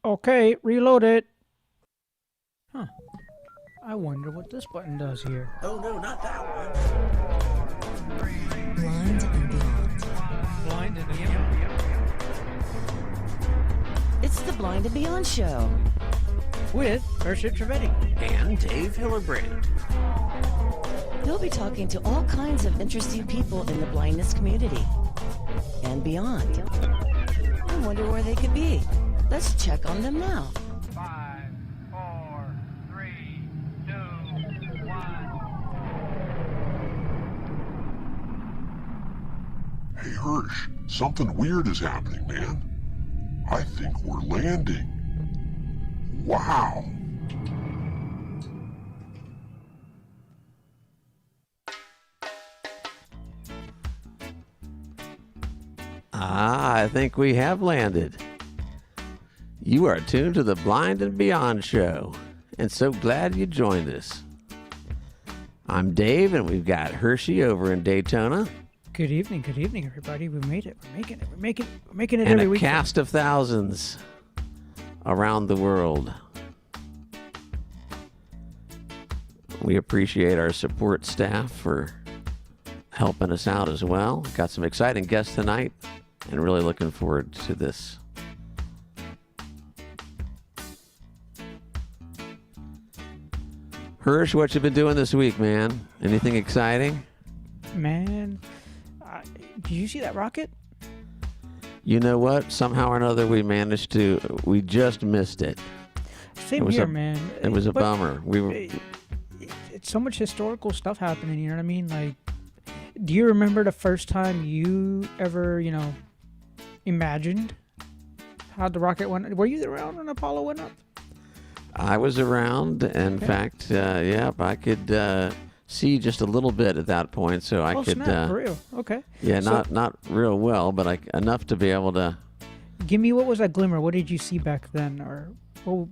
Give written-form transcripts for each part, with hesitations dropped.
Okay, reload it. Huh. I wonder what this button does here. Oh, no, not that one. Blind and Beyond. Blind and Beyond. It's the Blind and Beyond show. With Ursula Trevetti. And Dave Hillerbrand. He'll be talking to all kinds of interesting people in the blindness community and beyond. I wonder where they could be. Let's check on them now. 5, 4, 3, 2, 1. Hey Hirsch, something weird is happening, man. I think we're landing. Wow. I think we have landed. You are tuned to the Blind and Beyond show, and so glad you joined us. I'm Dave, and we've got Hershey over in Daytona. Good evening, everybody. We made it. We're making it And every a week. cast of thousands around the world. We appreciate our support staff for helping us out as well. Got some exciting guests tonight, and really looking forward to this. Hirsch, what you been doing this week, man? Anything exciting? Man, did you see that rocket? You know what? Somehow or another, we just missed it. Same here, man. It was a But bummer. It's so much historical stuff happening, you know what I mean? Like, do you remember the first time you ever, imagined how the rocket went? Were you around when Apollo went up? I was around. In fact, I could see just a little bit at that point, so I could. Snap, for real. Okay. Yeah, So- not real well, but enough to be able to. Give me, what was that glimmer? What did you see back then, or what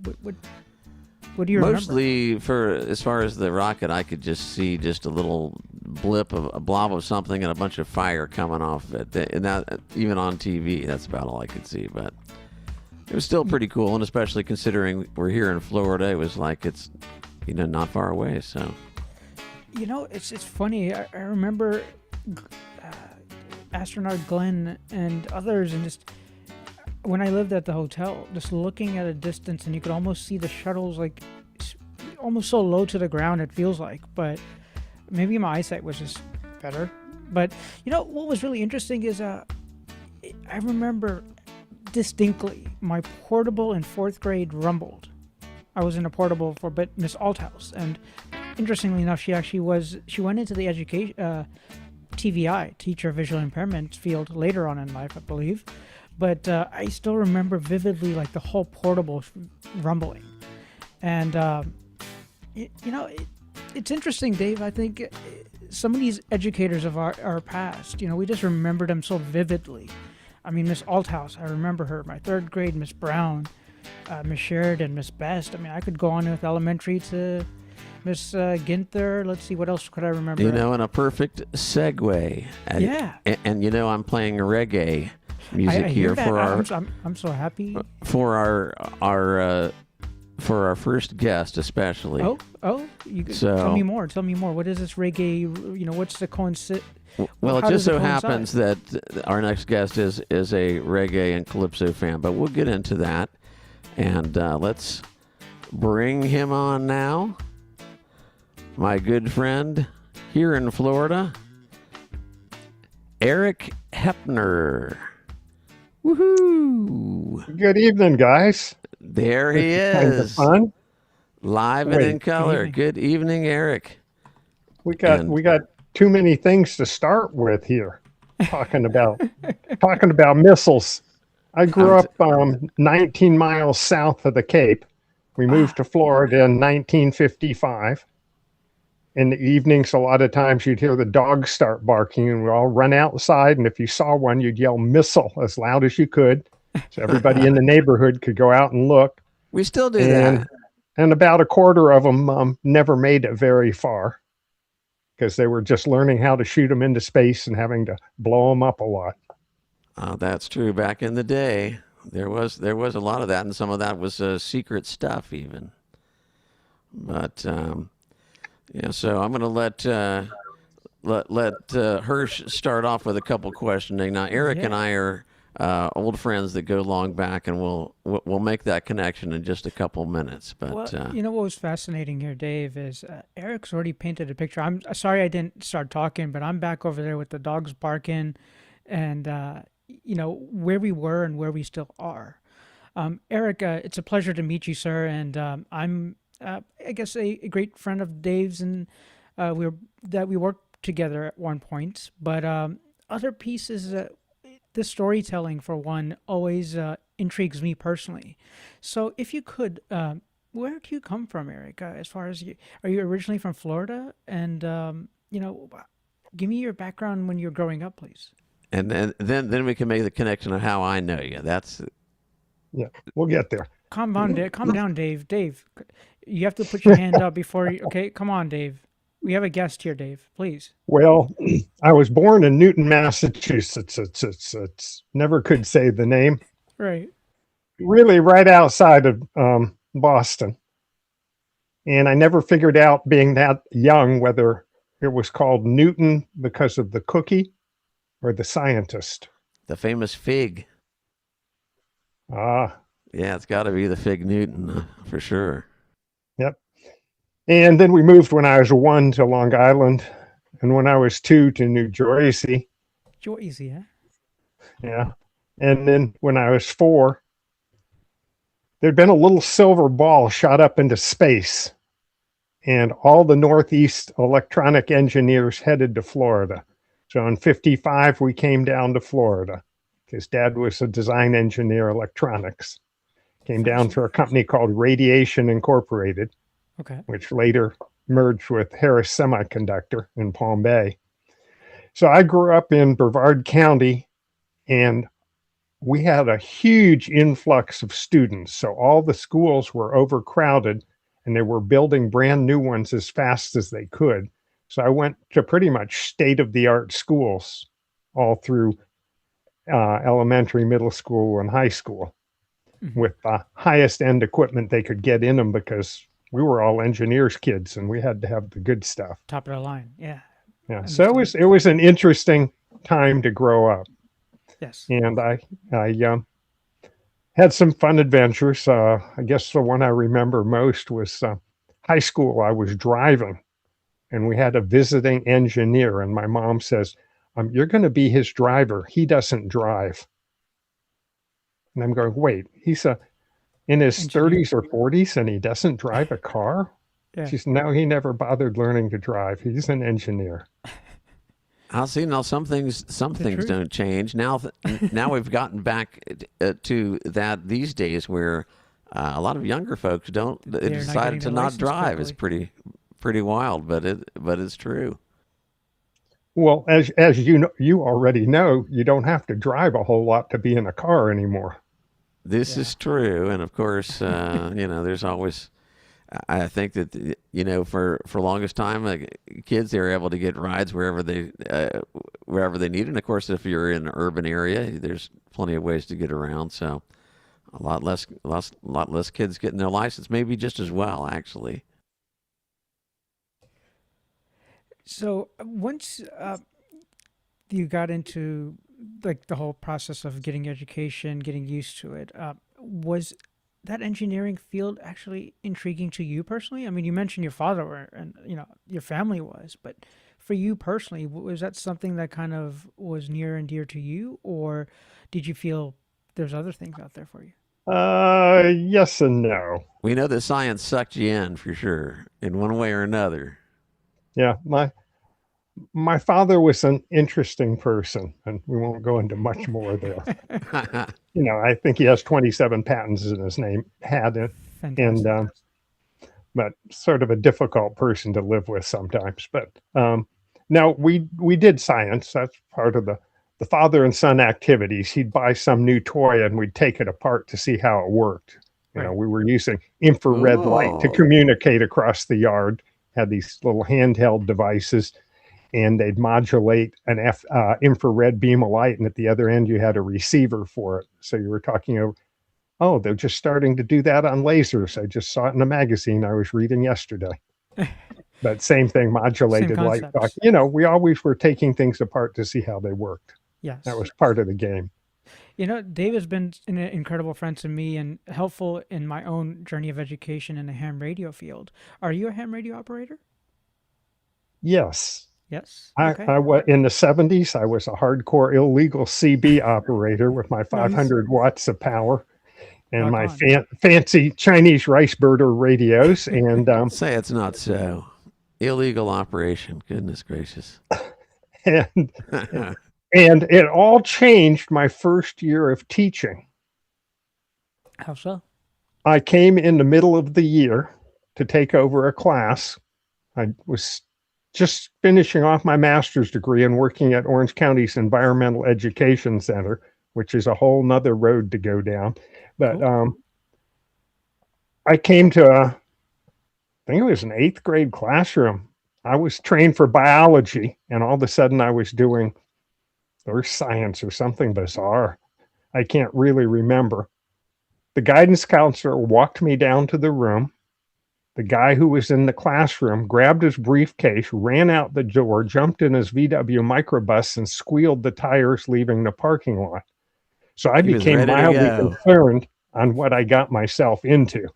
do you remember? Mostly, for as far as the rocket, I could just see just a little blip of a blob of something and a bunch of fire coming off it, and that even on TV. That's about all I could see, but it was still pretty cool, and especially considering we're here in Florida, it was like it's not far away. So It's funny. I remember astronaut Glenn and others, and just when I lived at the hotel, just looking at a distance, and you could almost see the shuttles like almost so low to the ground, it feels like. But maybe my eyesight was just better. But what was really interesting is I remember distinctly my portable in 4th grade rumbled. I was in a portable for Miss Althouse, and interestingly enough, she went into the education TVI, teacher visual impairment field, later on in life, I believe. But I still remember vividly like the whole portable rumbling. And it's interesting, Dave. I think some of these educators of our past, we just remember them so vividly. I mean, Miss Althouse, I remember her. My 3rd grade, Miss Brown, Miss Sheridan, Miss Best. I mean, I could go on with elementary to Miss Ginther. Let's see, what else could I remember? And a perfect segue. And I'm playing reggae music I here hear for that. our. I'm so happy. For our first guest, especially. Tell me more. What is this reggae? What's the coincidence? Well, it How just does so coincide? happens that our next guest is a reggae and calypso fan, but we'll get into that. And let's bring him on now. My good friend here in Florida, Eric Heepner. Woohoo! Good evening, guys. There he Kind of is, fun. live and Wait, in color. evening. Good evening, Eric. We got too many things to start with here. Talking about missiles. I grew up 19 miles south of the Cape. We moved to Florida in 1955. In the evenings, a lot of times you'd hear the dogs start barking, and we'd all run outside. And if you saw one, you'd yell "missile" as loud as you could, so everybody in the neighborhood could go out and look. We still do that. And about a quarter of them never made it very far, because they were just learning how to shoot them into space and having to blow them up a lot. Oh, that's true. Back in the day, There was a lot of that, and some of that was secret stuff even. But yeah, so I'm going to let Hirsch start off with a couple questioning. Now, Eric and I are old friends that go long back, and we'll make that connection in just a couple minutes. But well, you know what was fascinating here, Dave, is Eric's already painted a picture. I'm sorry I didn't start talking, but I'm back over there with the dogs barking, and you know where we were and where we still are. Eric, it's a pleasure to meet you, sir, and I'm I guess a great friend of Dave's, and we worked together at one point. But other pieces, the storytelling for one always intrigues me personally. So if you could, where do you come from, Eric? As far as are you originally from Florida? And you know, give me your background when you're growing up, please. And then we can make the connection of how I know you. Yeah, we'll get there. Calm down, Dave. Dave, you have to put your hand up before you. Okay, come on, Dave. We have a guest here, Dave. Please. Well, I was born in Newton, Massachusetts. It's never could say the name. Right. Really, right outside of Boston. And I never figured out, being that young, whether it was called Newton because of the cookie or the scientist. The famous fig. Ah. Yeah, it's got to be the fig Newton for sure. Yep. And then we moved when I was 1 to Long Island, and when I was 2 to New Jersey. Jersey, huh? Yeah. And then when I was 4, there'd been a little silver ball shot up into space, and all the Northeast electronic engineers headed to Florida. So in 55, we came down to Florida because Dad was a design engineer, electronics. Came down for a company called Radiation Incorporated, okay, which later merged with Harris Semiconductor in Palm Bay. So I grew up in Brevard County, and we had a huge influx of students. So all the schools were overcrowded, and they were building brand new ones as fast as they could. So I went to pretty much state-of-the-art schools all through elementary, middle school, and high school. With the highest end equipment they could get in them, because we were all engineers kids and we had to have the good stuff. Top of the line. Yeah. Yeah. So it was an interesting time to grow up. Yes. And I had some fun adventures. I guess the one I remember most was high school. I was driving and we had a visiting engineer, and my mom says, you're going to be his driver. He doesn't drive. And I'm going, wait, he's in his engineer. 30s or 40s and he doesn't drive a car? Yeah. She said, no, he never bothered learning to drive. He's an engineer. I'll see. Now, some things don't change. Now we've gotten back to that these days, where a lot of younger folks decided to not drive. It's pretty wild, but it's true. Well, as you know, you already know, you don't have to drive a whole lot to be in a car anymore. This is true, and of course, there's always. I think that for longest time, kids, they were able to get rides wherever they need, and of course, if you're in an urban area, there's plenty of ways to get around. So, a lot less kids getting their license, maybe just as well, actually. So once you got into like the whole process of getting education, getting used to it, was that engineering field actually intriguing to you personally? I mean, you mentioned your father and your family was, but for you personally, was that something that kind of was near and dear to you, or did you feel there's other things out there for you? Yes and no. We know that science sucked you in for sure, in one way or another. Yeah, my father was an interesting person, and we won't go into much more there. I think he has 27 patents in his name, and but sort of a difficult person to live with sometimes. But now we did science. That's part of the father and son activities. He'd buy some new toy and we'd take it apart to see how it worked. Right. We were using infrared light to communicate across the yard. Had these little handheld devices, and they'd modulate an infrared beam of light, and at the other end you had a receiver for it. So you were talking over, oh, they're just starting to do that on lasers. I just saw it in a magazine I was reading yesterday. But same thing, modulated Same light. concepts. You know, we always were taking things apart to see how they worked. Yes. That was part of the game. You know, Dave has been an incredible friend to me and helpful in my own journey of education in the ham radio field. Are you a ham radio operator? Yes. Yes. Okay. In the 70s, I was a hardcore illegal CB operator with my 500 watts of power and my fancy Chinese rice birder radios. And say it's not so. Illegal operation. Goodness gracious. And it all changed my first year of teaching. How so? I came in the middle of the year to take over a class. I was just finishing off my master's degree and working at Orange County's Environmental Education Center, which is a whole nother road to go down. But cool. I came to I think it was an 8th grade classroom. I was trained for biology, and all of a sudden I was doing earth science or something bizarre. I can't really remember. The guidance counselor walked me down to the room. The guy who was in the classroom grabbed his briefcase, ran out the door, jumped in his VW microbus, and squealed the tires, leaving the parking lot. So I became mildly concerned on what I got myself into.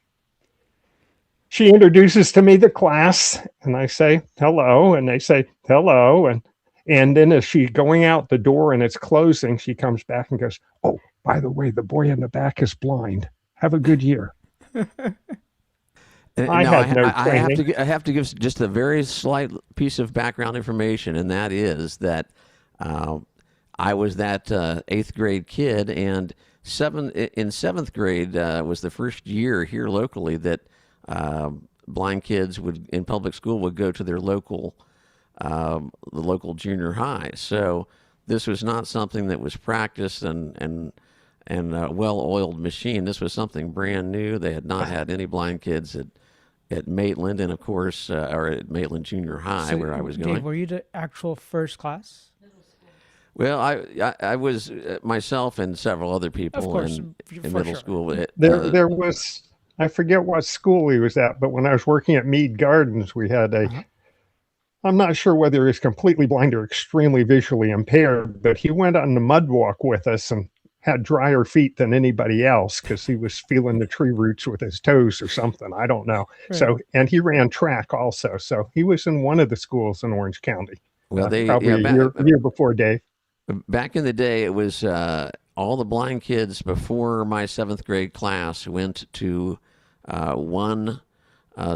She introduces to me the class, and I say, hello, and they say, hello, and then as she's going out the door and it's closing, she comes back and goes, oh, by the way, the boy in the back is blind. Have a good year. I have to give just a very slight piece of background information, and that is that I was that 8th grade kid, and in 7th grade was the first year here locally that blind kids in public school would go to their local the local junior high. So this was not something that was practiced and a well-oiled machine. This was something brand new. They had not had any blind kids at Maitland, and of course, or at Maitland Junior High, where I was going. Dave, were you the actual first class? Well, I was myself and several other people in middle school. There was, I forget what school he was at, but when I was working at Mead Gardens, we had I'm not sure whether he was completely blind or extremely visually impaired, but he went on the mud walk with us and had drier feet than anybody else because he was feeling the tree roots with his toes or something. I don't know. Right. So, and he ran track also. So he was in one of the schools in Orange County. Well, probably a year before Dave. Back in the day, it was all the blind kids before my 7th grade class went to one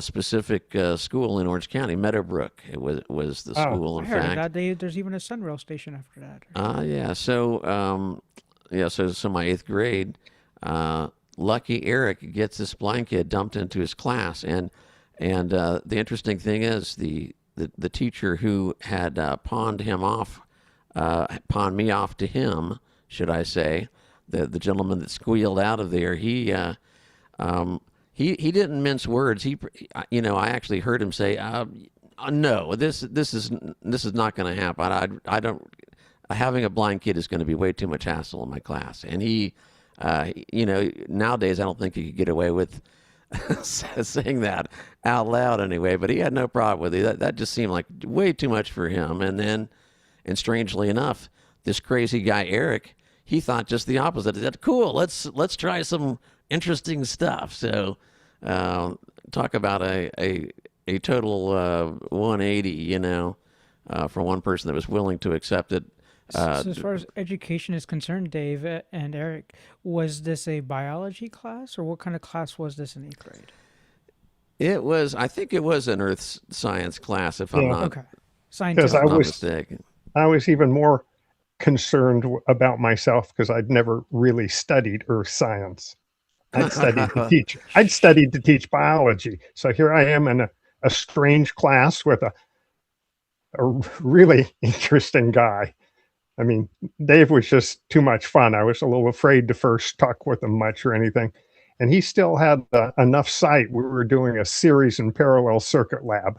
specific school in Orange County, Meadowbrook. It was the school. In fact, there's even a Sunrail station after that. Yeah. So so my 8th grade, Lucky Eric gets this blind kid dumped into his class, and the interesting thing is the teacher who had pawned me off to him, should I say, the gentleman that squealed out of there, he didn't mince words. I actually heard him say, "No, this is not going to happen. I don't. Having a blind kid is going to be way too much hassle in my class." And he, nowadays I don't think he could get away with saying that out loud anyway. But he had no problem with it. That just seemed like way too much for him. And strangely enough, this crazy guy Eric, he thought just the opposite. He said, "Cool, let's try some interesting stuff." So talk about a total 180, for one person that was willing to accept it. So as far as education is concerned, Dave and Eric, was this a biology class, or what kind of class was this in 8th grade? I think it was an earth science class, if I'm not mistaken. I was even more concerned about myself because I'd never really studied earth science. I'd studied to teach biology. So here I am in a strange class with a really interesting guy. I mean, Dave was just too much fun. I was a little afraid to first talk with him much or anything. And he still had enough sight. We were doing a series in parallel circuit lab.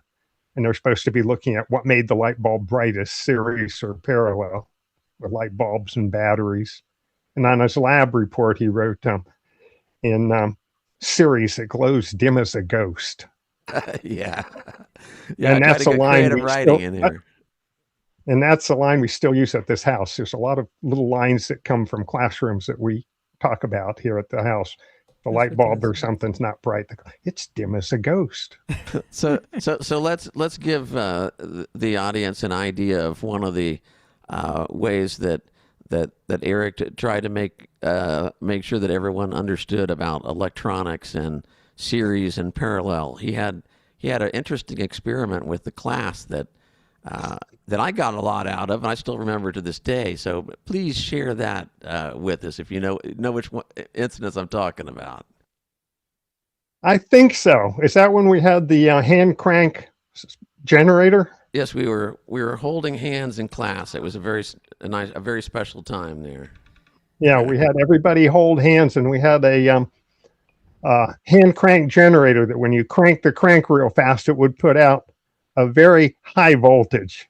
and they're supposed to be looking at what made the light bulb brightest, series or parallel, with light bulbs and batteries. And on his lab report, he wrote, in series, it glows dim as a ghost. Yeah. And I try that's to a get line creative we writing still, in here. and that's a line we still use at this house. There's a lot of little lines that come from classrooms that we talk about here at the house. The light bulb or something's not bright, it's dim as a ghost. So let's give the audience an idea of one of the ways that Eric tried to make sure that everyone understood about electronics and series and parallel. He had an interesting experiment with the class that I got a lot out of, and I still remember to this day. So please share that with us if you know which incidents I'm talking about. I think so. Is that when we had the hand crank generator? Yes, we were holding hands in class. It was a very special time there. Yeah, we had everybody hold hands, and we had a hand crank generator that when you crank the crank real fast, it would put out a very high voltage.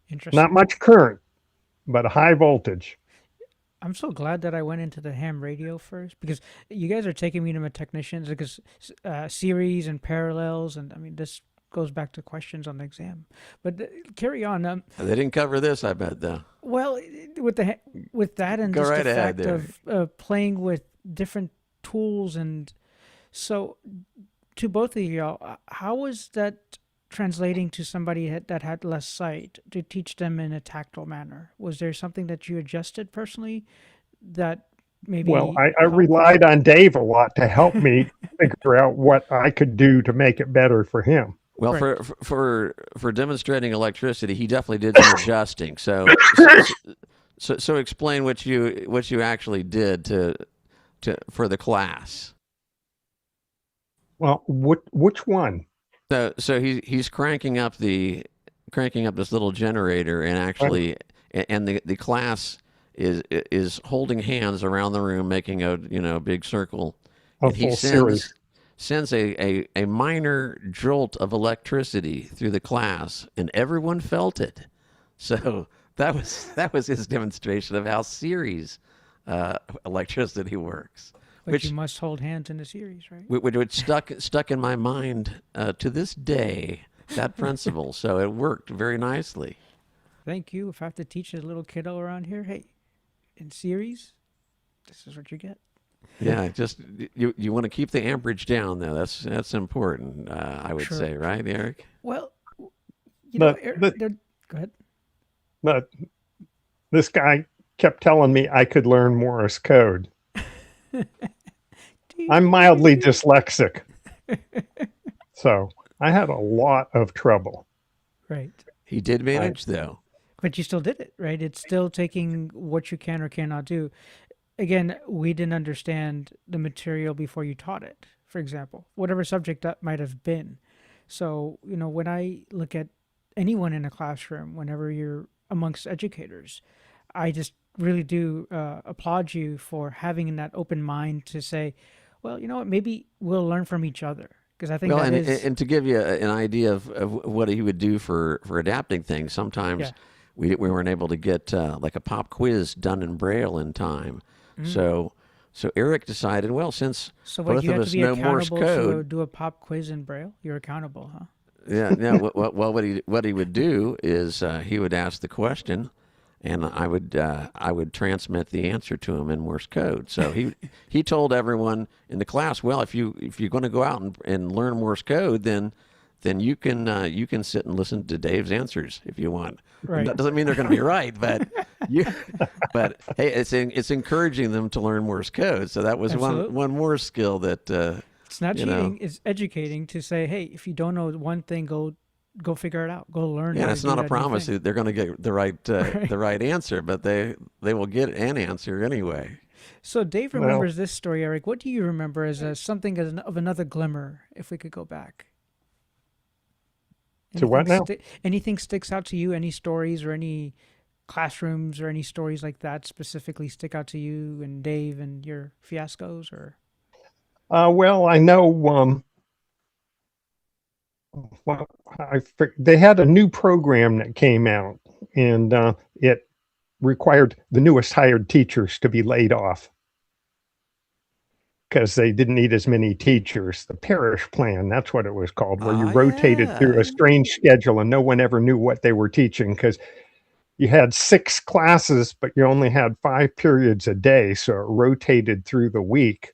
Interesting. Not much current, but a high voltage. I'm so glad that I went into the ham radio first, because you guys are taking me to my technicians, because series and parallels, and I mean, this goes back to questions on the exam. But carry on. They didn't cover this, I bet, though. Well, with that and Go just right the ahead fact of playing with different tools, and so to both of y'all, how was that translating to somebody that had less sight, to teach them in a tactile manner? Was there something that you adjusted personally that maybe? Well, I relied on Dave a lot to help me figure out what I could do to make it better for him. Well, Right. for demonstrating electricity, he definitely did some adjusting. So explain what you actually did for the class. Well, which one? So he's cranking up this little generator, and actually, and the class is holding hands around the room, making a big circle. A And he full series. sends a minor jolt of electricity through the class, and everyone felt it. So that was his demonstration of how series electricity works. But you must hold hands in the series, right? Which stuck in my mind to this day, that principle. So it worked very nicely. Thank you. If I have to teach a little kiddo around here, hey, in series, this is what you get. Yeah, just you want to keep the amperage down, though. That's important. I would say, right, Eric? Well, But go ahead. But this guy kept telling me I could learn Morse code. I'm mildly dyslexic, so I had a lot of trouble. Right. He did manage, though. But you still did it, right? It's still taking what you can or cannot do. Again, we didn't understand the material before you taught it, for example, whatever subject that might have been. So, when I look at anyone in a classroom, whenever you're amongst educators, I just really do applaud you for having that open mind to say, well, you know what, maybe we'll learn from each other. Because I think and to give you an idea of what he would do for adapting things, sometimes we weren't able to get like a pop quiz done in Braille in time. So Eric decided, well, since both of us know Morse code, to do a pop quiz in Braille. You're accountable, huh? Yeah. Well, what he would do is he would ask the question, and I would transmit the answer to him in Morse code. So he told everyone in the class, well, if you're going to go out and learn Morse code, then you can sit and listen to Dave's answers if you want. Right. That doesn't mean they're going to be right, but hey, it's encouraging them to learn Morse code. So that was one more skill that it's not cheating. It's educating to say, hey, if you don't know one thing, go figure it out. Go learn. Yeah, it's not a promise that they're going to get the right answer, but they will get an answer anyway. So Dave remembers this story, Eric. What do you remember as something of another glimmer? If we could go back. To what now? Anything sticks out to you? Any stories or any classrooms or any stories like that specifically stick out to you and Dave and your fiascos? Or well, I know well, they had a new program that came out, and it required the newest hired teachers to be laid off because they didn't need as many teachers. The parish plan, that's what it was called, where you rotated through a strange schedule and no one ever knew what they were teaching because you had 6 classes, but you only had 5 periods a day. So it rotated through the week.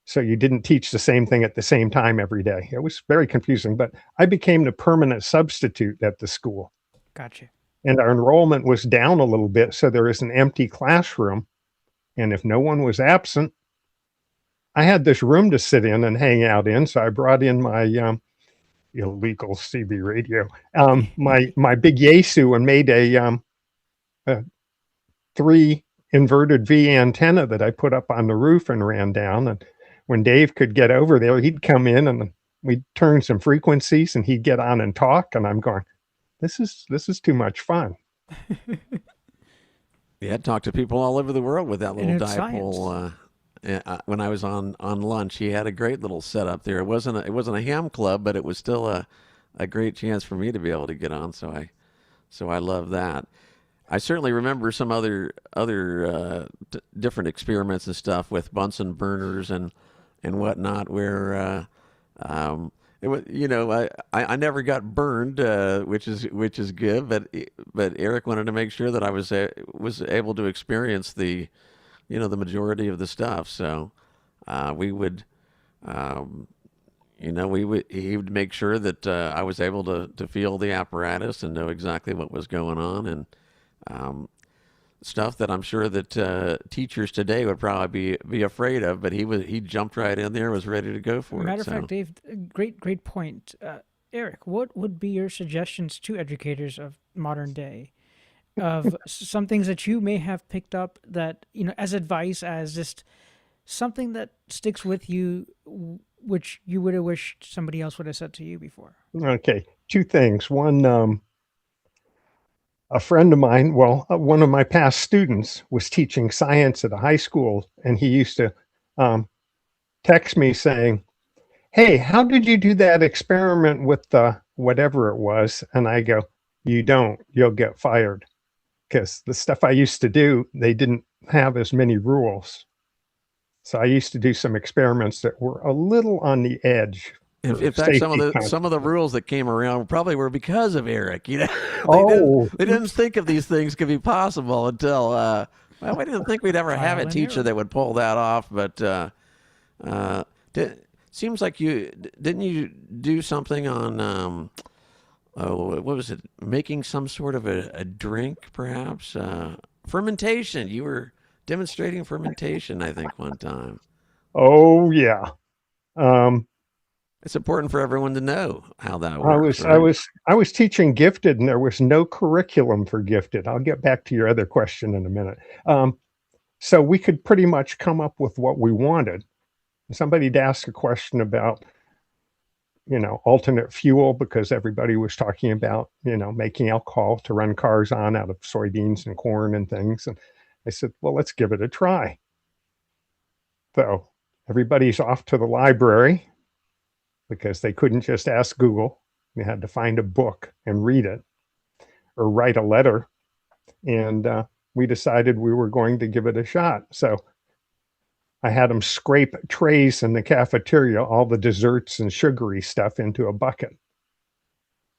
So you didn't teach the same thing at the same time every day. It was very confusing, but I became the permanent substitute at the school. Gotcha. And our enrollment was down a little bit. So there was an empty classroom. And if no one was absent, I had this room to sit in and hang out in. So I brought in my illegal CB radio, my big Yaesu, and made a 3 inverted V antenna that I put up on the roof and ran down. And when Dave could get over there, he'd come in and we'd turn some frequencies and he'd get on and talk. And I'm going, this is too much fun. Yeah, talk to people all over the world with that little dipole. When I was on lunch, he had a great little setup there. It wasn't a ham club, but it was still a great chance for me to be able to get on. So I love that. I certainly remember some other different experiments and stuff with Bunsen burners and whatnot, where it was, I never got burned, which is good. But Eric wanted to make sure that I was able to experience the majority of the stuff. So he would make sure that I was able to feel the apparatus and know exactly what was going on, and stuff that I'm sure that teachers today would probably be afraid of, but he jumped right in there, was ready to go for it. Matter of fact, Dave, great point. Eric, what would be your suggestions to educators of modern day of some things that you may have picked up that, as advice, as just something that sticks with you, which you would have wished somebody else would have said to you before? Okay, 2 things. One, a friend of mine, one of my past students was teaching science at a high school, and he used to text me saying, "Hey, how did you do that experiment with the whatever it was?" And I go, "You don't, you'll get fired." Because the stuff I used to do, they didn't have as many rules. So I used to do some experiments that were a little on the edge. In fact, some of the rules that came around probably were because of Eric. They didn't think of these things could be possible until we didn't think we'd ever have a teacher that would pull that off. But seems like didn't you do something on what was it? Making some sort of a drink, perhaps fermentation. You were demonstrating fermentation, I think, one time. Oh yeah. It's important for everyone to know how that works. I was teaching gifted, and there was no curriculum for gifted. I'll get back to your other question in a minute. So we could pretty much come up with what we wanted. Somebody'd ask a question about, alternate fuel, because everybody was talking about, making alcohol to run cars on out of soybeans and corn and things. And I said, well, let's give it a try. So everybody's off to the library, because they couldn't just ask Google. They had to find a book and read it or write a letter. And we decided we were going to give it a shot. So I had them scrape trays in the cafeteria, all the desserts and sugary stuff, into a bucket,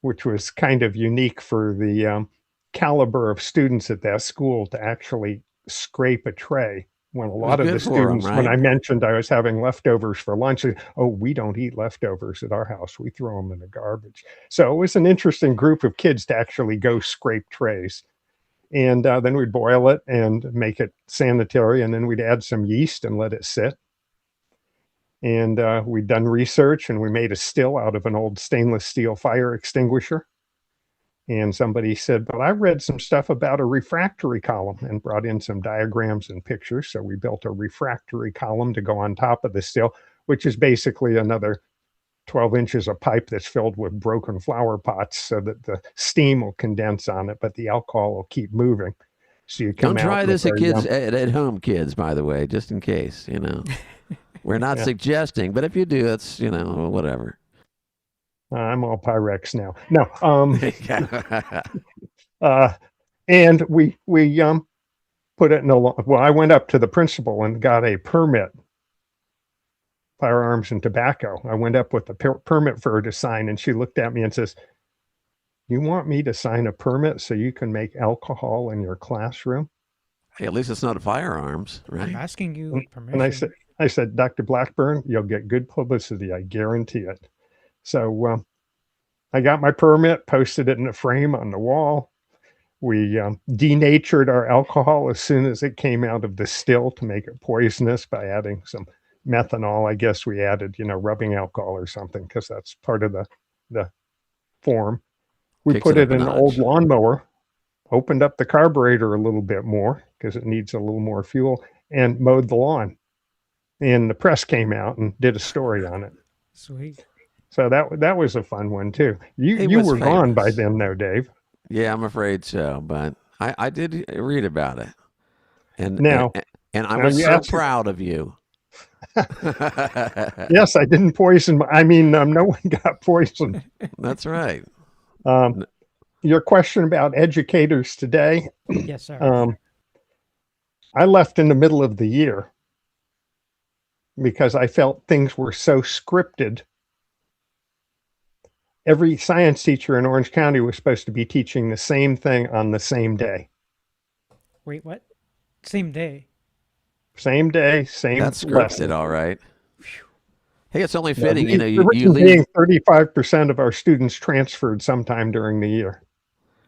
which was kind of unique for the caliber of students at that school to actually scrape a tray. When a lot of the students, when I mentioned I was having leftovers for lunch, they, "Oh, we don't eat leftovers at our house. We throw them in the garbage." So it was an interesting group of kids to actually go scrape trays. And then we'd boil it and make it sanitary. And then we'd add some yeast and let it sit. And we'd done research, and we made a still out of an old stainless steel fire extinguisher. And somebody said, "But I read some stuff about a refractory column," and brought in some diagrams and pictures. So we built a refractory column to go on top of the still, which is basically another 12 inches of pipe that's filled with broken flower pots, so that the steam will condense on it, but the alcohol will keep moving. So you come Don't try this at kids at home, kids, by the way, just in case, We're not suggesting, but if you do, it's, whatever. I'm all Pyrex now. No. Yeah. And we put it in a well, I went up to the principal and got a permit, firearms and tobacco. I went up with the permit for her to sign, and she looked at me and says, "You want me to sign a permit so you can make alcohol in your classroom?" Hey, at least it's not firearms, right? I'm asking you permission. And I said, "Dr. Blackburn, you'll get good publicity. I guarantee it." So I got my permit, posted it in a frame on the wall. We denatured our alcohol as soon as it came out of the still to make it poisonous by adding some methanol. I guess we added, rubbing alcohol or something, because that's part of the form. We Kicks put it it up a in an old notch. lawnmower, opened up the carburetor a little bit more because it needs a little more fuel, and mowed the lawn. And the press came out and did a story on it. Sweet. So that was a fun one too. It You was were gone by famous. then, though, Dave. Yeah, I'm afraid so, but I did read about it, and Now, and I now was you so asked- proud of you. Yes, I didn't poison. No one got poisoned. That's right. Your question about educators today. Yes, sir. I left in the middle of the year because I felt things were so scripted. Every science teacher in Orange County was supposed to be teaching the same thing on the same day. Wait, what? Same day. Same day, same That's lesson. scripted, all right. Hey, it's only Now, fitting, the you reason leave. being 35% of our students transferred sometime during the year.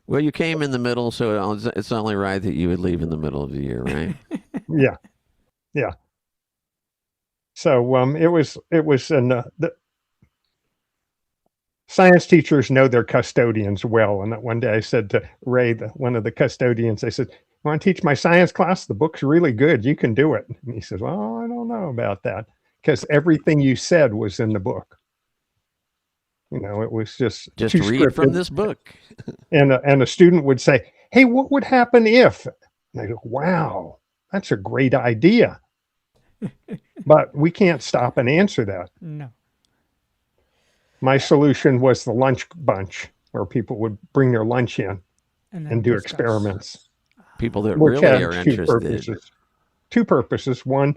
Well, you came in the middle, so it's only right that you would leave in the middle of the year, right? Yeah. So it was the science teachers know their custodians well. And that one day I said to Ray, one of the custodians, I said, "You want to teach my science class? The book's really good. You can do it." And he says, "Well, I don't know about that," because everything you said was in the book. It was just Just too read from scripted. this book. And a student would say, "Hey, what would happen if?" And I go, "Wow, that's a great idea." But we can't stop and answer that. No. My solution was the lunch bunch, where people would bring their lunch in And and do discuss. experiments. People that Which really had are two interested. purposes. Two purposes. One,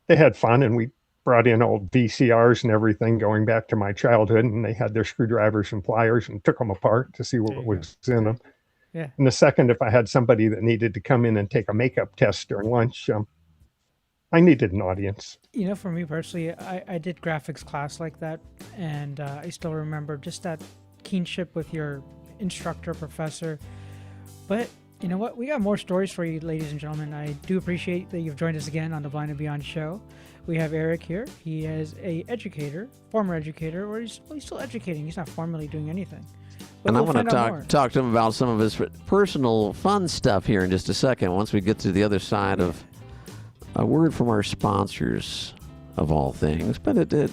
they had fun, and we brought in old VCRs and everything going back to my childhood, and they had their screwdrivers and pliers and took them apart to see There what you was in them. Yeah. And the second, if I had somebody that needed to come in and take a makeup test during lunch, I needed an audience. For me personally, I did graphics class like that, and I still remember just that kinship with your instructor, professor. But you know what? We got more stories for you, ladies and gentlemen. I do appreciate that you've joined us again on the Blind and Beyond show. We have Eric here. He is a educator, former educator, or he's still educating. He's not formally doing anything. But And I we'll want find out more. to talk to him about some of his personal fun stuff here in just a second, once we get to the other side of a word from our sponsors, of all things. But it'll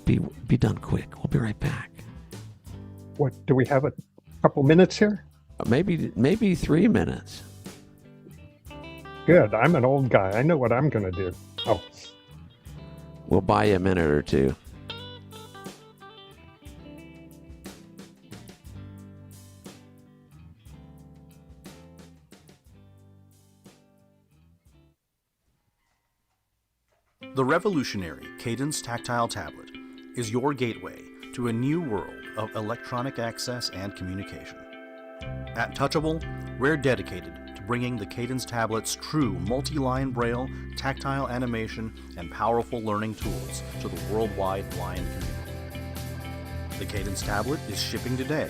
be done quick. We'll be right back. What, do we have a couple minutes here? Maybe 3 minutes. Good. I'm an old guy. I know what I'm going to do. Oh, We'll buy you a minute or two. The revolutionary Cadence Tactile Tablet is your gateway to a new world of electronic access and communication. At Touchable, we're dedicated to bringing the Cadence tablet's true multi-line braille, tactile animation, and powerful learning tools to the worldwide blind community. The Cadence tablet is shipping today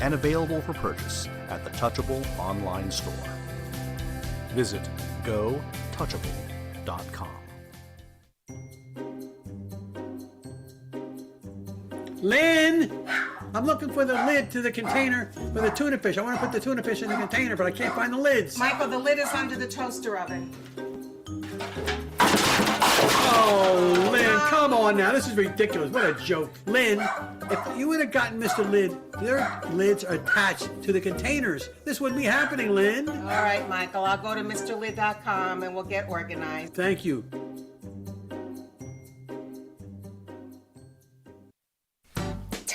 and available for purchase at the Touchable online store. Visit gotouchable.com. Lynn, I'm looking for the lid to the container for the tuna fish. I want to put the tuna fish in the container, but I can't find the lids. Michael, the lid is under the toaster oven. Oh, Lynn, come on now. This is ridiculous. What a joke. Lynn, if you would have gotten Mr. Lid, their lids are attached to the containers. This wouldn't be happening, Lynn. All right, Michael, I'll go to MrLid.com and we'll get organized. Thank you.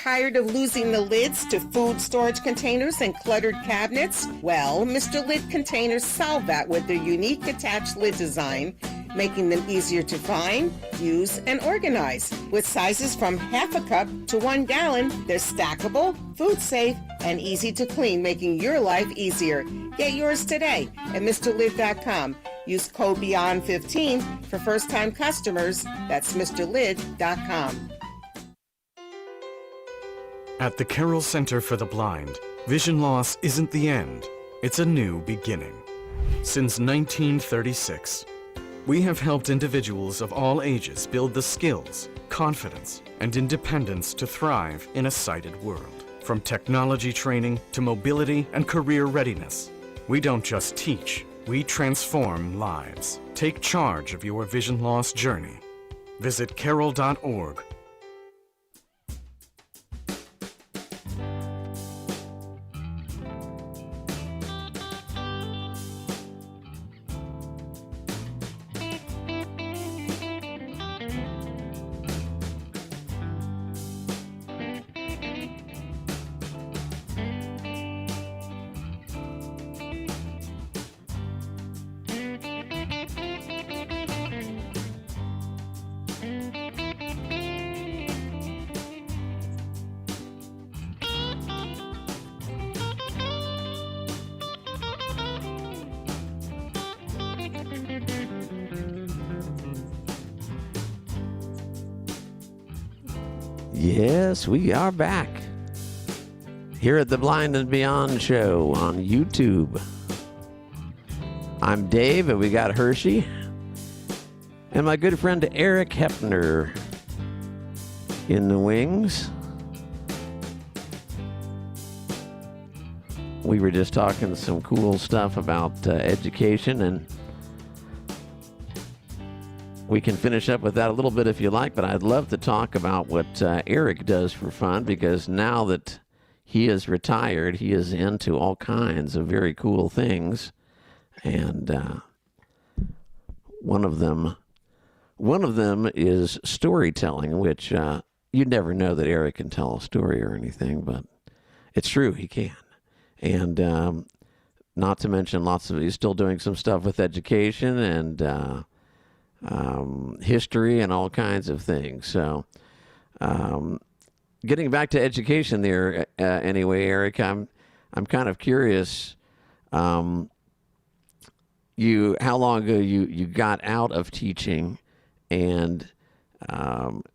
Tired of losing the lids to food storage containers and cluttered cabinets? Well, Mr. Lid Containers solve that with their unique attached lid design, making them easier to find, use, and organize. With sizes from half a cup to 1 gallon, they're stackable, food safe, and easy to clean, making your life easier. Get yours today at MrLid.com. Use code BEYOND15 for first-time customers. That's MrLid.com. At the Carroll Center for the Blind, vision loss isn't the end, it's a new beginning. Since 1936, we have helped individuals of all ages build the skills, confidence, and independence to thrive in a sighted world. From technology training to mobility and career readiness, we don't just teach, we transform lives. Take charge of your vision loss journey. Visit carroll.org. Yes, we are back here at the Blind and Beyond show on YouTube. I'm Dave, and we got Hershey and my good friend Eric Heepner in the wings. We were just talking some cool stuff about education, and we can finish up with that a little bit if you like, but I'd love to talk about what Eric does for fun, because now that he is retired, he is into all kinds of very cool things. And one of them is storytelling, which you'd never know that Eric can tell a story or anything, but it's true, he can. And not to mention he's still doing some stuff with education and history and all kinds of things. So getting back to education there, anyway, Eric, I'm kind of curious, how long ago you got out of teaching, and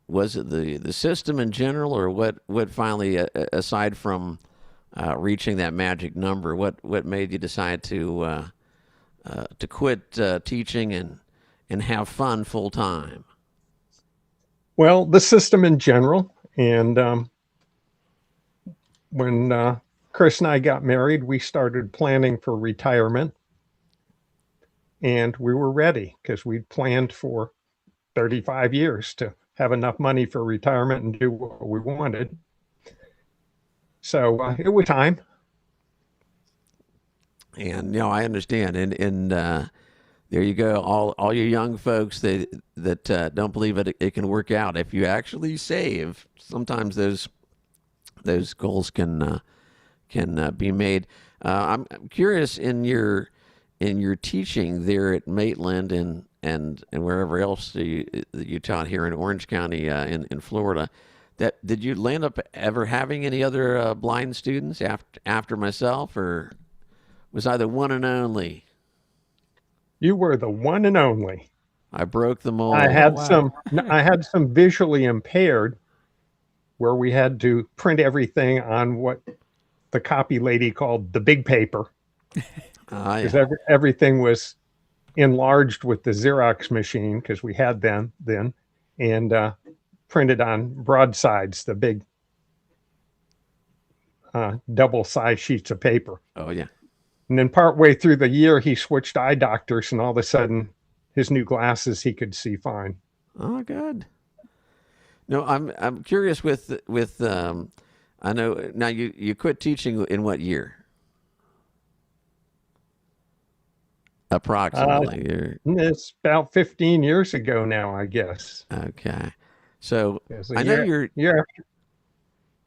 was it the system in general, or what finally, aside from reaching that magic number, what made you decide to quit teaching and have fun full time? Well, the system in general. And when Chris and I got married, we started planning for retirement. And we were ready because we'd planned for 35 years to have enough money for retirement and do what we wanted. So it was time. And, I understand. And there you go. All you young folks that don't believe it can work out. If you actually save, sometimes those goals can be made. I'm curious, in your teaching there at Maitland and wherever else you taught here in Orange County in Florida, did you land up ever having any other blind students after myself, or was I the one and only? You were the one and only. I broke the mold. I had some visually impaired, where we had to print everything on what the copy lady called the big paper. Because everything was enlarged with the Xerox machine, because we had them then, and printed on broadsides, the big double-sized sheets of paper. Oh, yeah. And then partway through the year, he switched eye doctors, and all of a sudden, his new glasses, he could see fine. Oh, good. No, I'm curious with I know now you quit teaching in what year? Approximately. It's about 15 years ago now, I guess. Okay. So I know you're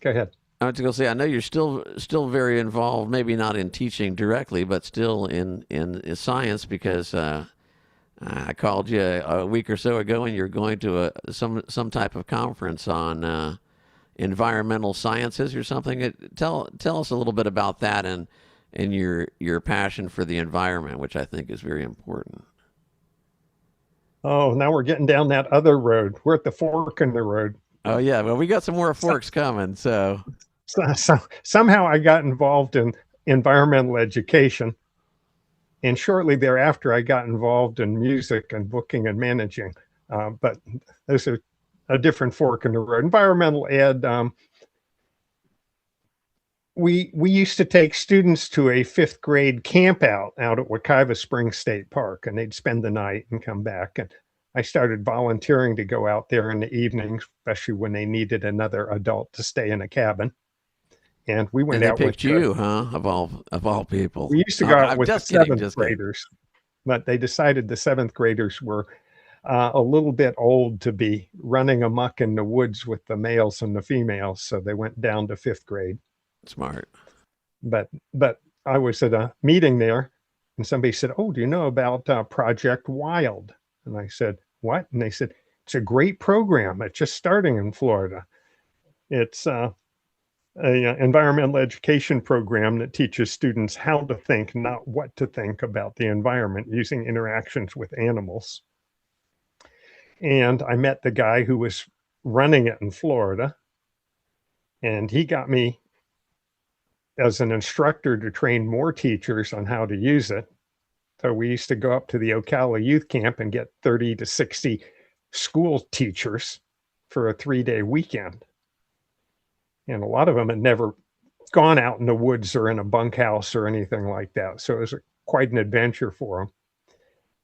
Go ahead. I was going to say, I know you're still very involved, maybe not in teaching directly, but still in science, because I called you a week or so ago, and you're going to some type of conference on environmental sciences or something. Tell us a little bit about that and your passion for the environment, which I think is very important. Oh, now we're getting down that other road. We're at the fork in the road. Oh yeah, well, we got some more forks coming. So somehow I got involved in environmental education, and shortly thereafter I got involved in music and booking and managing. But there's a different fork in the road. Environmental ed. We used to take students to a 5th grade camp out at Wekiva Springs State Park, and they'd spend the night and come back. And I started volunteering to go out there in the evenings, especially when they needed another adult to stay in a cabin. And we went out with you, huh? Of all people. We used to go out with the 7th graders, but they decided the 7th graders were a little bit old to be running amok in the woods with the males and the females, so they went down to 5th grade. Smart. But I was at a meeting there, and somebody said, "Oh, do you know about Project Wild?" And I said, "What?" And they said, "It's a great program. It's just starting in Florida. It's a environmental education program that teaches students how to think, not what to think about the environment, using interactions with animals." And I met the guy who was running it in Florida, and he got me as an instructor to train more teachers on how to use it. So we used to go up to the Ocala youth camp and get 30 to 60 school teachers for a 3-day weekend. And a lot of them had never gone out in the woods or in a bunkhouse or anything like that. So it was quite an adventure for them.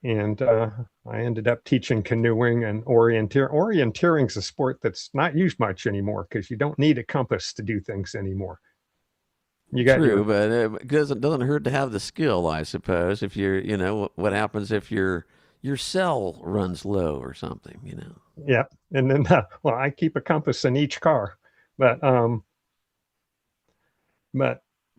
And I ended up teaching canoeing and orienteering. Orienteering is a sport that's not used much anymore because you don't need a compass to do things anymore. You got True, but it doesn't hurt to have the skill, I suppose. If you're, what happens if your cell runs low or something, Yeah, and then well, I keep a compass in each car, but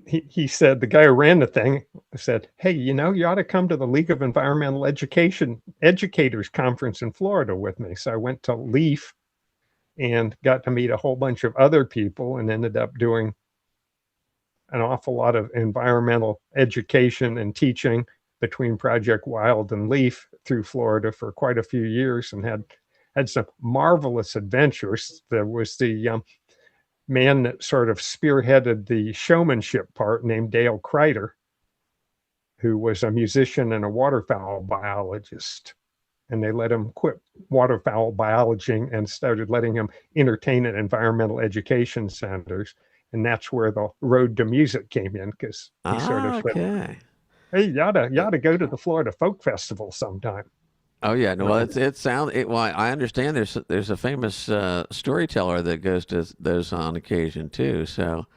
he said, the guy who ran the thing said, "Hey, you ought to come to the League of Environmental Educators Conference in Florida with me." So I went to LEAF and got to meet a whole bunch of other people, and ended up doing an awful lot of environmental education and teaching between Project Wild and LEAF through Florida for quite a few years, and had some marvelous adventures. There was the man that sort of spearheaded the showmanship part, named Dale Kreider, who was a musician and a waterfowl biologist. And they let him quit waterfowl biology and started letting him entertain at environmental education centers. And that's where the road to music came in, because he sort of said, "Hey, you ought to go to the Florida Folk Festival sometime." Oh yeah, no, well, well, I understand there's a famous storyteller that goes to those on occasion too. So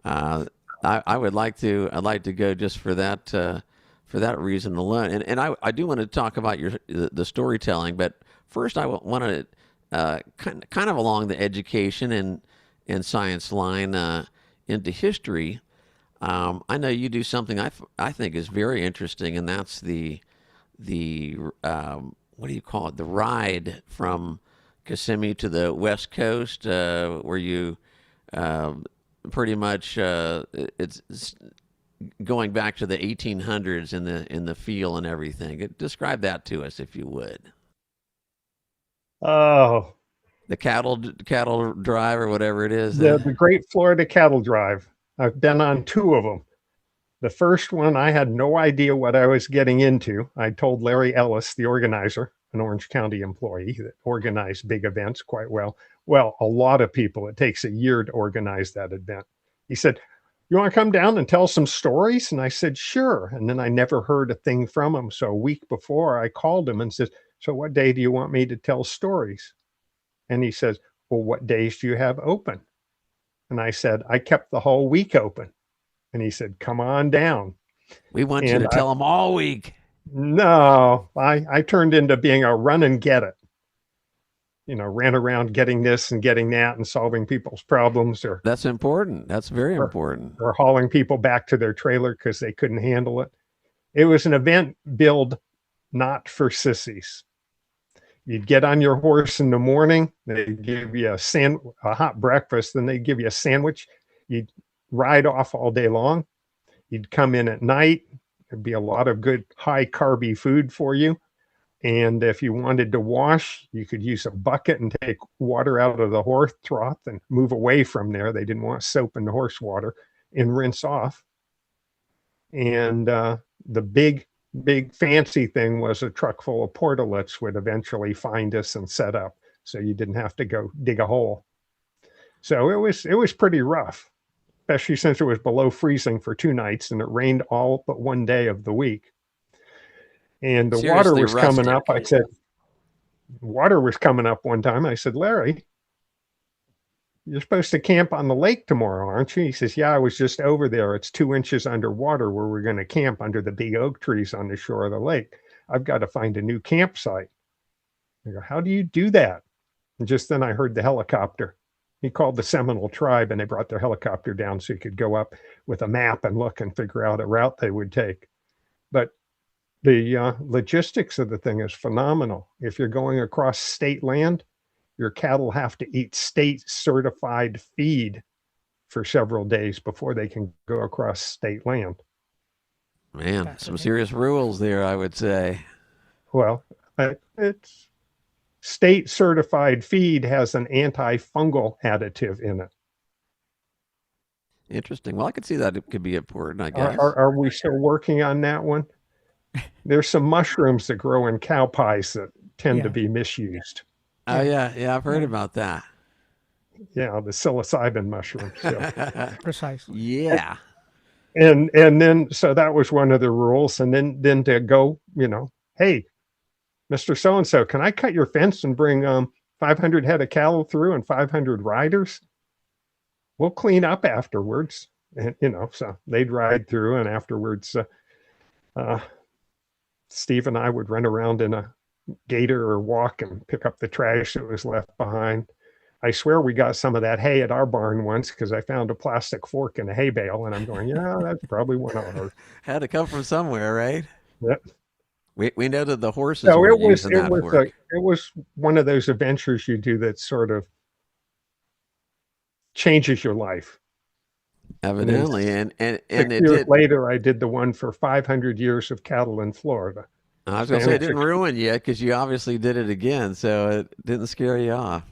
I'd like to go just for that reason alone. And I do want to talk about the storytelling, but first I want to kind of along the education and science line into history. I know you do something I think is very interesting, and that's the what do you call it? The ride from Kissimmee to the West Coast, where you pretty much it's going back to the 1800s in the feel and everything. Describe that to us, if you would. Oh, the cattle drive or whatever it is. The Great Florida Cattle Drive. I've been on 2 of them. The first one, I had no idea what I was getting into. I told Larry Ellis, the organizer, an Orange County employee that organized big events quite well. Well, a lot of people, it takes a year to organize that event. He said, "You want to come down and tell some stories?" And I said, "Sure." And then I never heard a thing from him. So a week before, I called him and said, "So what day do you want me to tell stories?" And he says, "Well, what days do you have open?" And I said, "I kept the whole week open." And he said, "Come on down. We want you to tell them all week." No, I turned into being a run and get it. ran around getting this and getting that and solving people's problems, or That's important. That's very important. or hauling people back to their trailer because they couldn't handle it. It was an event billed not for sissies. You'd get on your horse in the morning, they'd give you a hot breakfast, then they'd give you a sandwich. You'd ride off all day long. You'd come in at night. There'd be a lot of good high carby food for you. And if you wanted to wash, you could use a bucket and take water out of the horse trough and move away from there. They didn't want soap in the horse water, and rinse off. And the big fancy thing was a truck full of portalets would eventually find us and set up, so you didn't have to go dig a hole. So it was pretty rough, especially since it was below freezing for 2 nights and it rained all but one day of the week. And the water was coming up. I said, water was coming up one time. I said, Larry, you're supposed to camp on the lake tomorrow, aren't you? He says, yeah, I was just over there. It's 2 inches underwater where we're going to camp under the big oak trees on the shore of the lake. I've got to find a new campsite. I go, how do you do that? And just then I heard the helicopter. He called the Seminole tribe and they brought their helicopter down so he could go up with a map and look and figure out a route they would take. But the logistics of the thing is phenomenal. If you're going across state land, your cattle have to eat state certified feed for several days before they can go across state land. Man, some serious rules there, I would say. Well, it's state certified feed has an antifungal additive in it. Interesting. Well, I could see that it could be important, I guess. Are we still working on that one? There's some mushrooms that grow in cow pies that tend to be misused. Oh, yeah, I've heard about that. Yeah, the psilocybin mushrooms. So. Precisely. Yeah. And then, so that was one of the rules. And then to go, hey, Mr. So-and-so, can I cut your fence and bring 500 head of cattle through and 500 riders? We'll clean up afterwards. And, so they'd ride through, and afterwards, Steve and I would run around in a gator or walk and pick up the trash that was left behind. I swear we got some of that hay at our barn once because I found a plastic fork in a hay bale, and I'm going, yeah, that's probably one of ours. Had to come from somewhere, right? Yep. We know that the horses were using that fork. It was one of those adventures you do that sort of changes your life. Evidently, and it years later, I did the one for 500 years of cattle in Florida. I was going to say, it didn't ruin you because you obviously did it again, so it didn't scare you off.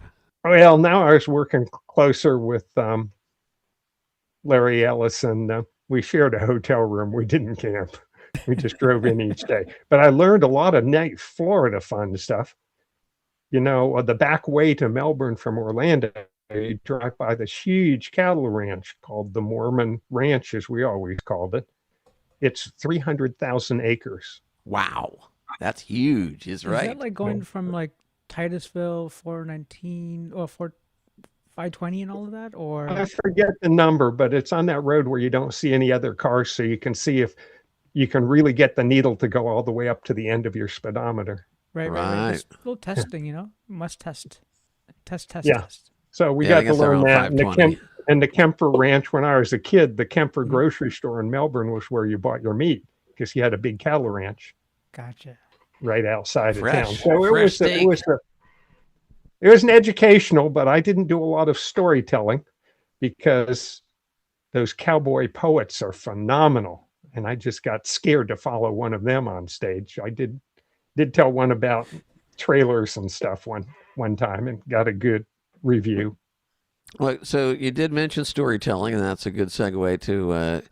Well, now I was working closer with Larry Ellison. We shared a hotel room. We didn't camp. We just drove in each day. But I learned a lot of nice Florida fun stuff. The back way to Melbourne from Orlando, you drive by this huge cattle ranch called the Mormon Ranch, as we always called it. It's 300,000 acres. Wow. That's huge, is right. Is that like going from like Titusville 419 or 520 and all of that? Or I forget the number, but it's on that road where you don't see any other cars, so you can see if you can really get the needle to go all the way up to the end of your speedometer. Right. Just a little testing, must test. Test. So we got to learn that. And the Kemper Ranch, when I was a kid, the Kemper grocery store in Melbourne was where you bought your meat because he had a big cattle ranch. Gotcha. Right outside of town. So it was an educational, but I didn't do a lot of storytelling because those cowboy poets are phenomenal. And I just got scared to follow one of them on stage. I did tell one about trailers and stuff one time and got a good review. Well, so you did mention storytelling, and that's a good segue to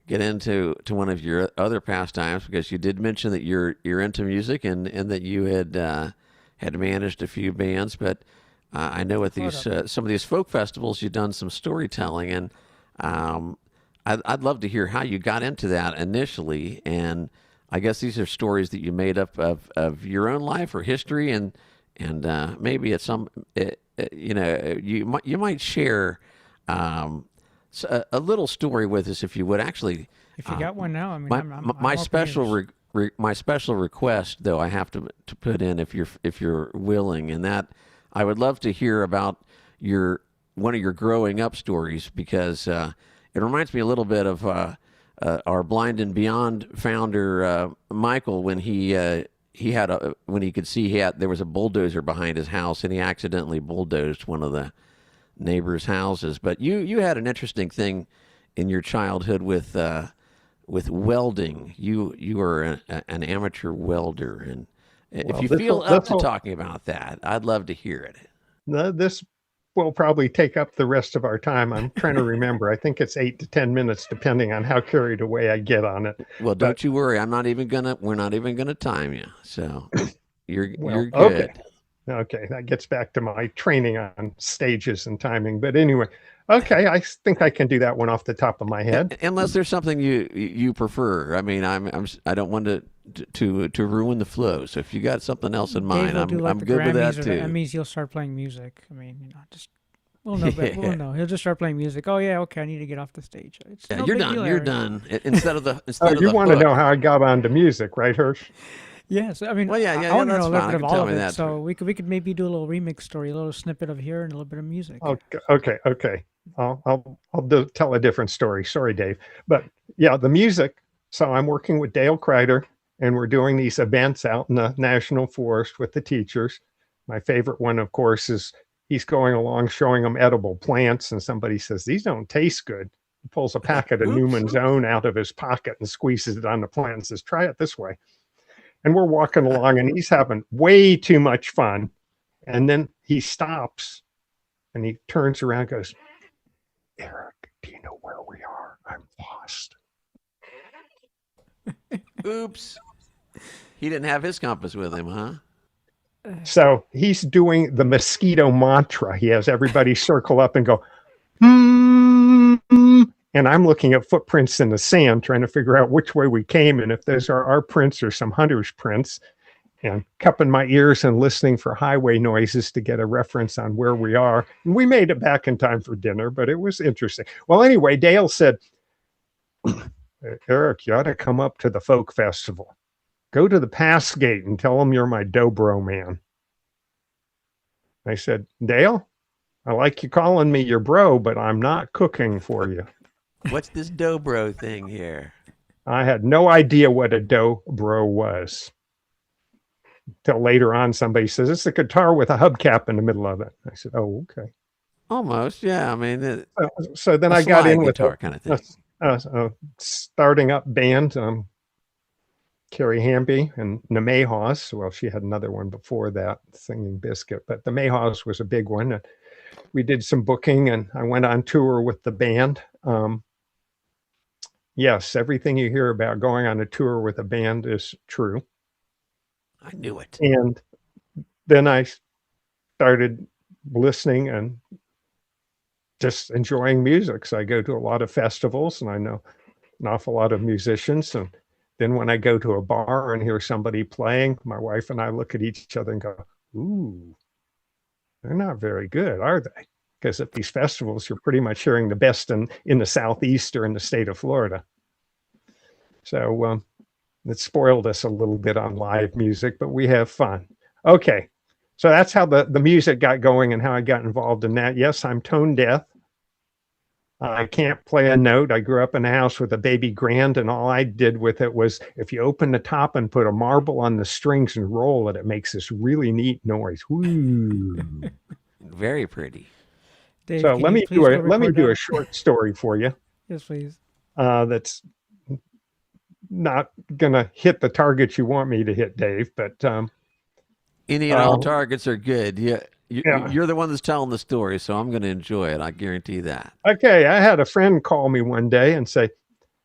get into one of your other pastimes, because you did mention that you're into music and that you had managed a few bands, but I know at these some of these folk festivals you've done some storytelling, and I'd love to hear how you got into that initially. And I guess these are stories that you made up of your own life or history, and maybe at some you might share a little story with us, if you would. Actually, if you got one now, I mean, my special request, though, I have to put in, if you're willing, and that I would love to hear about one of your growing up stories, because it reminds me a little bit of our Blind and Beyond founder Michael, when he had when he could see there was a bulldozer behind his house, and he accidentally bulldozed one of the neighbors' houses. But you had an interesting thing in your childhood with welding. You were an amateur welder, and if you feel up to talking about that, I'd love to hear it. This will probably take up the rest of our time. I'm trying to remember. I think it's 8 to 10 minutes, depending on how carried away I get on it. Well, don't you worry. We're not even gonna time you. So you're good. Okay, that gets back to my training on stages and timing. But anyway, okay, I think I can do that one off the top of my head. Unless there's something you prefer. I mean, I don't want to ruin the flow. So if you got something else in mind, I'm good with that too. That means he'll start playing music. I mean, we'll know. We'll know. He'll just start playing music. Oh yeah, okay. I need to get off the stage. You're done. You're done. Instead of the you want to know how I got onto music, right, Hirsch? Yes, I mean, well, I want to know a little bit of all of it. So too. we could maybe do a little remix story, a little snippet of here and a little bit of music. Okay. I'll tell a different story. Sorry, Dave. But yeah, the music. So I'm working with Dale Kreider, and we're doing these events out in the National Forest with the teachers. My favorite one, of course, is he's going along showing them edible plants, and somebody says, "These don't taste good." He pulls a packet of Newman's Own out of his pocket and squeezes it on the plant and says, "Try it this way." And we're walking along, and he's having way too much fun. And then he stops, and he turns around and goes, "Eric, do you know where we are? I'm lost." Oops. He didn't have his compass with him, huh? So he's doing the mosquito mantra. He has everybody circle up and go, "Hmm." And I'm looking at footprints in the sand, trying to figure out which way we came and if those are our prints or some hunter's prints, and cupping my ears and listening for highway noises to get a reference on where we are. And we made it back in time for dinner, but it was interesting. Well, anyway, Dale said, "Eric, you ought to come up to the folk festival. Go to the pass gate and tell them you're my dobro man." I said, "Dale, I like you calling me your bro, but I'm not cooking for you." What's this dobro thing here? I had no idea what a dobro was. Till later on, somebody says, "It's a guitar with a hubcap in the middle of it." I said, "Oh, okay." Almost, yeah. I mean, so then I got in with guitar kind of thing. Starting up band. Carrie Hamby and the Mayhaws. Well, she had another one before that, Singing Biscuit, but the Mayhaws was a big one. And we did some booking, and I went on tour with the band. Yes, everything you hear about going on a tour with a band is true. I knew it. And then I started listening and just enjoying music. So I go to a lot of festivals, and I know an awful lot of musicians. And then when I go to a bar and hear somebody playing, my wife and I look at each other and go, "Ooh, they're not very good, are they?" Because at these festivals, you're pretty much hearing the best in the Southeast or in the state of Florida. So it spoiled us a little bit on live music, but we have fun. Okay, so that's how the music got going and how I got involved in that. Yes, I'm tone deaf. I can't play a note. I grew up in a house with a baby grand, and all I did with it was, if you open the top and put a marble on the strings and roll it, it makes this really neat noise. Woo. Very pretty. Dave, so let me do a short story for you. Yes, please. That's not gonna hit the targets you want me to hit, Dave, but any and all targets are good. Yeah. You're the one that's telling the story, so I'm going to enjoy it. I guarantee that. Okay, I had a friend call me one day and say,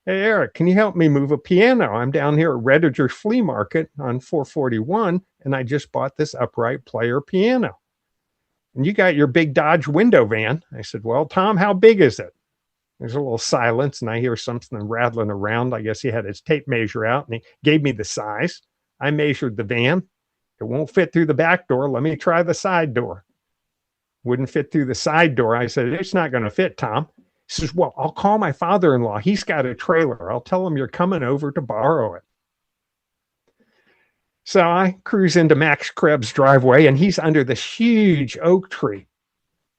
"Hey, Eric, can you help me move a piano? I'm down here at Rediger's Flea Market on 441, and I just bought this upright player piano. And you got your big Dodge window van." I said, "Well, Tom, how big is it?" There's a little silence, and I hear something rattling around. I guess he had his tape measure out, and he gave me the size. I measured the van. "It won't fit through the back door. Let me try the side door." Wouldn't fit through the side door. I said, "It's not going to fit, Tom." He says, "Well, I'll call my father-in-law. He's got a trailer. I'll tell him you're coming over to borrow it." So I cruise into Max Krebs' driveway, and he's under this huge oak tree,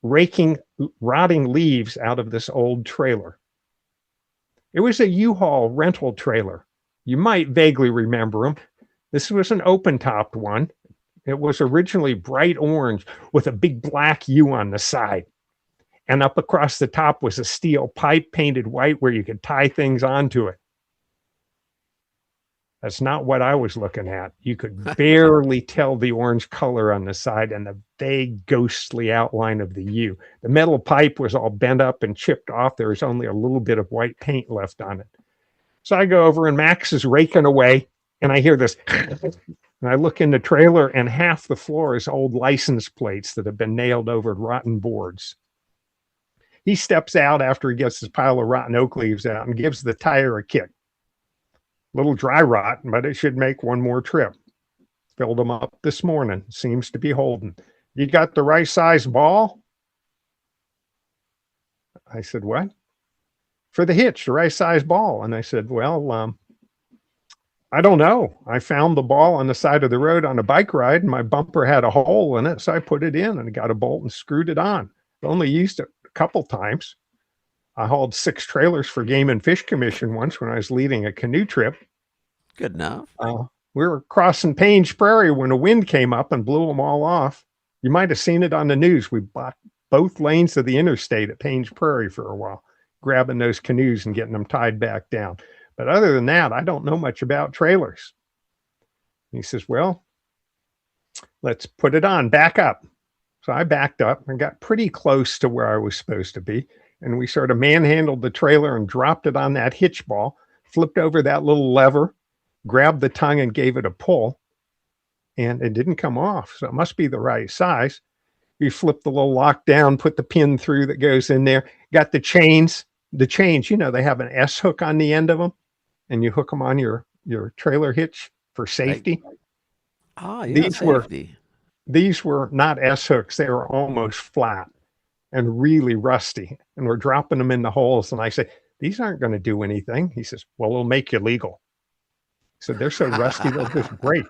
raking rotting leaves out of this old trailer. It was a U-Haul rental trailer. You might vaguely remember them. This was an open-topped one. It was originally bright orange with a big black U on the side. And up across the top was a steel pipe painted white where you could tie things onto it. That's not what I was looking at. You could barely tell the orange color on the side and the vague ghostly outline of the U. The metal pipe was all bent up and chipped off. There was only a little bit of white paint left on it. So I go over and Max is raking away and I hear this. And I look in the trailer and half the floor is old license plates that have been nailed over rotten boards. He steps out after he gets his pile of rotten oak leaves out and gives the tire a kick. Little dry rot, but it should make one more trip. Filled them up this morning. Seems to be holding. You got the right size ball? I said, what? For the hitch, the right size ball. And I said, well, I don't know. I found the ball on the side of the road on a bike ride and my bumper had a hole in it. So I put it in and got a bolt and screwed it on. I only used it a couple times. I hauled 6 trailers for Game and Fish Commission once when I was leading a canoe trip. Good enough. We were crossing Payne's Prairie when a wind came up and blew them all off. You might have seen it on the news. We blocked both lanes of the interstate at Payne's Prairie for a while, grabbing those canoes and getting them tied back down. But other than that, I don't know much about trailers. And he says, well, let's put it on, back up. So I backed up and got pretty close to where I was supposed to be. And we sort of manhandled the trailer and dropped it on that hitch ball, flipped over that little lever, grabbed the tongue and gave it a pull. And it didn't come off. So it must be the right size. We flipped the little lock down, put the pin through that goes in there, got the chains. The chains, you know, they have an S hook on the end of them. And you hook them on your trailer hitch for safety. These were not S hooks. They were almost flat and really rusty. And we're dropping them in the holes. And I say, these aren't going to do anything. He says, well, it'll make you legal. So they're so rusty, they'll just break.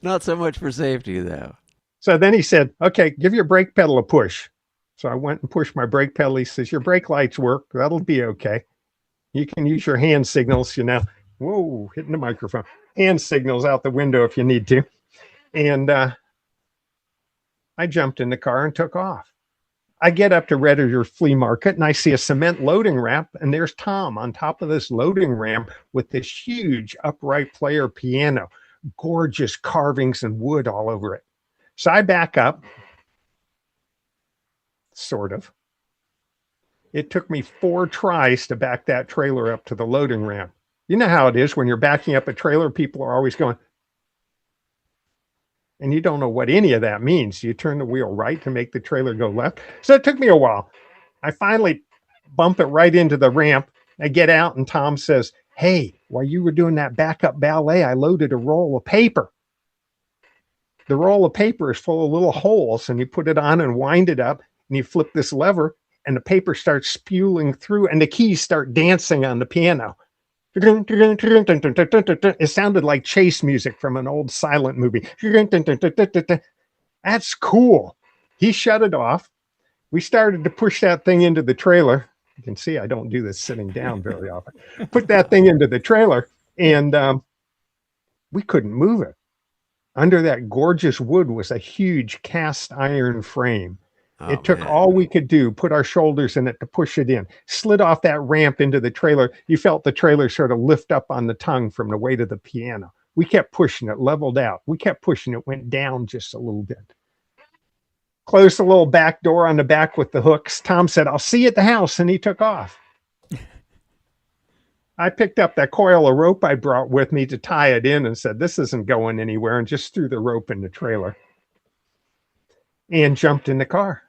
Not so much for safety, though. So then he said, okay, give your brake pedal a push. So I went and pushed my brake pedal. He says, your brake lights work. That'll be okay. You can use your hand signals, you know. Whoa, hitting the microphone. Hand signals out the window if you need to. And I jumped in the car and took off. I get up to Redditor Flea Market and I see a cement loading ramp. And there's Tom on top of this loading ramp with this huge upright player piano, gorgeous carvings and wood all over it. So I back up, sort of. It took me 4 tries to back that trailer up to the loading ramp. You know how it is when you're backing up a trailer, people are always going, and you don't know what any of that means. You turn the wheel right to make the trailer go left. So it took me a while. I finally bump it right into the ramp. I get out and Tom says, hey, while you were doing that backup ballet, I loaded a roll of paper. The roll of paper is full of little holes and you put it on and wind it up and you flip this lever and the paper starts spewing through and the keys start dancing on the piano. It sounded like chase music from an old silent movie. That's cool. He shut it off. We started to push that thing into the trailer. You can see I don't do this sitting down very often. Put that thing into the trailer and we couldn't move it. Under that gorgeous wood was a huge cast iron frame. It took all we could do, put our shoulders in it to push it in, slid off that ramp into the trailer. You felt the trailer sort of lift up on the tongue from the weight of the piano. We kept pushing it, leveled out. We kept pushing it, went down just a little bit. Closed the little back door on the back with the hooks. Tom said, I'll see you at the house. And he took off. I picked up that coil of rope I brought with me to tie it in and said, this isn't going anywhere, and just threw the rope in the trailer and jumped in the car.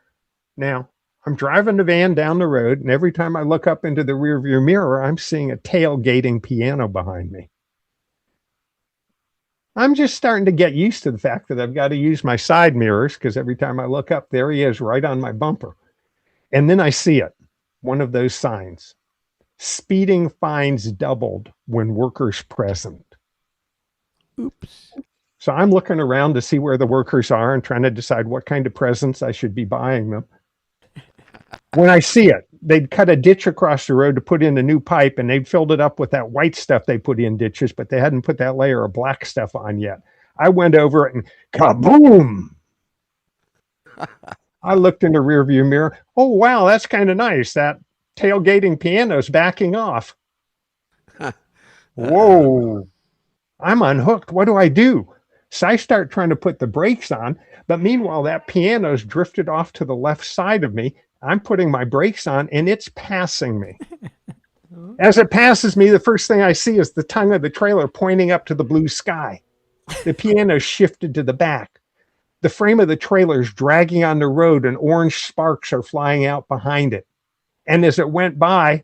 Now, I'm driving the van down the road, and every time I look up into the rearview mirror, I'm seeing a tailgating piano behind me. I'm just starting to get used to the fact that I've got to use my side mirrors because every time I look up, there he is right on my bumper. And then I see it, one of those signs. Speeding fines doubled when workers present. Oops. So I'm looking around to see where the workers are and trying to decide what kind of presents I should be buying them. When I see it, they'd cut a ditch across the road to put in a new pipe, and they'd filled it up with that white stuff they put in ditches, but they hadn't put that layer of black stuff on yet. I went over it and kaboom! I looked in the rearview mirror. Oh, wow, that's kind of nice. That tailgating piano's backing off. Whoa, I'm unhooked. What do I do? So I start trying to put the brakes on, but meanwhile, that piano's drifted off to the left side of me. I'm putting my brakes on, and it's passing me. As it passes me, the first thing I see is the tongue of the trailer pointing up to the blue sky. The piano shifted to the back. The frame of the trailer is dragging on the road, and orange sparks are flying out behind it. And as it went by,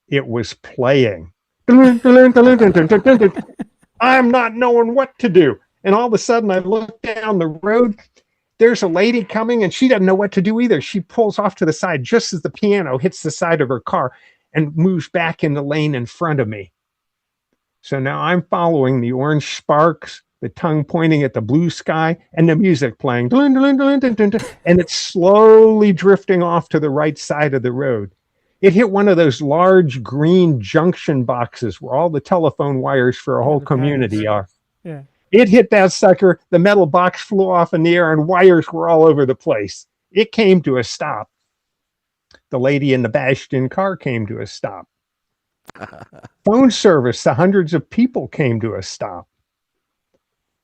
it was playing. I'm not knowing what to do. And all of a sudden, I look down the road. There's a lady coming, and she doesn't know what to do either. She pulls off to the side just as the piano hits the side of her car and moves back in the lane in front of me. So now I'm following the orange sparks, the tongue pointing at the blue sky, and the music playing. And it's slowly drifting off to the right side of the road. It hit one of those large green junction boxes where all the telephone wires for a whole community are. Yeah. It hit that sucker. The metal box flew off in the air, and wires were all over the place. It came to a stop. The lady in the bashed-in car came to a stop. Phone service to hundreds of people came to a stop.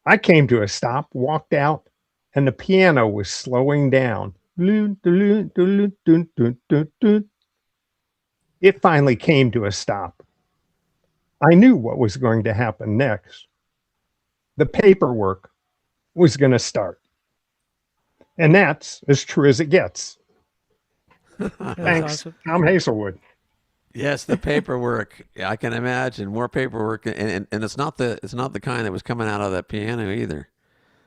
I came to a stop, walked out, and the piano was slowing down. It finally came to a stop. I knew what was going to happen next. The paperwork was going to start. And that's as true as it gets. Thanks, awesome. Tom Hazelwood. Yes, the paperwork. I can imagine more paperwork, and it's not the kind that was coming out of that piano either.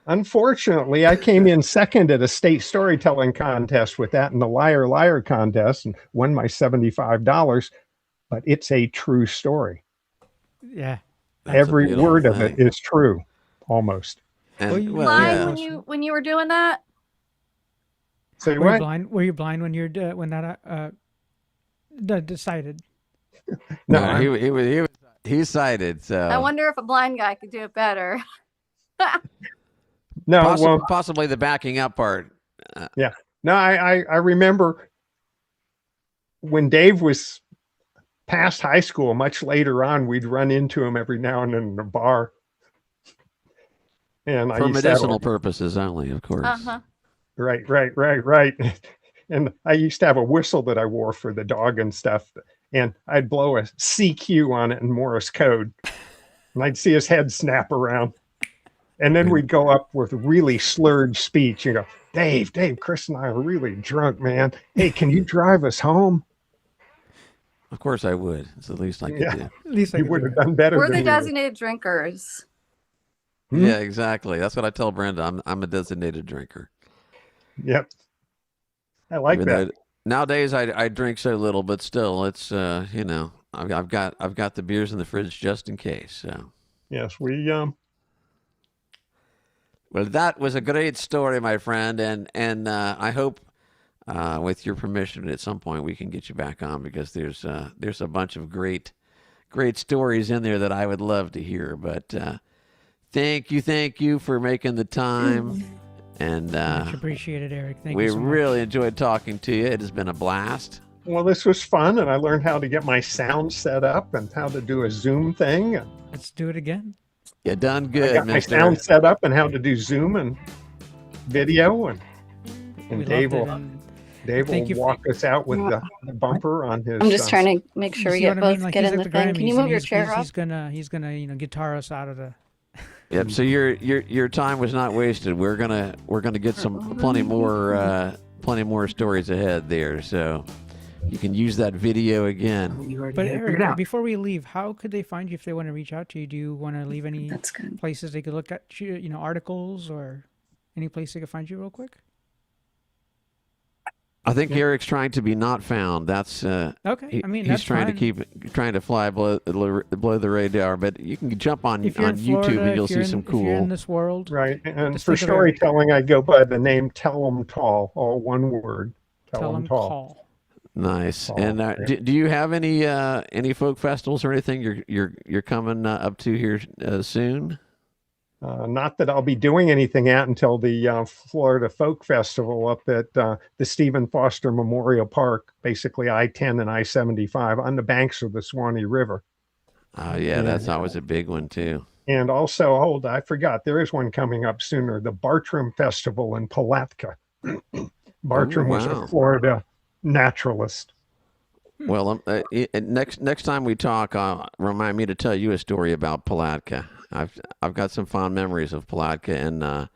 Unfortunately, I came in second at a state storytelling contest with that in the Liar Liar contest and won my $75. But it's a true story. Yeah. Every word of it is true, almost. And, Well, you well, blind yeah. when you were doing that? Say Were what? you blind? Were you blind when you're when that decided? No, he cited. So I wonder if a blind guy could do it better. no. Possibly the backing up part. Yeah. No, I remember when Dave was past high school, much later on, we'd run into him every now and then in a bar. And For medicinal purposes only, of course. Uh-huh. Right. And I used to have a whistle that I wore for the dog and stuff. And I'd blow a CQ on it in Morse code. And I'd see his head snap around. And then we'd go up with really slurred speech and go, Dave, Chris and I are really drunk, man. Hey, can you drive us home? Of course I would. It's the least I could do. At least You would have done better. We're than the he would. designated drinkers. Yeah, exactly. That's what I tell Brenda. I'm a designated drinker. Yep. I like Even that. though nowadays I drink so little, but still, it's I've got the beers in the fridge just in case. So. Yes, we Well, that was a great story, my friend, and I hope, with your permission, at some point we can get you back on because there's a bunch of great stories in there that I would love to hear. But thank you for making the time, and Much appreciated, Eric. Thank you we so much. really enjoyed talking to you. It has been a blast. Well, this was fun, and I learned how to get my sound set up and how to do a Zoom thing. Let's do it again. You done I good, got my mister. sound set up and how to do Zoom and video, and We Dave loved it, will and Dave thank you will for- walk us out with the bumper on his. I'm just trying to make sure we see get what I mean? both Like, get he's in at the the thing. Can you Grammys, move and your he's chair up? he's gonna get us out of the. Yep. So your time was not wasted. We're gonna get some plenty more stories ahead there. So you can use that video again. But Eric, before we leave, how could they find you if they want to reach out to you? Do you want to leave any That's good. places they could look at you, articles or any place they could find you real quick? think Eric's trying to be not found. That's okay. I mean, he's that's trying fine. trying to fly below the radar. But you can jump on If you're in YouTube Florida, and you'll if you're see some if you're in cool. this world, Right. And just for think of Eric. storytelling, I go by the name Tell 'em Tall, all one word. Tell 'em Tall. call. Nice. Oh, And yeah. do you have any folk festivals or anything you're coming up to here soon? Not that I'll be doing anything out until the Florida Folk Festival up at the Stephen Foster Memorial Park, basically I-10 and I-75 on the banks of the Swanee River. Oh yeah, that's always a big one too. And also, I forgot, there is one coming up sooner, the Bartram Festival in Palatka. Bartram was wow. a Florida naturalist. Well, next time we talk, remind me to tell you a story about Palatka. I've got some fond memories of Palatka and a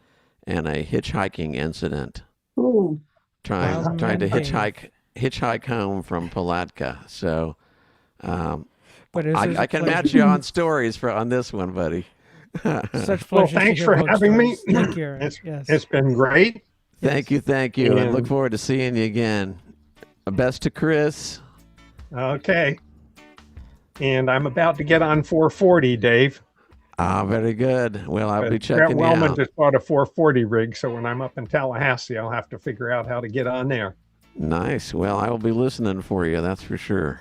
hitchhiking incident. Ooh. Trying to Dave. hitchhike home from Palatka. So But it's I can match you on stories on this one, buddy. Such Well, pleasure to thanks hear for both having me. stories. Thank you, Eric. Yes. It's been great. Thank you, and And- look forward to seeing you again. Best to Chris. Okay. And I'm about to get on 440, Dave. Ah, very good. Well, I'll be Brett checking you Wellman out. just bought a 440 rig, so when I'm up in Tallahassee, I'll have to figure out how to get on there. Nice. Well, I will be listening for you. That's for sure.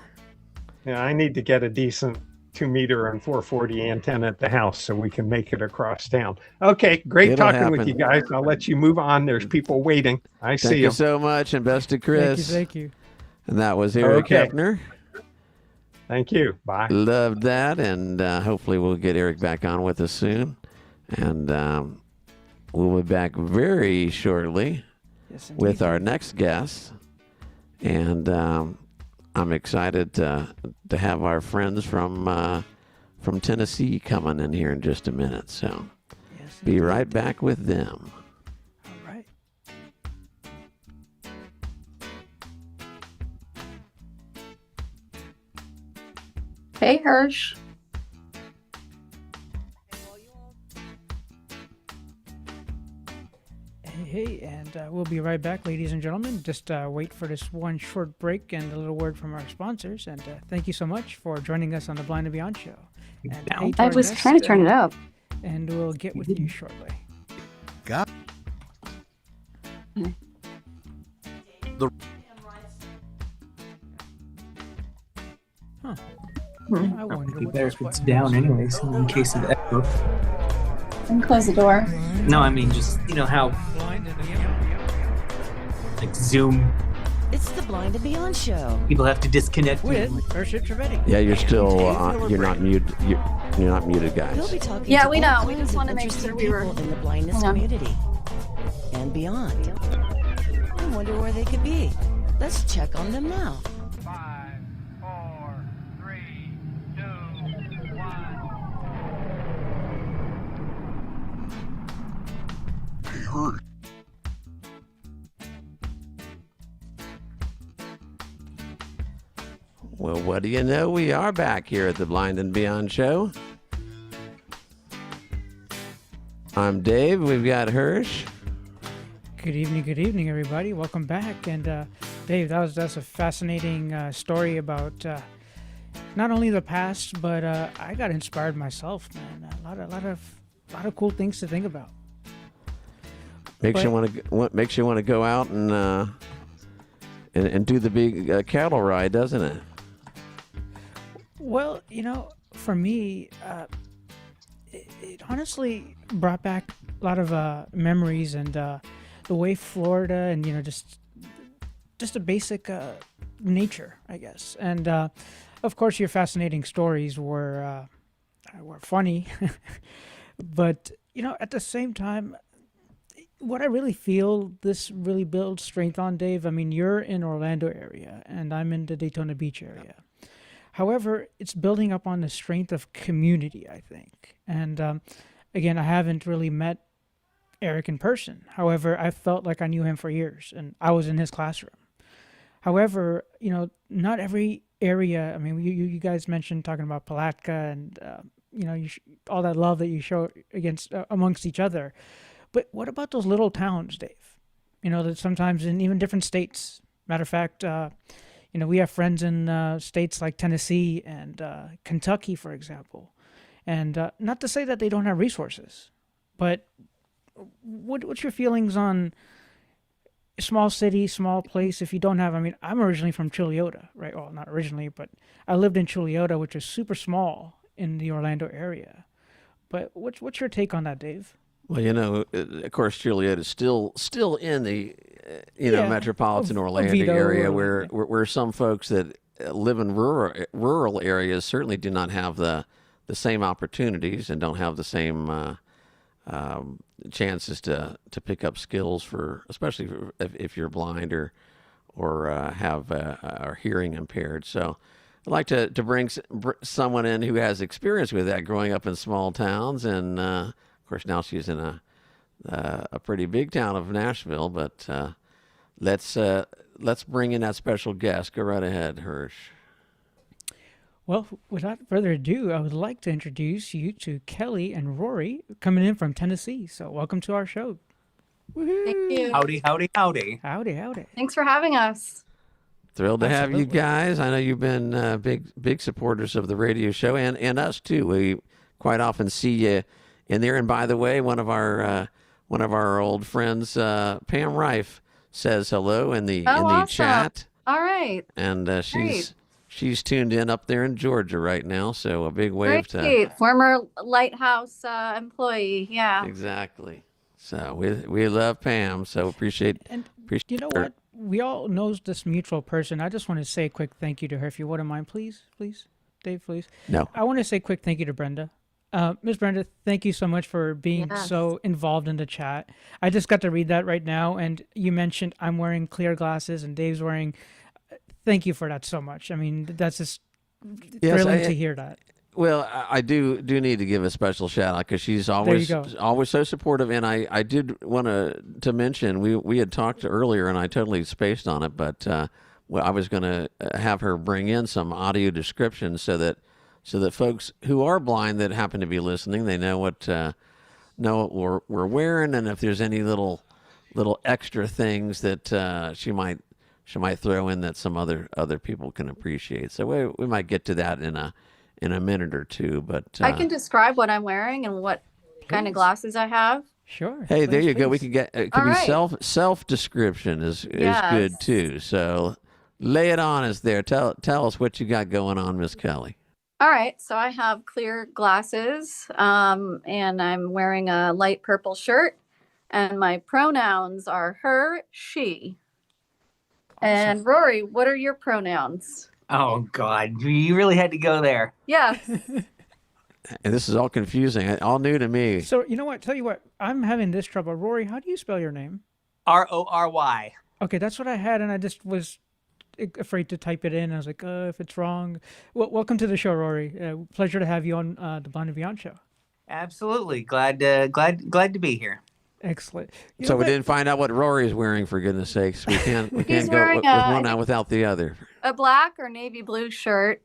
Yeah, I need to get a decent 2-meter and 440 antenna at the house so we can make it across town. Okay, great It'll talking with happen. you guys. I'll let you move on. There's people waiting. I Thank see you you. so much, and best to Chris. Thank you. And that was Eric Okay. Heepner. Thank you. Bye. Loved that, and hopefully we'll get Eric back on with us soon. And we'll be back very shortly Yes, with indeed. our next guest. And I'm excited to have our friends from Tennessee coming in here in just a minute. So Yes, be indeed. right back with them. All right. Hey, Hirsch. Hey, and we'll be right back, ladies and gentlemen. Just wait for this one short break and a little word from our sponsors. And thank you so much for joining us on the Blind and Beyond show. And hey to I our was guest, trying to turn it up. And we'll get with you shortly. Got Huh. Hmm. I wonder Be what better this if it's button down is. anyway, so in case of echo. And close the door. No, I mean just how Blind and Beyond. like Zoom It's the Blind and Beyond show. people have to disconnect. With Urshit Trivedi. Yeah, you're still you're not muted. You're not muted, We'll guys. be talking Yeah, to we all know. We kinds just of wanna make interesting sure we were- people in the blindness Hang on. community and beyond. I wonder where they could be. Let's check on them now. 5, 4, 3, 2, 1. Hey, Hirsch. Well, what do you know? We are back here at the Blind and Beyond show. I'm Dave. We've got Hirsch. Good evening, everybody. Welcome back. And Dave, that's a fascinating story about not only the past, but I got inspired myself, man. A lot of cool things to think about. Makes you But- want to go out and do the big cattle ride, doesn't it? Well, for me, it honestly brought back a lot of memories and the way Florida and just a basic nature, I guess. And of course, your fascinating stories were funny, but at the same time, what I really feel this really builds strength on, Dave. I mean, you're in Orlando area, and I'm in the Daytona Beach area. However, it's building up on the strength of community, I think. And again, I haven't really met Eric in person. However, I felt like I knew him for years, and I was in his classroom. However, not every area. I mean, you guys mentioned talking about Palatka and all that love that you show amongst each other. But what about those little towns, Dave? That sometimes in even different states, Matter of fact, we have friends in states like Tennessee and Kentucky, for example. And not to say that they don't have resources, but what's your feelings on small city, small place? If you don't have, I mean, I'm originally from Chiliota, right? Well, not originally, but I lived in Chiliota, which is super small in the Orlando area. But what's your take on that, Dave? Well, of course, Chiliota is still in the metropolitan Orlando Oviedo, area, or- where some folks that live in rural areas certainly do not have the same opportunities and don't have the same chances to pick up skills especially if you're blind or are hearing impaired. So I'd like to bring someone in who has experience with that, growing up in small towns, and of course now she's in a pretty big town of Nashville. But let's bring in that special guest. Go right ahead, Hirsch. Well, without further ado, I would like to introduce you to Kelly and Rory, coming in from Tennessee. So welcome to our show. Thank you. Howdy, howdy, howdy. Howdy, howdy. Thanks for having us. Thrilled to have you Absolutely. guys. I know you've been big supporters of the radio show and us too. We quite often see you in there. And by the way, one of our old friends, Pam Rife, says hello in the Awesome. chat, All right. and she's tuned in up there in Georgia right now. So a big wave Great. Former Lighthouse employee. Yeah. exactly. So we love Pam. So appreciate. You know what? We all know this mutual person. I just want to say a quick thank you to her, if you wouldn't mind, please, Dave, please. No. I want to say a quick thank you to Brenda. Miss Brenda, thank you so much for being Yes. so involved in the chat. I just got to read that right now, and you mentioned I'm wearing clear glasses and Dave's wearing. Thank you for that so much. I mean, that's just thrilling to hear that. Well, I do need to give a special shout out because she's always so supportive, and I did want to mention we had talked earlier and I totally spaced on it, but I was going to have her bring in some audio description so that folks who are blind that happen to be listening, they know what we're wearing, and if there's any little extra things that she might throw in that some other people can appreciate. So we might get to that in a minute or two, but I can describe what I'm wearing and what kind of glasses I have. Sure. Hey, there you go. We please. can get it. All Could be right. self description is Yes. good too. So lay it on us there. Tell us what you got going on, Miss Kelly. All right. So I have clear glasses, and I'm wearing a light purple shirt, and my pronouns are her, she. And Rory, what are your pronouns? Oh, God. You really had to go there. Yes. And this is all confusing, all new to me. So you know what? Tell you what, I'm having this trouble. Rory, how do you spell your name? Rory. Okay, that's what I had, and I just was afraid to type it in. I was like, if it's wrong. Well, welcome to the show, Rory. Pleasure to have you on the Blind and Beyond show. Absolutely. Glad to be here. Excellent. You So know we what? didn't find out what Rory's wearing, for goodness sakes. We can't go with wearing one out without the other. A black or navy blue shirt.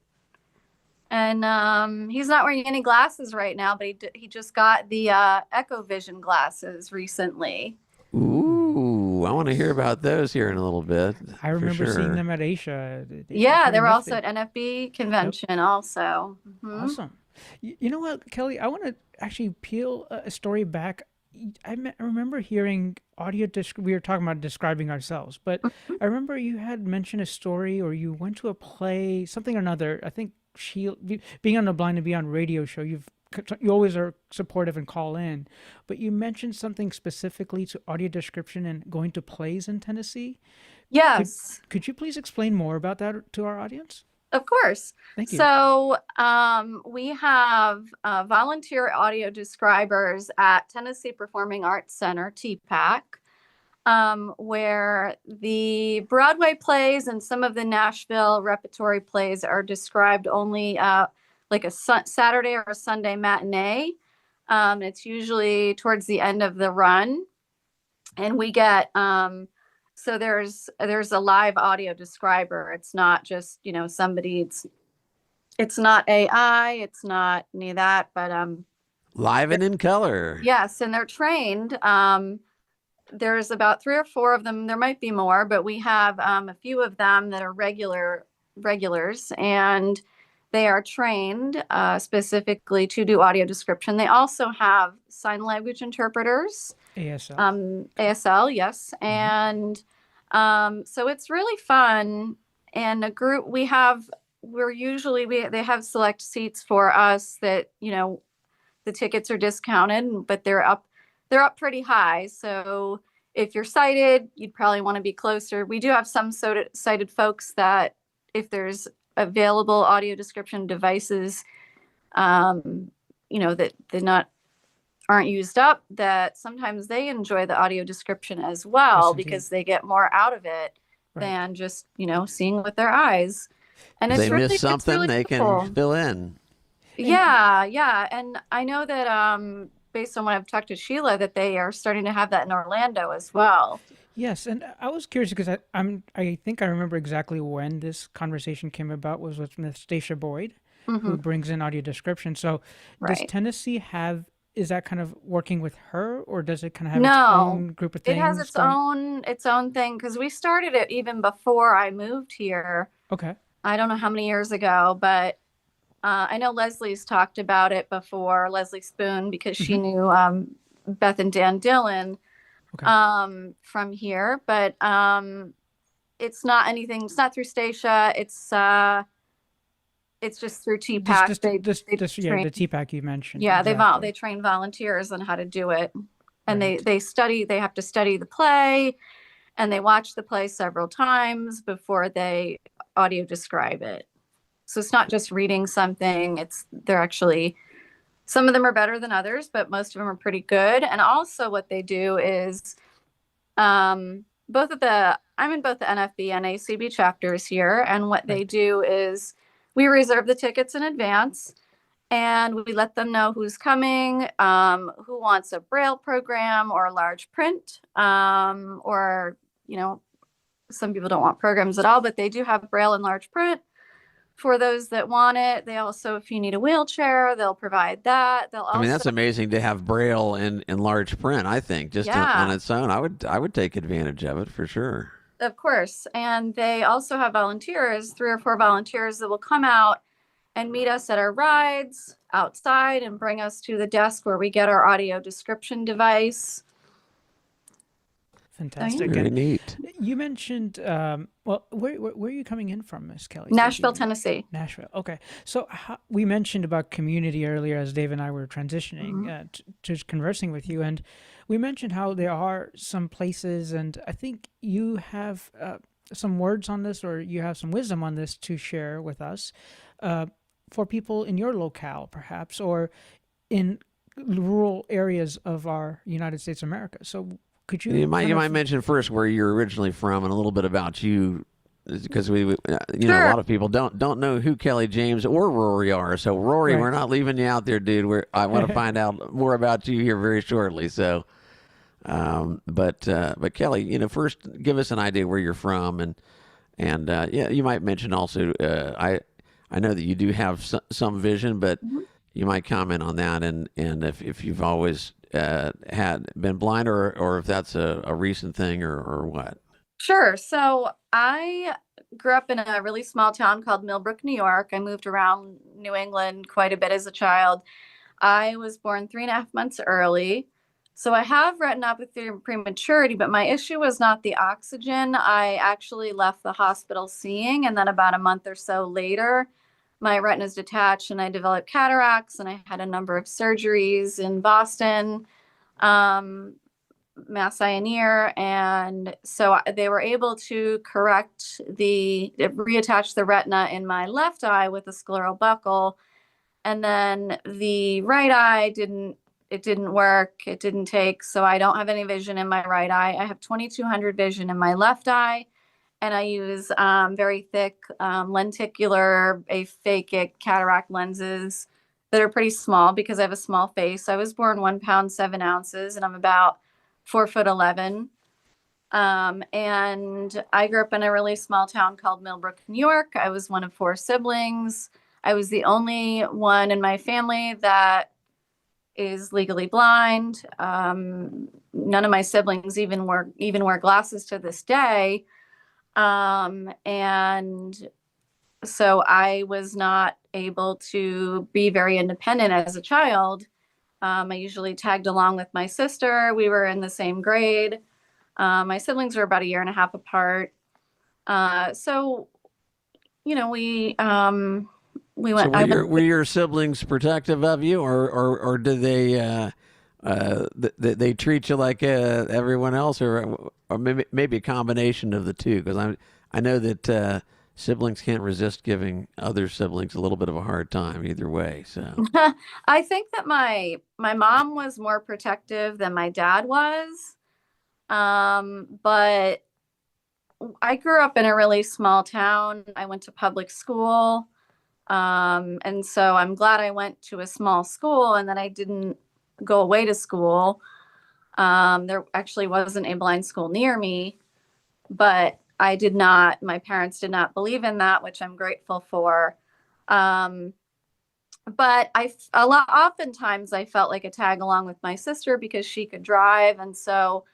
And he's not wearing any glasses right now, but he just got the Echo Vision glasses recently. Ooh, I want to hear about those here in a little bit. I remember for sure. seeing them at Asia. Yeah, they were nifty. also at NFB convention also. Mhm. Awesome. You know what, Kelly? I want to actually peel a story back. I remember hearing audio. We were talking about describing ourselves, but I remember you had mentioned a story, or you went to a play, something or another. I think being on the Blind and Beyond radio show, you always are supportive and call in, but you mentioned something specifically to audio description and going to plays in Tennessee. Yes. Could you please explain more about that to our audience? Of course. Thank you. So we have volunteer audio describers at Tennessee Performing Arts Center, TPAC, where the Broadway plays and some of the Nashville repertory plays are described only like a Saturday or a Sunday matinee. It's usually towards the end of the run. And we get... So there's a live audio describer. It's not just, somebody, it's not AI, it's not any of that, but Live and in color. yes, and they're trained there's about 3 or 4 of them. There might be more, but we have a few of them that are regulars, and they are trained specifically to do audio description. They also have sign language interpreters. ASL. ASL, yes. And so it's really fun. And a group they have select seats for us that, the tickets are discounted, but they're up pretty high. So if you're sighted, you'd probably want to be closer. We do have some sighted folks that if there's available audio description devices, that aren't used up, that sometimes they enjoy the audio description as well, because they get more out of it than just, seeing with their eyes. And if it's they really, miss something, really they cool. can fill in. Yeah. And I know that based on what I've talked to Sheila, that they are starting to have that in Orlando as well. Yes, and I was curious because I think I remember exactly when this conversation came about was with Miss Stacia Boyd, who brings in audio description. So does Tennessee is that kind of working with her, or does it kind of have its own group of things? It has its own thing, because we started it even before I moved here. Okay. I don't know how many years ago, but I know Leslie's talked about it before, Leslie Spoon, because she knew Beth and Dan Dillon from here. But it's not anything. It's not through Stacia. It's just through TPAC. The TPAC you mentioned. Yeah, exactly. they train volunteers on how to do it, and they have to study the play, and they watch the play several times before they audio describe it. So it's not just reading something. They're actually, some of them are better than others, but most of them are pretty good. And also what they do is, I'm in both the NFB and ACB chapters here. And what they do is we reserve the tickets in advance, and we let them know who's coming, who wants a Braille program or a large print, or, some people don't want programs at all, but they do have Braille and large print for those that want it. They also, if you need a wheelchair, they'll provide that. That's amazing to have Braille in large print. I think just on its own, I would take advantage of it for sure. Of course. And they also have volunteers, 3 or 4 volunteers that will come out and meet us at our rides outside and bring us to the desk where we get our audio description device. Fantastic. Very neat. You mentioned, where are you coming in from, Miss Kelly? Nashville, Tennessee. Nashville. Okay. So we mentioned about community earlier as Dave and I were transitioning to conversing with you. And we mentioned how there are some places, and I think you have some words on this, or you have some wisdom on this to share with us for people in your locale, perhaps, or in rural areas of our United States of America. So could you? You might mention first where you're originally from and a little bit about you, because a lot of people don't know who Kelly James or Rory are. So Rory, we're not leaving you out there, dude. I want to find out more about you here very shortly. So, but Kelly, first give us an idea where you're from, and you might mention also. I know that you do have some vision, but you might comment on that, and if you've always had been blind, or if that's a recent thing, or what. Sure. So I grew up in a really small town called Millbrook, New York. I moved around New England quite a bit as a child. I was born 3.5 months early. So I have retinopathy prematurity, but my issue was not the oxygen. I actually left the hospital seeing, and then about a month or so later, my retinas detached and I developed cataracts, and I had a number of surgeries in Boston, Mass Eye and Ear. And so they were able to reattach the retina in my left eye with a scleral buckle. And then the right eye didn't work. It didn't take. So I don't have any vision in my right eye. I have 2200 vision in my left eye. And I use very thick lenticular aphakic cataract lenses that are pretty small because I have a small face. I was born 1 pound 7 ounces, and I'm about 4'11". And I grew up in a really small town called Millbrook, New York. I was one of 4 siblings. I was the only one in my family that is legally blind. none of my siblings even wear glasses to this day. And so I was not able to be very independent as a child. I usually tagged along with my sister. We were in the same grade. My siblings were about a year and a half apart. So, you know, we went. So were your siblings protective of you, or did they treat you like everyone else, or maybe a combination of the two? Because I know that siblings can't resist giving other siblings a little bit of a hard time either way. So I think that my mom was more protective than my dad was. But I grew up in a really small town. I went to public school. And so I'm glad I went to a small school and that I didn't go away to school. There actually wasn't a blind school near me, but my parents did not believe in that, which I'm grateful for. But oftentimes I felt like a tag along with my sister because she could drive. And so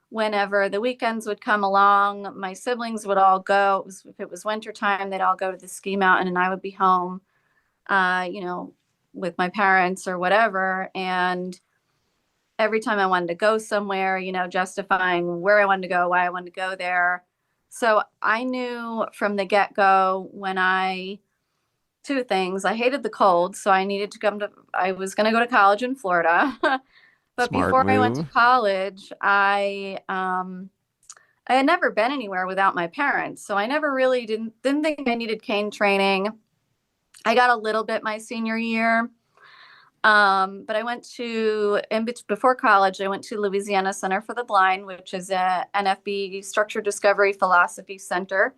whenever the weekends would come along, my siblings would all go. If it was wintertime, they'd all go to the ski mountain and I would be home, with my parents or whatever. And every time I wanted to go somewhere, justifying where I wanted to go, why I wanted to go there. So I knew from the get-go two things. I hated the cold, so I needed to I was going to go to college in Florida. But Smart before move. I went to college, I had never been anywhere without my parents. So I never really didn't think I needed cane training. I got a little bit my senior year. But I went before college, I went to Louisiana Center for the Blind, which is a NFB Structure Discovery Philosophy Center.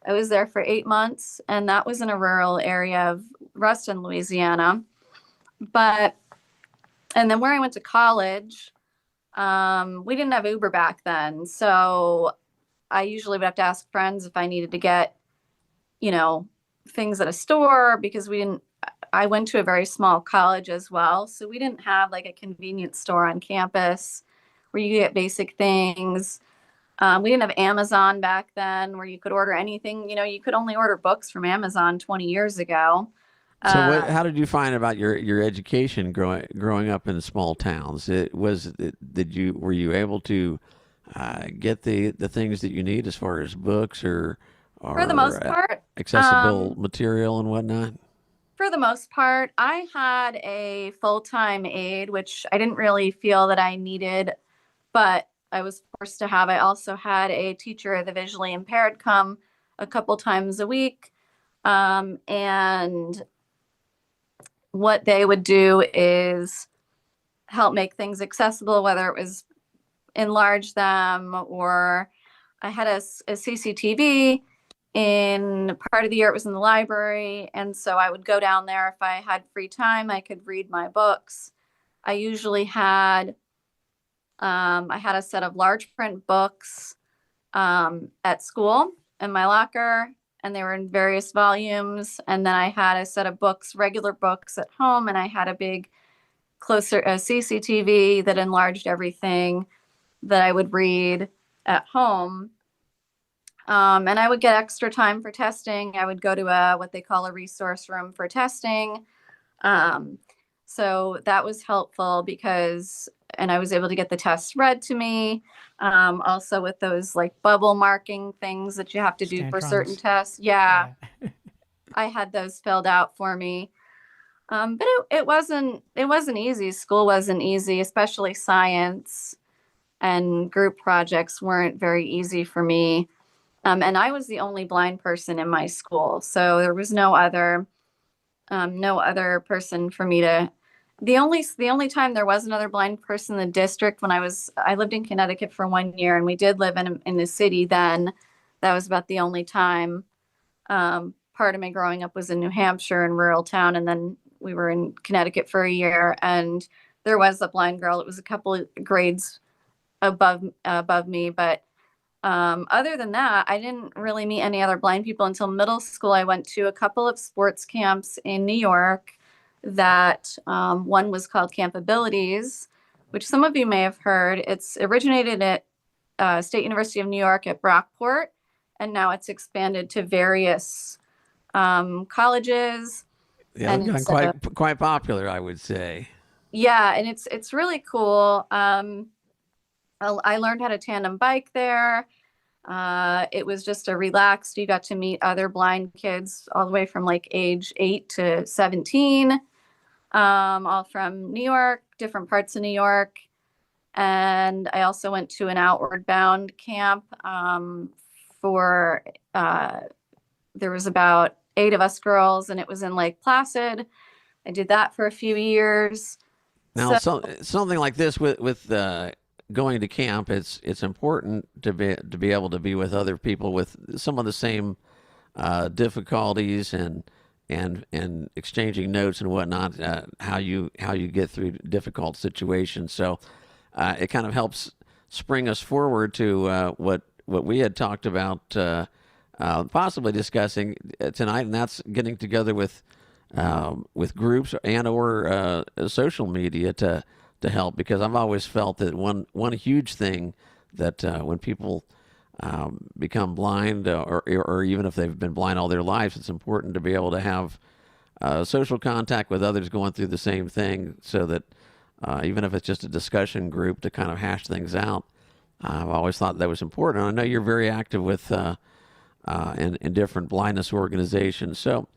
I was there for 8 months, and that was in a rural area of Ruston, Louisiana. And then where I went to college, we didn't have Uber back then. So I usually would have to ask friends if I needed to get, things at a store because I went to a very small college as well. So we didn't have like a convenience store on campus where you get basic things. We didn't have Amazon back then where you could order anything. You could only order books from Amazon 20 years ago. So how did you find about your education growing up in small towns? Were you able to get the things that you need as far as books or for the most part, accessible material and whatnot? For the most part, I had a full-time aide, which I didn't really feel that I needed, but I was forced to have. I also had a teacher of the visually impaired come a couple times a week. And what they would do is help make things accessible, whether it was enlarge them or I had a CCTV in part of the year. It was in the library. And so I would go down there. If I had free time, I could read my books. I usually had, I had a set of large print books at school in my locker, and they were in various volumes. And then I had a set of books, regular books at home, and I had a big CCTV that enlarged everything that I would read at home. And I would get extra time for testing. I would go to what they call a resource room for testing. So that was helpful and I was able to get the tests read to me. Also with those like bubble marking things that you have to do for certain tests. Yeah. I had those filled out for me. But it wasn't easy. School wasn't easy, especially science and group projects weren't very easy for me. And I was the only blind person in my school. So there was no other person for me to, the only time there was another blind person in the district when I lived in Connecticut for 1 year, and we did live in the city then. That was about the only time. Part of my growing up was in New Hampshire in rural town. And then we were in Connecticut for a year, and there was a blind girl. It was a couple of grades above me. But other than that, I didn't really meet any other blind people until middle school. I went to a couple of sports camps in New York that one was called Camp Abilities, which some of you may have heard. It's originated at State University of New York at Brockport, and now it's expanded to various colleges. Yeah, it's gotten quite popular, I would say. Yeah, and it's really cool. I learned how to tandem bike there. It was just a relaxed, you got to meet other blind kids all the way from like age 8 to 17, all from New York, different parts of New York. And I also went to an Outward Bound camp there was about 8 of us girls, and it was in Lake Placid. I did that for a few years. Now, something like this with going to camp, it's important to be able to be with other people with some of the same difficulties and exchanging notes and whatnot. How you get through difficult situations. So it kind of helps spring us forward to what we had talked about, possibly discussing tonight, and that's getting together with groups or social media to help, because I've always felt that one huge thing that when people become blind or even if they've been blind all their lives, it's important to be able to have social contact with others going through the same thing, so that even if it's just a discussion group to kind of hash things out. I've always thought that was important. I know you're very active with in different blindness organizations, so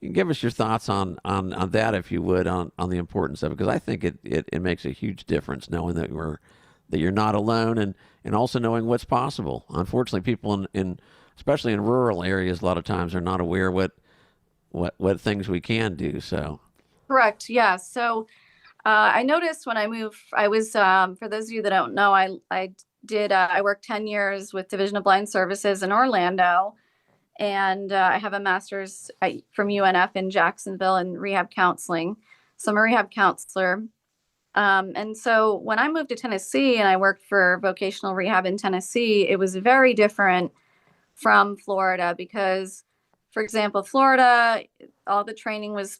you can give us your thoughts on that, if you would, on the importance of it, because I think it makes a huge difference knowing that you're not alone, and also knowing what's possible. Unfortunately, people especially in rural areas a lot of times are not aware what things we can do. So correct, yeah. So I noticed when I moved, I was for those of you that don't know, I worked 10 years with Division of Blind Services in Orlando. And I have a master's from UNF in Jacksonville in rehab counseling. So I'm a rehab counselor. And so when I moved to Tennessee and I worked for vocational rehab in Tennessee, it was very different from Florida because, for example, Florida, all the training was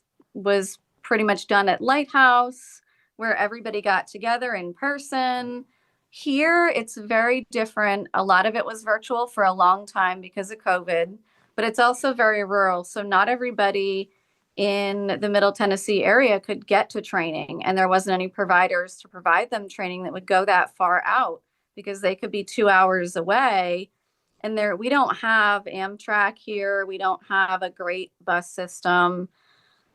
pretty much done at Lighthouse, where everybody got together in person. Here, it's very different. A lot of it was virtual for a long time because of COVID, but it's also very rural. So not everybody in the Middle Tennessee area could get to training, and there wasn't any providers to provide them training that would go that far out because they could be 2 hours away. And we don't have Amtrak here. We don't have a great bus system.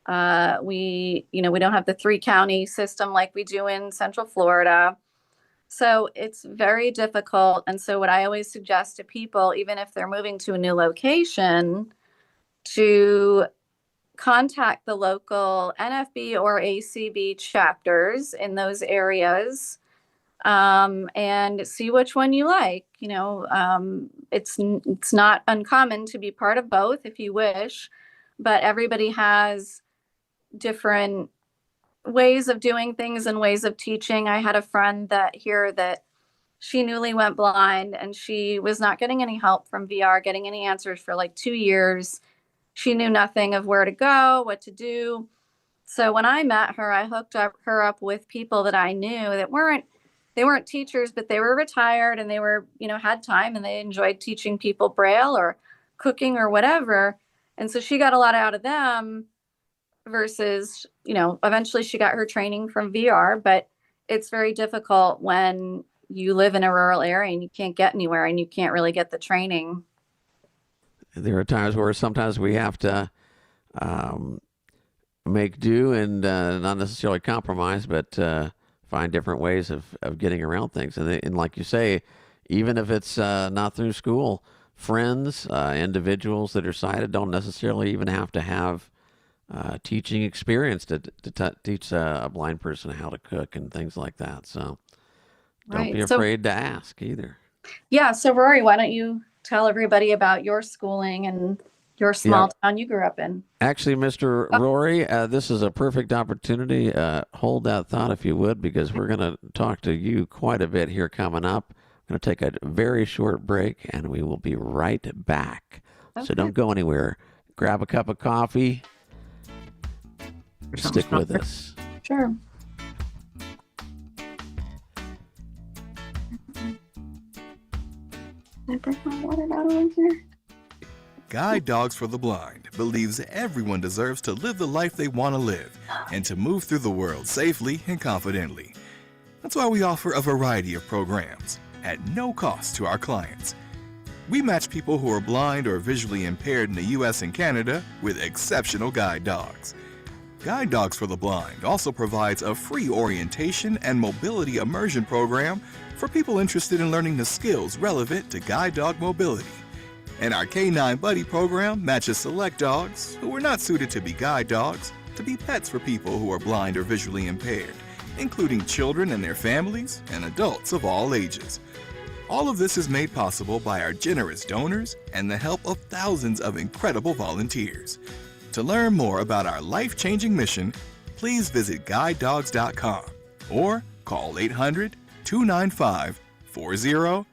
We don't have the 3-county system like we do in Central Florida. So it's very difficult. And so what I always suggest to people, even if they're moving to a new location, to contact the local NFB or ACB chapters in those areas and see which one you like. It's not uncommon to be part of both if you wish, but everybody has different ways of doing things and ways of teaching. I had a friend that she newly went blind and she was not getting any help from VR, getting any answers for like 2 years. She knew nothing of where to go, what to do. So when I met her, I hooked her up with people that I knew that they weren't teachers, but they were retired and they were, had time and they enjoyed teaching people Braille or cooking or whatever. And so she got a lot out of them. Versus, eventually she got her training from VR, but it's very difficult when you live in a rural area and you can't get anywhere and you can't really get the training. There are times where sometimes we have to make do and not necessarily compromise, but find different ways of getting around things. And like you say, even if it's not through school, friends, individuals that are sighted don't necessarily even have to have teaching experience to teach a blind person how to cook and things like that. So don't be afraid to ask either. Yeah. So Rory, why don't you tell everybody about your schooling and your small town you grew up in? Actually, Mr. Rory, this is a perfect opportunity. Hold that thought if you would, because we're going to talk to you quite a bit here coming up. I'm going to take a very short break and we will be right back. Okay. So don't go anywhere. Grab a cup of coffee. Stick with us. Sure. I bring my water bottle in here? Guide Dogs for the Blind believes everyone deserves to live the life they want to live and to move through the world safely and confidently. That's why we offer a variety of programs at no cost to our clients. We match people who are blind or visually impaired in the US and Canada with exceptional guide dogs. Guide Dogs for the Blind also provides a free orientation and mobility immersion program for people interested in learning the skills relevant to guide dog mobility. And our K9 Buddy program matches select dogs who are not suited to be guide dogs to be pets for people who are blind or visually impaired, including children and their families and adults of all ages. All of this is made possible by our generous donors and the help of thousands of incredible volunteers. To learn more about our life-changing mission, please visit guidedogs.com or call 800-295-4050.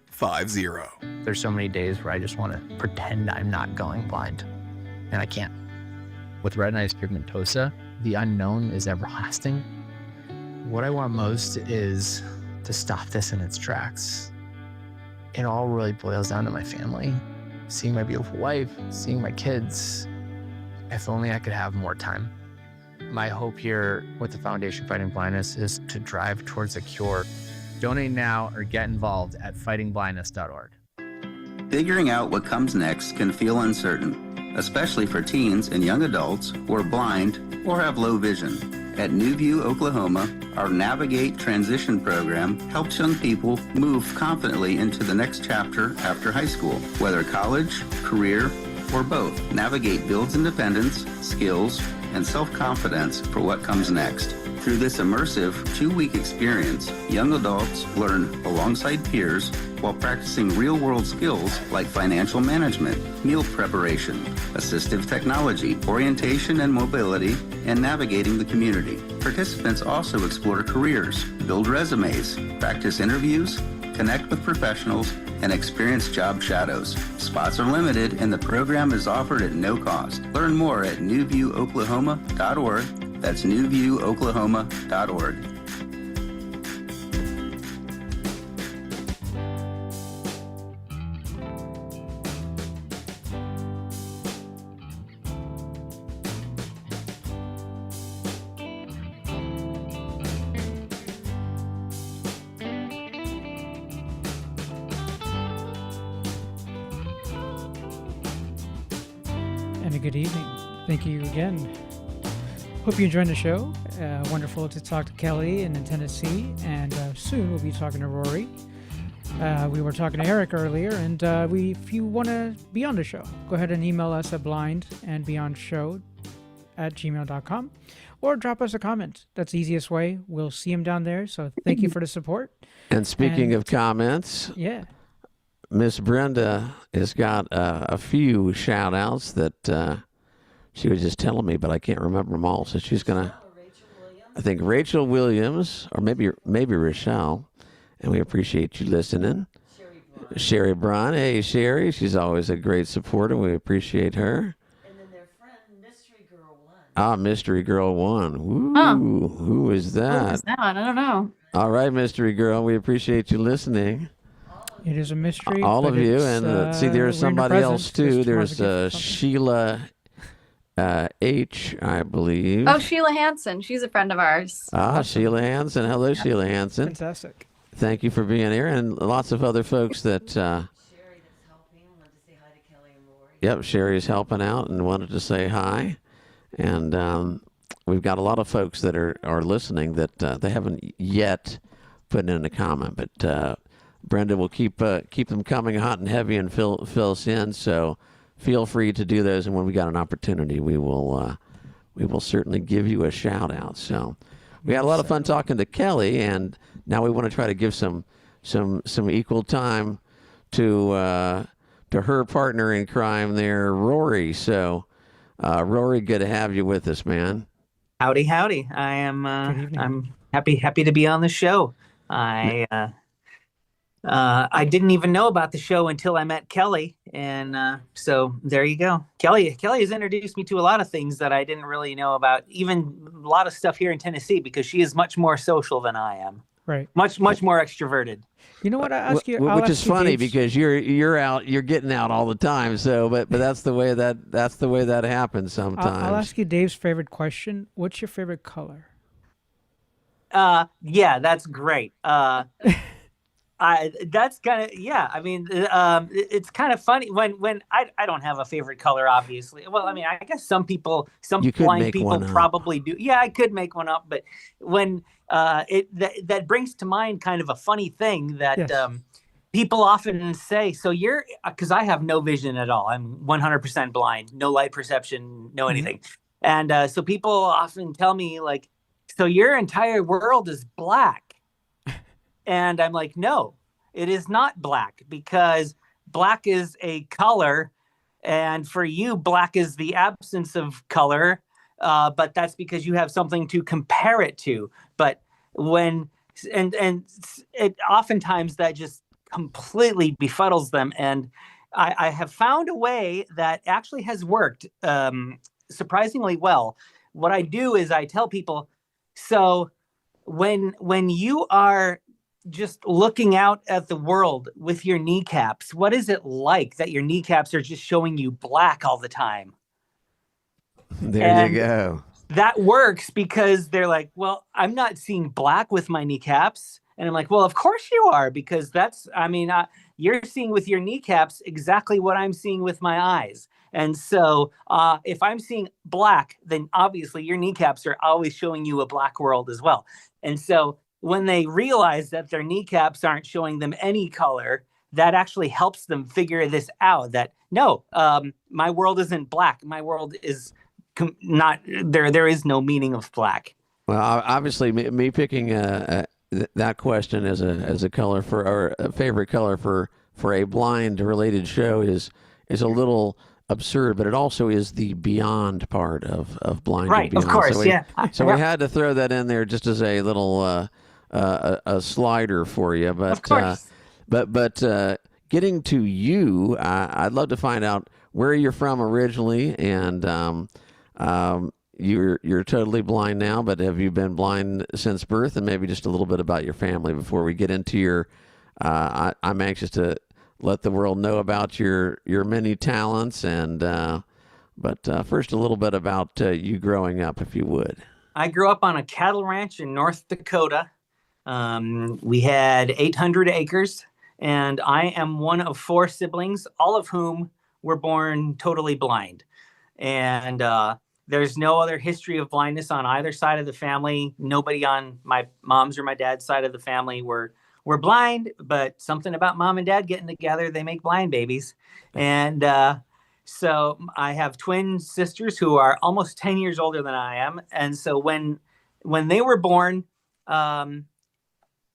There's so many days where I just want to pretend I'm not going blind, and I can't. With retinitis pigmentosa, the unknown is everlasting. What I want most is to stop this in its tracks. It all really boils down to my family, seeing my beautiful wife, seeing my kids. If only I could have more time. My hope here with the Foundation Fighting Blindness is to drive towards a cure. Donate now or get involved at fightingblindness.org. Figuring out what comes next can feel uncertain, especially for teens and young adults who are blind or have low vision. At New View, Oklahoma, our Navigate Transition program helps young people move confidently into the next chapter after high school, whether college, career, or both. Navigate builds independence, skills, and self-confidence for what comes next. Through this immersive 2-week experience, young adults learn alongside peers while practicing real-world skills like financial management, meal preparation, assistive technology, orientation and mobility, and navigating the community. Participants also explore careers, build resumes, practice interviews, connect with professionals, and experience job shadows. Spots are limited and the program is offered at no cost. Learn more at newviewoklahoma.org. That's newviewoklahoma.org. And a good evening. Thank you again. Hope you enjoyed the show. Wonderful to talk to Kelly in Tennessee, and soon we'll be talking to Rory. We were talking to Eric earlier, and if you want to be on the show, go ahead and email us at blindandbeyondshow@gmail.com or drop us a comment. That's the easiest way. We'll see them down there, so thank you for the support. And speaking of comments, yeah, Miss Brenda has got a few shout-outs that she was just telling me, but I can't remember them all. So she's going to, I think, Rachel Williams, or maybe Rochelle, and we appreciate you listening. Sherry Braun. Hey, Sherry. She's always a great supporter. We appreciate her. And then their friend, Mystery Girl 1. Ah, Mystery Girl 1. Ooh, who is that? Who is that? I don't know. All right, Mystery Girl. We appreciate you listening. It is a mystery. All of you. And see, there's somebody else, too. There's Sheila H, I believe. Oh, Sheila Hansen. She's a friend of ours. Ah, Sheila Hansen. Hello, Sheila Hansen. Fantastic. Thank you for being here, and lots of other folks that. Sherry that's helping. Wanted to say hi to Kelly and Rory. Yep, Sherry's helping out and wanted to say hi, and we've got a lot of folks that are listening that they haven't yet put in a comment, but Brenda will keep them coming hot and heavy and fill us in. So feel free to do those, and when we got an opportunity, we will certainly give you a shout out. So we had a lot of fun talking to Kelly, and now we want to try to give some equal time to her partner in crime there, Rory. So Rory, good to have you with us, man. Howdy, howdy. I am I'm happy to be on the show. I didn't even know about the show until I met Kelly, and so there you go. Kelly has introduced me to a lot of things that I didn't really know about, even a lot of stuff here in Tennessee, because she is much more social than I am. Right. Much more extroverted. You know what? I'll Which is ask you, funny Dave's- because you're getting out all the time. So, but that's the way that happens sometimes. I'll ask you Dave's favorite question. What's your favorite color? Yeah, that's great. That's kind of, yeah. I mean, it's kind of funny when I don't have a favorite color, obviously. Well, I mean, I guess some You could blind make people one up. probably do. Yeah, I could make one up, but when that brings to mind kind of a funny thing that Yes. people often say. So you're, because I have no vision at all. I'm 100% blind, no light perception, no anything. And so people often tell me like, so your entire world is black. And I'm like, no, it is not black, because black is a color. And for you, black is the absence of color. But that's because you have something to compare it to. But and it oftentimes that just completely befuddles them. And I have found a way that actually has worked surprisingly well. What I do is I tell people, so when you are just looking out at the world with your kneecaps, what is it like that your kneecaps are just showing you black all the time? There you go. That works because they're like, well, I'm not seeing black with my kneecaps. And I'm like, well, of course you are, because you're seeing with your kneecaps exactly what I'm seeing with my eyes. And so if I'm seeing black, then obviously your kneecaps are always showing you a black world as well. And so when they realize that their kneecaps aren't showing them any color, that actually helps them figure this out, that no, my world isn't black. My world is not there. There is no meaning of black. Well, obviously, me picking that question as a color for, or a favorite color for a blind related show is a little absurd, but it also is the beyond part of blind. Right, and beyond. of course, yeah. So we had to throw that in there just as a little a slider for you. But of course. But getting to you, I'd love to find out where you're from originally, and you're totally blind now, but have you been blind since birth? And maybe just a little bit about your family before we get into your. I'm anxious to let the world know about your many talents, and but first a little bit about you growing up, if you would. I grew up on a cattle ranch in North Dakota. We had 800 acres, and I am one of 4 siblings, all of whom were born totally blind. And there's no other history of blindness on either side of the family. Nobody on my mom's or my dad's side of the family were blind, but something about mom and dad getting together, they make blind babies. And so I have twin sisters who are almost 10 years older than I am. And so when they were born,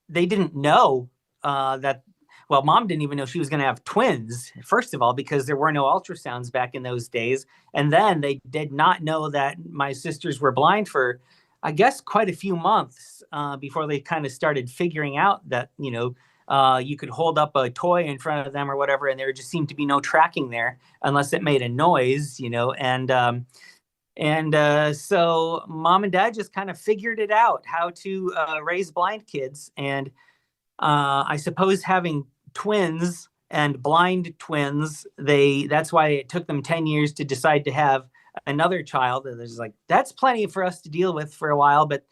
they didn't know that, well, mom didn't even know she was going to have twins, first of all, because there were no ultrasounds back in those days. And then they did not know that my sisters were blind for, I guess, quite a few months before they kind of started figuring out that, you could hold up a toy in front of them or whatever, and there just seemed to be no tracking there unless it made a noise, and so mom and dad just kind of figured it out, how to raise blind kids. And I suppose having twins and blind twins, that's why it took them 10 years to decide to have another child. And there's like, that's plenty for us to deal with for a while, but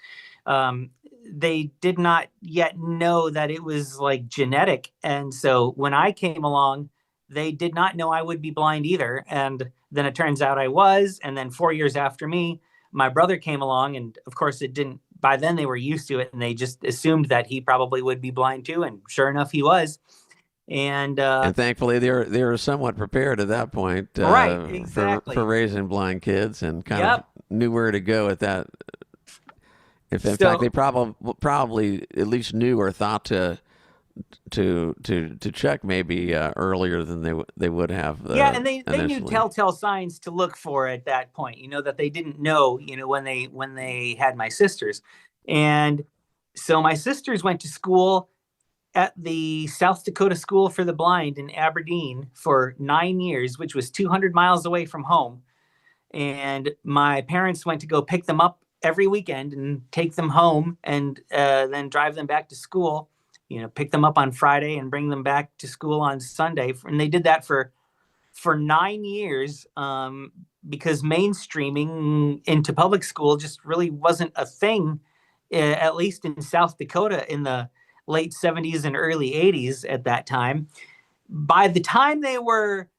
they did not yet know that it was like genetic. And so when I came along, they did not know I would be blind either. And then it turns out I was. And then 4 years after me, my brother came along, and of course it didn't, by then they were used to it, and they just assumed that he probably would be blind too. And sure enough, he was. And thankfully they were somewhat prepared at that point, right, exactly, for raising blind kids, and kind of knew where to go at that. In fact, they probably at least knew or thought to check maybe earlier than they would have. And they knew telltale signs to look for at that point. That they didn't know. When they had my sisters, and so my sisters went to school at the South Dakota School for the Blind in Aberdeen for 9 years, which was 200 miles away from home. And my parents went to go pick them up every weekend and take them home and then drive them back to school. Pick them up on Friday and bring them back to school on Sunday. And they did that for 9 years because mainstreaming into public school just really wasn't a thing, at least in South Dakota in the late 70s and early 80s at that time. By the time they were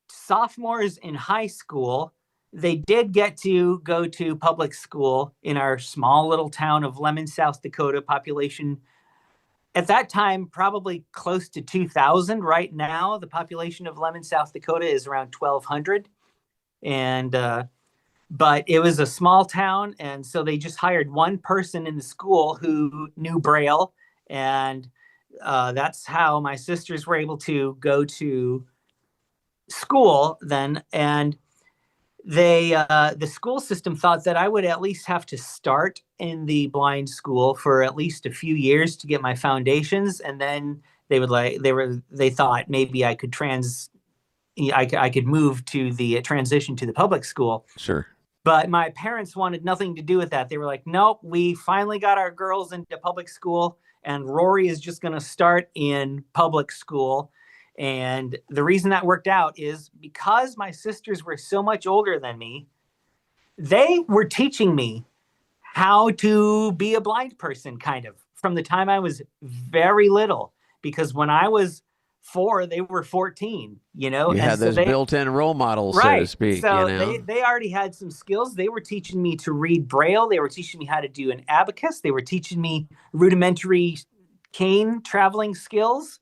sophomores in high school, they did get to go to public school in our small little town of Lemon, South Dakota, population at that time, probably close to 2,000. Right now, the population of Lemon, South Dakota is around 1,200. But it was a small town. And so they just hired one person in the school who knew Braille. And that's how my sisters were able to go to school then. And the school system thought that I would at least have to start in the blind school for at least a few years to get my foundations, and then they thought maybe I could move to the transition to the public school. Sure. But my parents wanted nothing to do with that. They were like, nope, we finally got our girls into public school, and Rory is just going to start in public school. And the reason that worked out is because my sisters were so much older than me, they were teaching me how to be a blind person, kind of, from the time I was very little. Because when I was 4, they were 14, You had those built-in role models, so to speak. So they already had some skills. They were teaching me to read Braille. They were teaching me how to do an abacus. They were teaching me rudimentary cane traveling skills.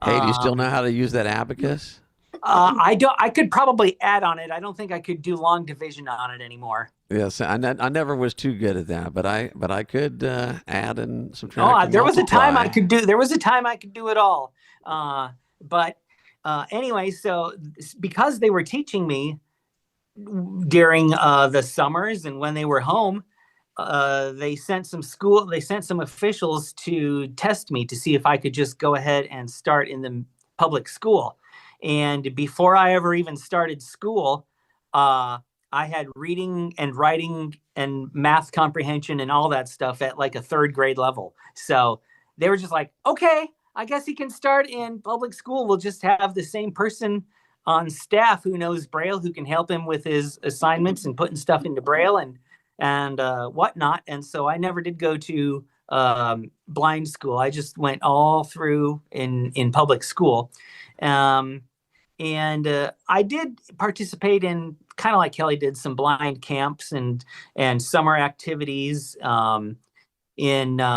Hey, do you still know how to use that abacus? I don't. I could probably add on it. I don't think I could do long division on it anymore. Yes, I never was too good at that, but I could add and subtract. Oh, there was a time I could do. There was a time I could do it all. But anyway, so because they were teaching me during the summers and when they were home, they sent some officials to test me to see if I could just go ahead and start in the public school. And before I ever even started school, I had reading and writing and math comprehension and all that stuff at like a 3rd grade level. So they were just like, okay, I guess he can start in public school. We'll just have the same person on staff who knows Braille, who can help him with his assignments and putting stuff into Braille and whatnot. And so I never did go to blind school. I just went all through in public school. And I did participate in, kind of like Kelly did, some blind camps and summer activities in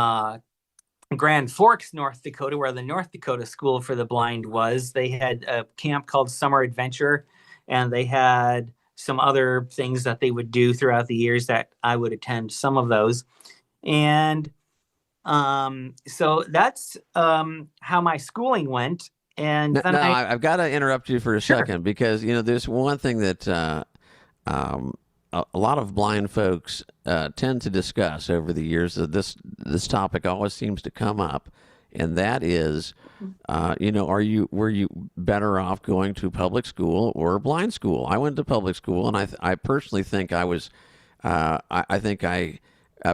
Grand Forks, North Dakota, where the North Dakota School for the Blind was. They had a camp called Summer Adventure, and they had some other things that they would do throughout the years that I would attend some of those. And so that's how my schooling went. And then I've got to interrupt you for a second, because there's one thing that a lot of blind folks tend to discuss over the years. That this topic always seems to come up, and that is, were you better off going to public school or blind school? I went to public school, and I personally think I was, I think I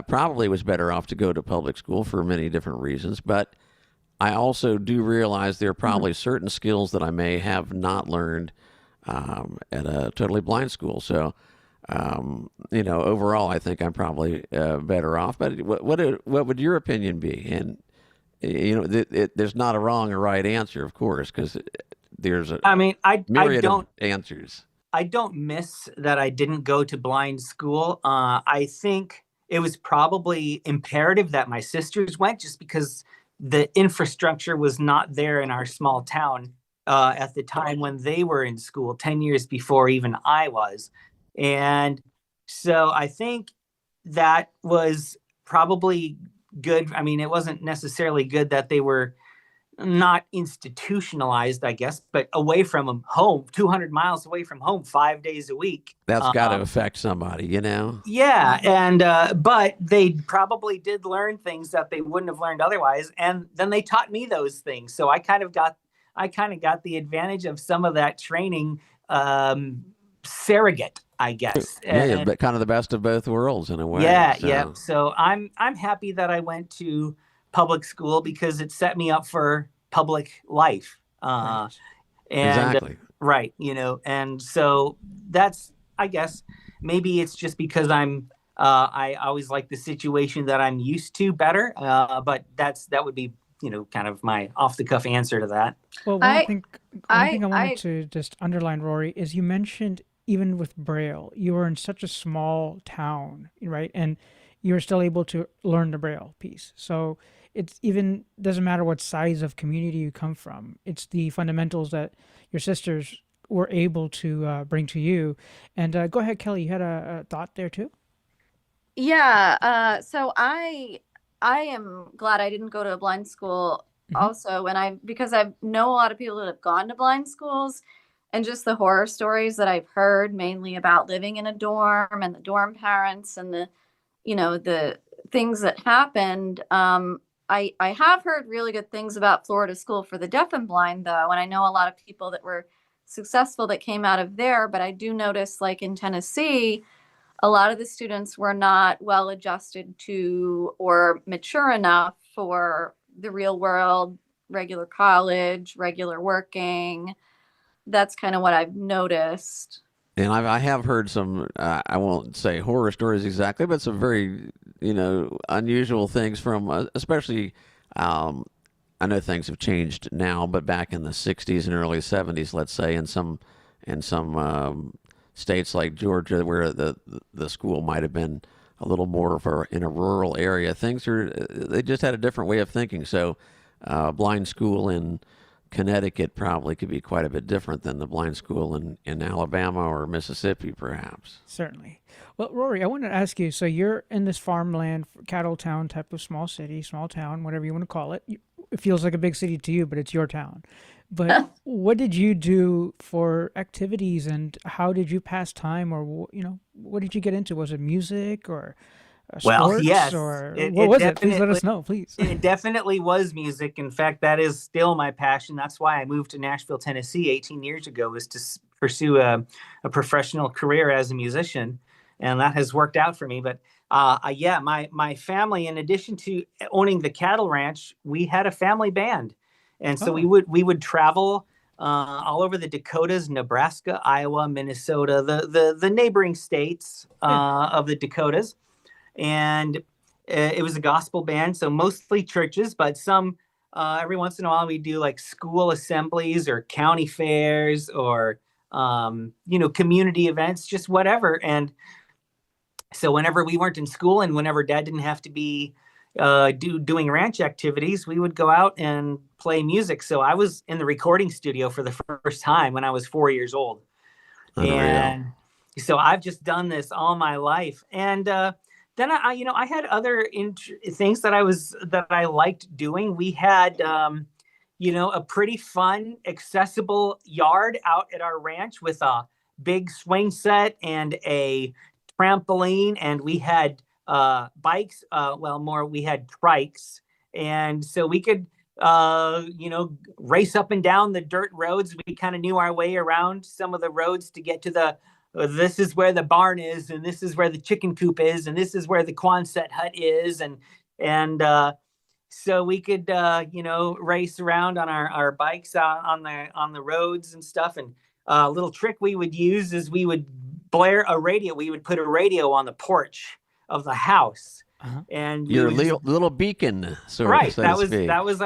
probably was better off to go to public school for many different reasons, but I also do realize there are probably certain skills that I may have not learned at a totally blind school. So, overall, I think I'm probably better off. But what would your opinion be? And there's not a wrong or right answer, of course, because there's a myriad of answers. I don't miss that I didn't go to blind school. I think it was probably imperative that my sisters went, just because the infrastructure was not there in our small town at the time when they were in school, 10 years before even I was. And so I think that was probably good. I mean, it wasn't necessarily good that they were not institutionalized, I guess, but away from home, 200 miles away from home, 5 days a week. That's got to affect somebody, Yeah. And, but they probably did learn things that they wouldn't have learned otherwise. And then they taught me those things. So I kind of got the advantage of some of that training, surrogate, I guess. Yeah, but kind of the best of both worlds in a way. Yeah, so. yeah. So I'm happy that I went to public school because it set me up for public life. Right. And Exactly. right, and so that's, I guess, maybe it's just because I always like the situation that I'm used to better. But that would be, kind of my off the cuff answer to that. Well, one thing I wanted to just underline, Rory, is you mentioned even with Braille, you were in such a small town, right? And you were still able to learn the Braille piece. So it's even doesn't matter what size of community you come from. It's the fundamentals that your sisters were able to bring to you. And go ahead, Kelly, you had a thought there too? Yeah. So I am glad I didn't go to a blind school also. Because I know a lot of people that have gone to blind schools, and just the horror stories that I've heard mainly about living in a dorm and the dorm parents and the things that happened. I have heard really good things about Florida School for the Deaf and Blind, though, and I know a lot of people that were successful that came out of there. But I do notice, like in Tennessee, a lot of the students were not well adjusted to or mature enough for the real world, regular college, regular working. That's kind of what I've noticed. And I have heard some, I won't say horror stories exactly, but some very, unusual things from, especially, I know things have changed now, but back in the 60s and early 70s, let's say, in some states like Georgia, where the school might have been a little more in a rural area, they just had a different way of thinking. So blind school in Connecticut probably could be quite a bit different than the blind school in Alabama or Mississippi, perhaps. Certainly. Well, Rory, I wanted to ask you, so you're in this farmland, cattle town type of small city, small town, whatever you want to call it. It feels like a big city to you, but it's your town. But what did you do for activities, and how did you pass time, or, what did you get into? Was it music or sports? Well, yes. Or what was it? Please let us know, please. It definitely was music. In fact, that is still my passion. That's why I moved to Nashville, Tennessee 18 years ago, was to pursue a professional career as a musician. And that has worked out for me. But my family, in addition to owning the cattle ranch, we had a family band. And so we would travel all over the Dakotas, Nebraska, Iowa, Minnesota, the neighboring states of the Dakotas. And it was a gospel band, so mostly churches, but some every once in a while we do like school assemblies or county fairs or community events, just whatever. And so whenever we weren't in school and whenever Dad didn't have to be doing ranch activities, we would go out and play music. So I was in the recording studio for the first time when I was 4 years old. And so I've just done this all my life. And then I had other things that I liked doing. We had a pretty fun, accessible yard out at our ranch with a big swing set and a trampoline, and we had bikes. We had trikes, and so we could race up and down the dirt roads. We kind of knew our way around some of the roads to get to this is where the barn is, and this is where the chicken coop is, and this is where the Quonset hut is, and so we could race around on our bikes on the roads and stuff. And a little trick we would use is we would blare a radio. We would put a radio on the porch of the house, and your little beacon, right? So that was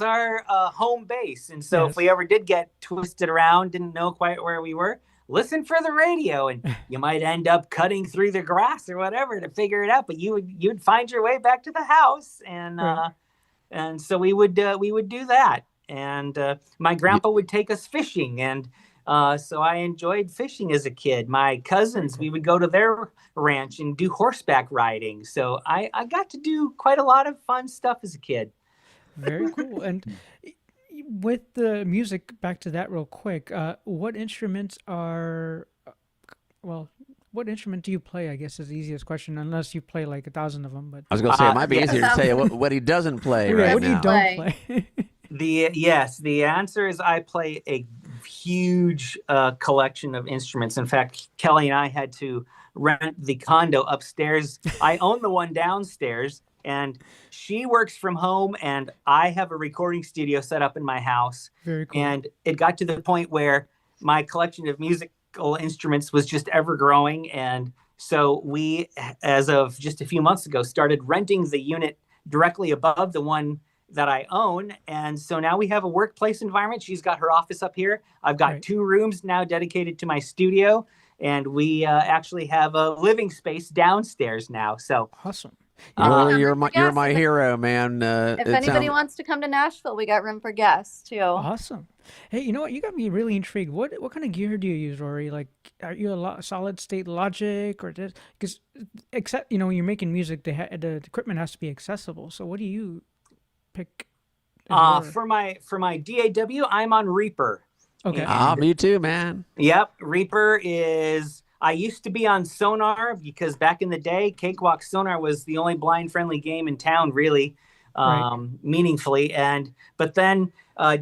our home base. And so if we ever did get twisted around, didn't know quite where we were, listen for the radio, and you might end up cutting through the grass or whatever to figure it out. But you'd find your way back to the house, and so we would do that. And my grandpa would take us fishing, and so I enjoyed fishing as a kid. My cousins, we would go to their ranch and do horseback riding. So I got to do quite a lot of fun stuff as a kid. Very cool. And with the music, back to that real quick, what instruments what instrument do you play? I guess is the easiest question, unless you play like 1,000 of them. But I was going to say, it might be easier to say what he doesn't play right what now. What do you don't play? The answer is I play a huge collection of instruments. In fact, Kelly and I had to rent the condo upstairs. I own the one downstairs, and she works from home, and I have a recording studio set up in my house. Very cool. And it got to the point where my collection of musical instruments was just ever growing. And so we, as of just a few months ago, started renting the unit directly above the one that I own. And so now we have a workplace environment. She's got her office up here. I've got 2 rooms now dedicated to my studio. And we actually have a living space downstairs now. So awesome. You're my hero, man. If anybody wants to come to Nashville, we got room for guests too. Awesome. Hey, you know what? You got me really intrigued. What kind of gear do you use, Rory? Like, are you a solid state Logic or this? Because except when you're making music, the equipment has to be accessible. So what do you pick? For my DAW, I'm on Reaper. Okay. Me too, man. Yep. Reaper is, I used to be on Sonar because back in the day, Cakewalk Sonar was the only blind friendly game in town, really, meaningfully. But then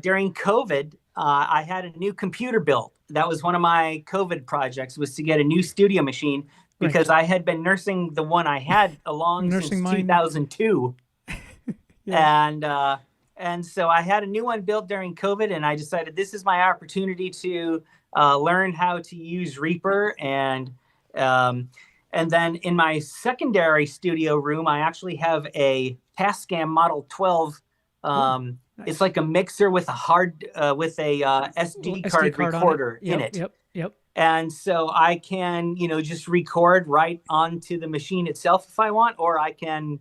during COVID, I had a new computer built. That was one of my COVID projects, was to get a new studio machine because I had been nursing the one I had along since 2002. And so I had a new one built during COVID, and I decided this is my opportunity to learn how to use Reaper. And then in my secondary studio room, I actually have a Tascam Model 12. Nice. It's like a mixer with a SD card recorder in it. Yep. And so I can, just record right onto the machine itself if I want, or I can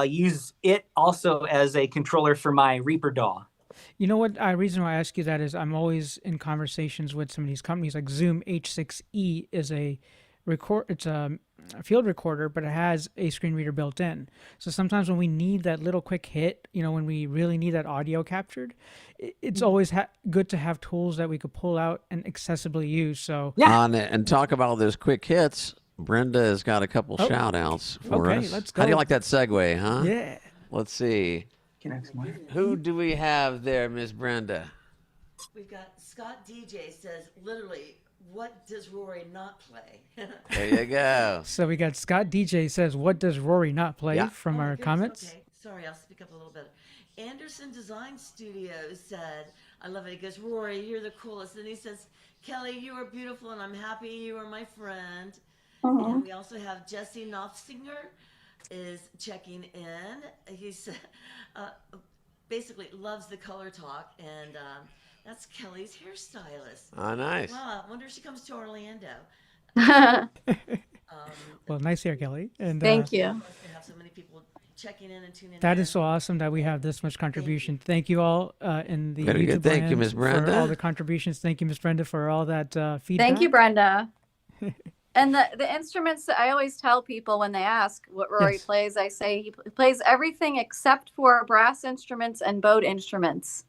use it also as a controller for my Reaper DAW. You know what? Reason why I ask you that is I'm always in conversations with some of these companies. Like Zoom H6E is it's a field recorder, but it has a screen reader built in. So sometimes when we need that little quick hit, when we really need that audio captured, it's always good to have tools that we could pull out and accessibly use. So and talk about those quick hits. Brenda has got a couple shout outs for us. Let's go. How do you like that segue, huh? Yeah. Let's see. Who do we have there, Miss Brenda? We've got Scott DJ says, literally, what does Rory not play? There you go. So we got Scott DJ says, what does Rory not play from our comments? Okay. Sorry, I'll speak up a little bit. Anderson Design Studios said, I love it. He goes, Rory, you're the coolest. And he says, Kelly, you are beautiful, and I'm happy you are my friend. And we also have Jesse Nofsinger is checking in. He's basically loves the color talk, and that's Kelly's hairstylist. Oh, nice. Wow, I wonder if she comes to Orlando. Well, nice hair, Kelly. And thank you. To have so many people checking in and tuning in. That is so awesome that we have this much contribution. Thank you all in the Very YouTube good. Thank you, Miss Brenda. for all the contributions. Thank you, Miss Brenda, for all that feedback. Thank you, Brenda. And the instruments, I always tell people when they ask what Rory plays, I say he plays everything except for brass instruments and bowed instruments.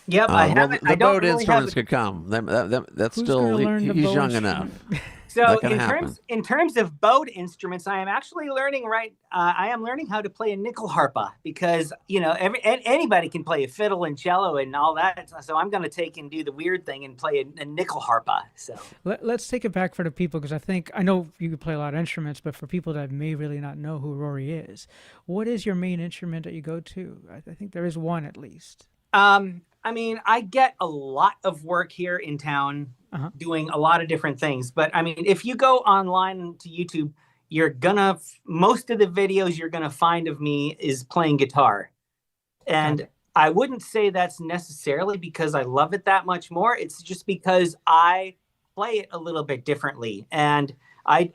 Yep, I haven't. The I don't bowed really instruments have could come. That's Who's still gonna learn the he's bow young instrument? enough. So That can happen. in terms of bowed instruments, I am actually learning I am learning how to play a nickel harpa because anybody can play a fiddle and cello and all that. So I'm going to take and do the weird thing and play a nickel harpa. So Let's take it back for the people, because I know you can play a lot of instruments, but for people that may really not know who Rory is, what is your main instrument that you go to? I think there is one at least. I mean, I get a lot of work here in town doing a lot of different things. But I mean, if you go online to YouTube, most of the videos you're going to find of me is playing guitar. And I wouldn't say that's necessarily because I love it that much more. It's just because I play it a little bit differently. And I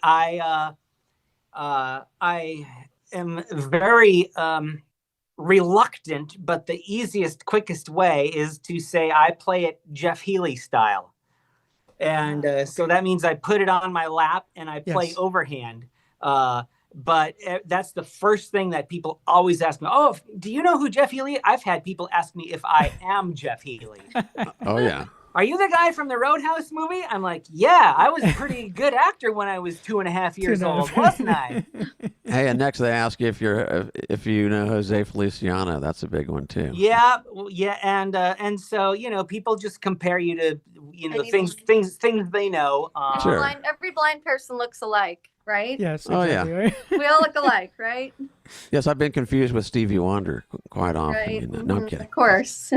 am very reluctant, but the easiest, quickest way is to say I play it Jeff Healey style. And so that means I put it on my lap and I play overhand. But that's the first thing that people always ask me. Do you know who Jeff Healey is? I've had people ask me if I am Jeff Healey. Oh, yeah. are you the guy from the Roadhouse movie? I'm like, yeah, I was a pretty good actor when I was 2.5 years old, wasn't I? Hey, and next they ask you if you know Jose Feliciano. That's a big one too. Yeah, well, yeah, and so people just compare you to the things they know. Sure. Every blind person looks alike, right? Yes. Oh Exactly, yeah. right? We all look alike, right? Yes, I've been confused with Stevie Wonder quite often. Right. No, I'm kidding. Of course.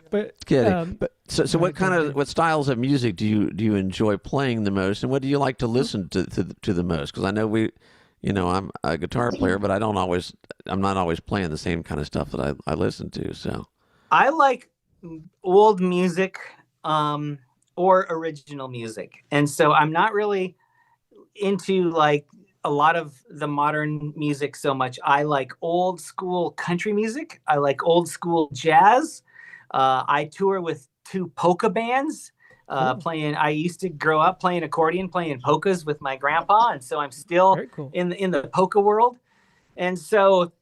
But Kidding. But so what styles of music do you enjoy playing the most, and what do you like to listen to the most? Because I know I'm a guitar player, but I'm not always playing the same kind of stuff that I listen to. So I like old music or original music, and so I'm not really into like a lot of the modern music so much. I like old school country music. I like old school jazz. I tour with 2 polka bands. Playing. I used to grow up playing accordion, playing polkas with my grandpa, and so I'm still in the polka world. And so,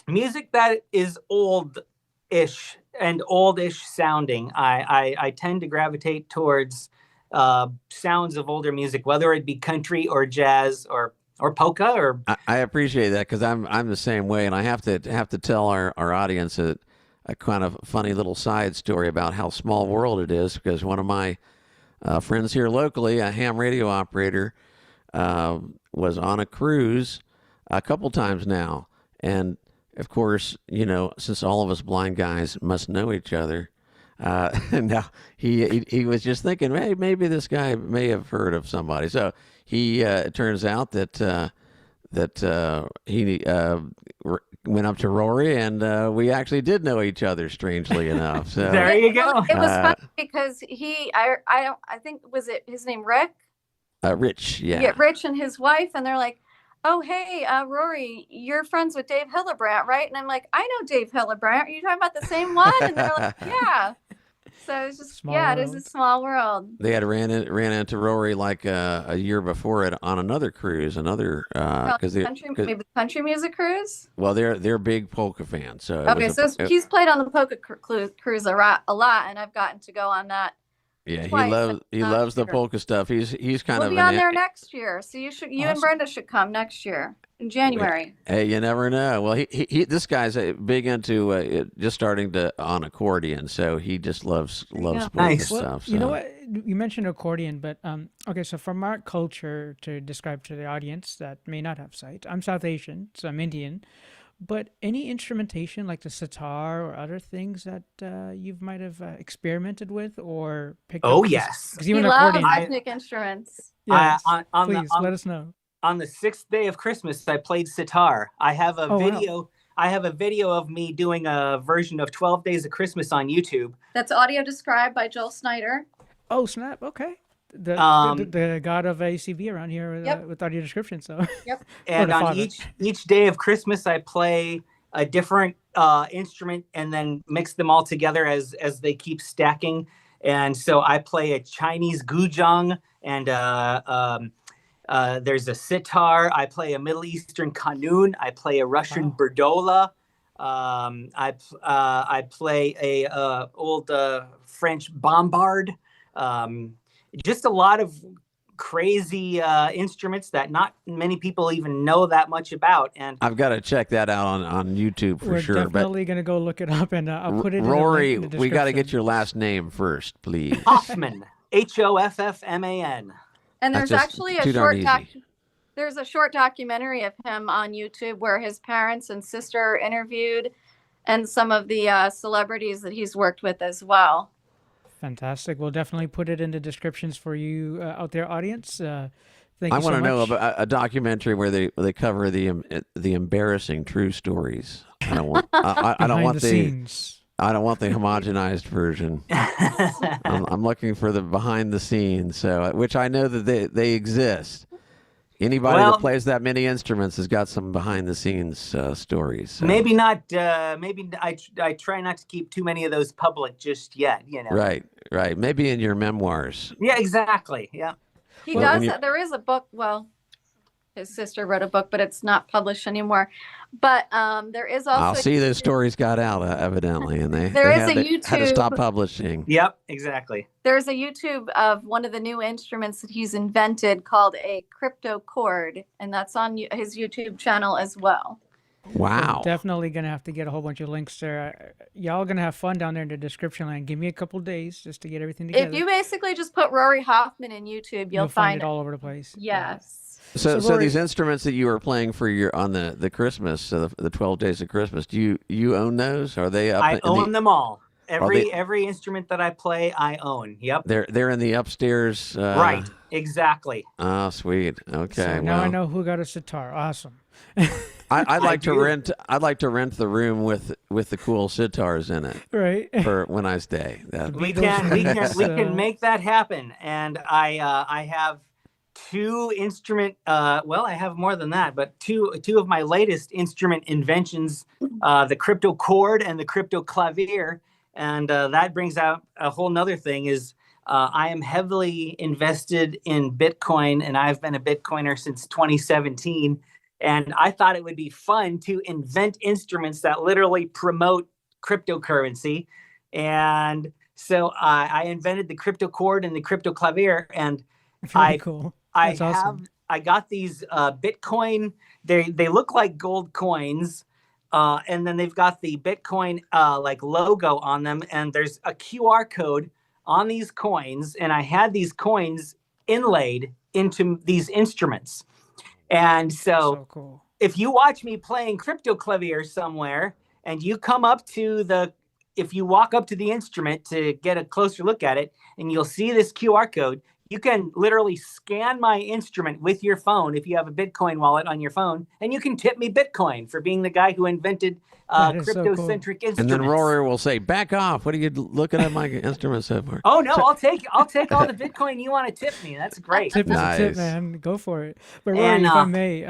music that is old-ish and oldish sounding, I tend to gravitate towards sounds of older music, whether it be country or jazz or polka. Or I appreciate that, because I'm the same way, and I have to tell our audience a kind of funny little side story about how small world it is, because one of my friends here locally, a ham radio operator, was on a cruise a couple times now. And of course, since all of us blind guys must know each other, and now he was just thinking, hey, maybe this guy may have heard of somebody. So it turns out that he went up to Rory, and we actually did know each other, strangely enough. So there you go. It was funny because I think, was it his name Rick? Rich, yeah. Yeah, Rich and his wife, and they're like, oh, hey, Rory, you're friends with Dave Hillebrand, right? And I'm like, I know Dave Hillebrand. Are you talking about the same one? And they're like, yeah. So it's just, it is a small world. They had ran into Rory like a year before it on another cruise, maybe country music cruise. Well, they're big polka fans. So he's played on the polka cruise a lot, and I've gotten to go on that. Yeah, twice, he loves the polka stuff. He's kind we'll of be on there next year, so you and Brenda should come next year in January. Hey, you never know. Well, this guy's big into just starting on accordion, so he just loves polka stuff. So. You know what? You mentioned accordion, but okay. So from our culture, to describe to the audience that may not have sight, I'm South Asian, so I'm Indian. But any instrumentation like the sitar or other things that you might have experimented with or picked up? Oh, yes. He loves ethnic instruments. Yes, please let us know. On the 6th day of Christmas, I played sitar. I have a video. Wow. I have a video of me doing a version of 12 Days of Christmas on YouTube. That's audio described by Joel Snyder. Oh, snap. Okay. The god of ACB around here with audio description. So yep. And on each day of Christmas, I play a different instrument and then mix them all together as they keep stacking. And so I play a Chinese guzheng, and there's a sitar. I play a Middle Eastern kanun. I play a Russian berdola. I play a old French bombard. Just a lot of crazy instruments that not many people even know that much about. And I've got to check that out on YouTube for sure. We're definitely going to go look it up, and I'll put it Rory, in the we got to get your last name first, please. Hoffman, Hoffman. And there's actually there's a short documentary of him on YouTube where his parents and sister are interviewed, and some of the celebrities that he's worked with as well. Fantastic. We'll definitely put it in the descriptions for you out there, audience. Thank you so much. I want to know about a documentary where they cover the embarrassing true stories. I don't want the scenes. I don't want the homogenized version. I'm looking for the behind the scenes, so which I know that they exist. Anybody that plays that many instruments has got some behind the scenes stories. So. Maybe not. Maybe I try not to keep too many of those public just yet. Right. Maybe in your memoirs. Yeah, exactly. Yeah. He does. There is a book. Well, his sister wrote a book, but it's not published anymore. But there is also I'll see those stories got out evidently, and they there is had, a had to stop YouTube. publishing. Yep, exactly. There's a YouTube of one of the new instruments that he's invented called a crypto chord, and that's on his YouTube channel as well. Wow. We're definitely going to have to get a whole bunch of links there. Y'all going to have fun down there in the description line. Give me a couple days just to get everything together. If you basically just put Rory Hoffman in YouTube, you'll find it all over the place. Yes. So Rory, these instruments that you were playing for your on the Christmas, the 12 days of Christmas, do you own those? Are they up? I own them all. Every instrument that I play, I own. Yep. They're in the upstairs. Right. Exactly. Oh, sweet. Okay. So now I know who got a sitar. Awesome. I'd like to rent. I'd like to rent the room with the cool sitars in it. Right. For when I stay. We can make that happen. And I have two instrument. Well, I have more than that, but two of my latest instrument inventions: the crypto chord and the Crypto-Clavier. And that brings out a whole nother thing is I am heavily invested in Bitcoin, and I've been a Bitcoiner since 2017. And I thought it would be fun to invent instruments that literally promote cryptocurrency. And so I invented the crypto chord and the Crypto-Clavier. And cool. That's awesome. I got these Bitcoin. They look like gold coins. And then they've got the Bitcoin like logo on them, and there's a QR code on these coins, and I had these coins inlaid into these instruments. And so cool. If you watch me playing Crypto-Clavier somewhere, and you come up to if you walk up to the instrument to get a closer look at it, and you'll see this QR code, you can literally scan my instrument with your phone if you have a Bitcoin wallet on your phone, and you can tip me Bitcoin for being the guy who invented crypto-centric instruments. And then Rory will say, "Back off! What are you looking at my instrument so far?" Oh no, I'll take all the Bitcoin you want to tip me. That's great. Tip is a tip, man. Go for it. But Rory, if I may,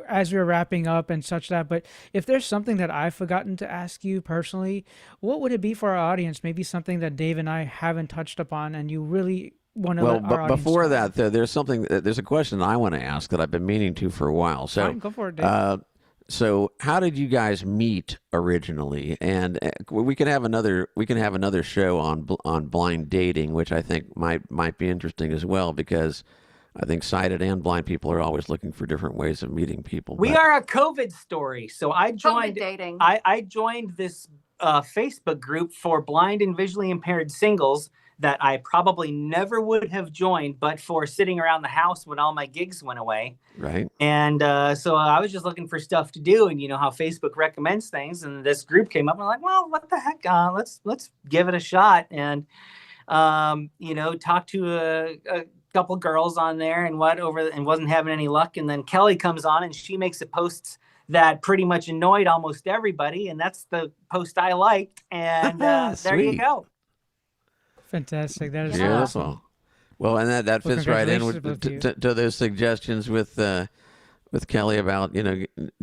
as we're wrapping up and such that, but if there's something that I've forgotten to ask you personally, what would it be for our audience? Maybe something that Dave and I haven't touched upon, and you really. Well, but before that, there's a question I want to ask that I've been meaning to for a while. So, fine, go for it, Dave. So how did you guys meet originally? And we can have another show on blind dating, which I think might be interesting as well, because I think sighted and blind people are always looking for different ways of meeting people. We are a COVID story, so I joined dating. I joined this Facebook group for blind and visually impaired singles that I probably never would have joined, but for sitting around the house when all my gigs went away. Right. And so I was just looking for stuff to do, and you know how Facebook recommends things, and this group came up, and I'm like, well, what the heck? Let's give it a shot, and talk to a couple girls on there, and wasn't having any luck. And then Kelly comes on, and she makes a post that pretty much annoyed almost everybody, and that's the post I liked, and there you go. Fantastic. That is beautiful. awesome. Well, and that fits right in to those suggestions with Kelly about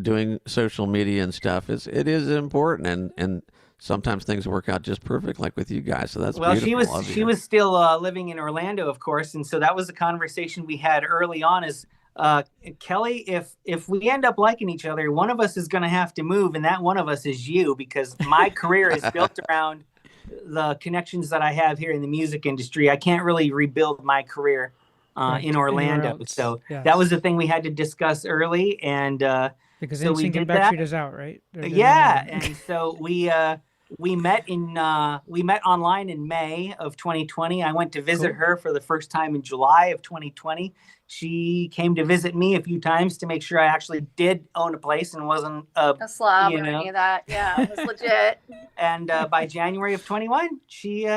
doing social media and stuff. It is important, and sometimes things work out just perfect, like with you guys. So that's beautiful. She was still living in Orlando, of course, and so that was a conversation we had early on. Is Kelly, if we end up liking each other, one of us is going to have to move, and that one of us is you, because my career is built around the connections that I have here in the music industry. I can't really rebuild my career in Orlando. So that was the thing we had to discuss early. And because so we did that. Is out, right? Yeah. And so we met online in May of 2020. I went to visit her for the first time in July of 2020. She came to visit me a few times to make sure I actually did own a place and wasn't a slob or any of that. Yeah, it was legit. And by January of 21, she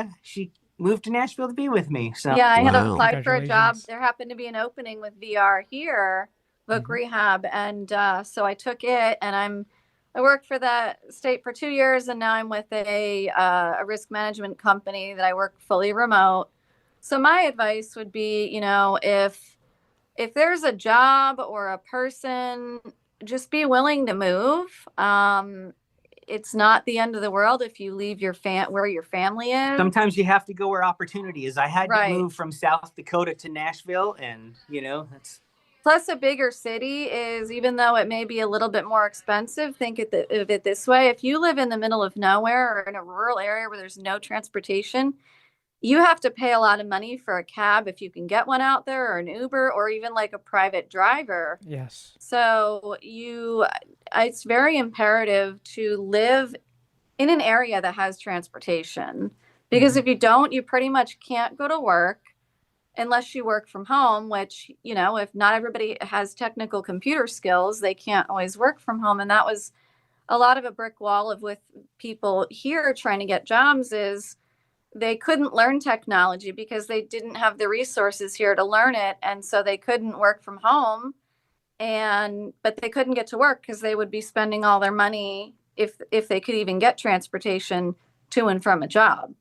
moved to Nashville to be with me. So yeah, I had applied for a job. There happened to be an opening with VR here, book rehab, and so I took it. And I worked for that state for 2 years, and now I'm with a risk management company that I work fully remote. So my advice would be, if there's a job or a person, just be willing to move. It's not the end of the world if you leave where your family is. Sometimes you have to go where opportunity is. I had to move from South Dakota to Nashville, and Plus, a bigger city is, even though it may be a little bit more expensive, think of it this way. If you live in the middle of nowhere or in a rural area where there's no transportation, you have to pay a lot of money for a cab if you can get one out there, or an Uber, or even like a private driver. Yes. So it's very imperative to live in an area that has transportation, because if you don't, you pretty much can't go to work unless you work from home, which, if not everybody has technical computer skills, they can't always work from home. And that was a lot of a brick wall with people here trying to get jobs, is they couldn't learn technology because they didn't have the resources here to learn it. And so they couldn't work from home, but they couldn't get to work because they would be spending all their money if they could even get transportation to and from a job.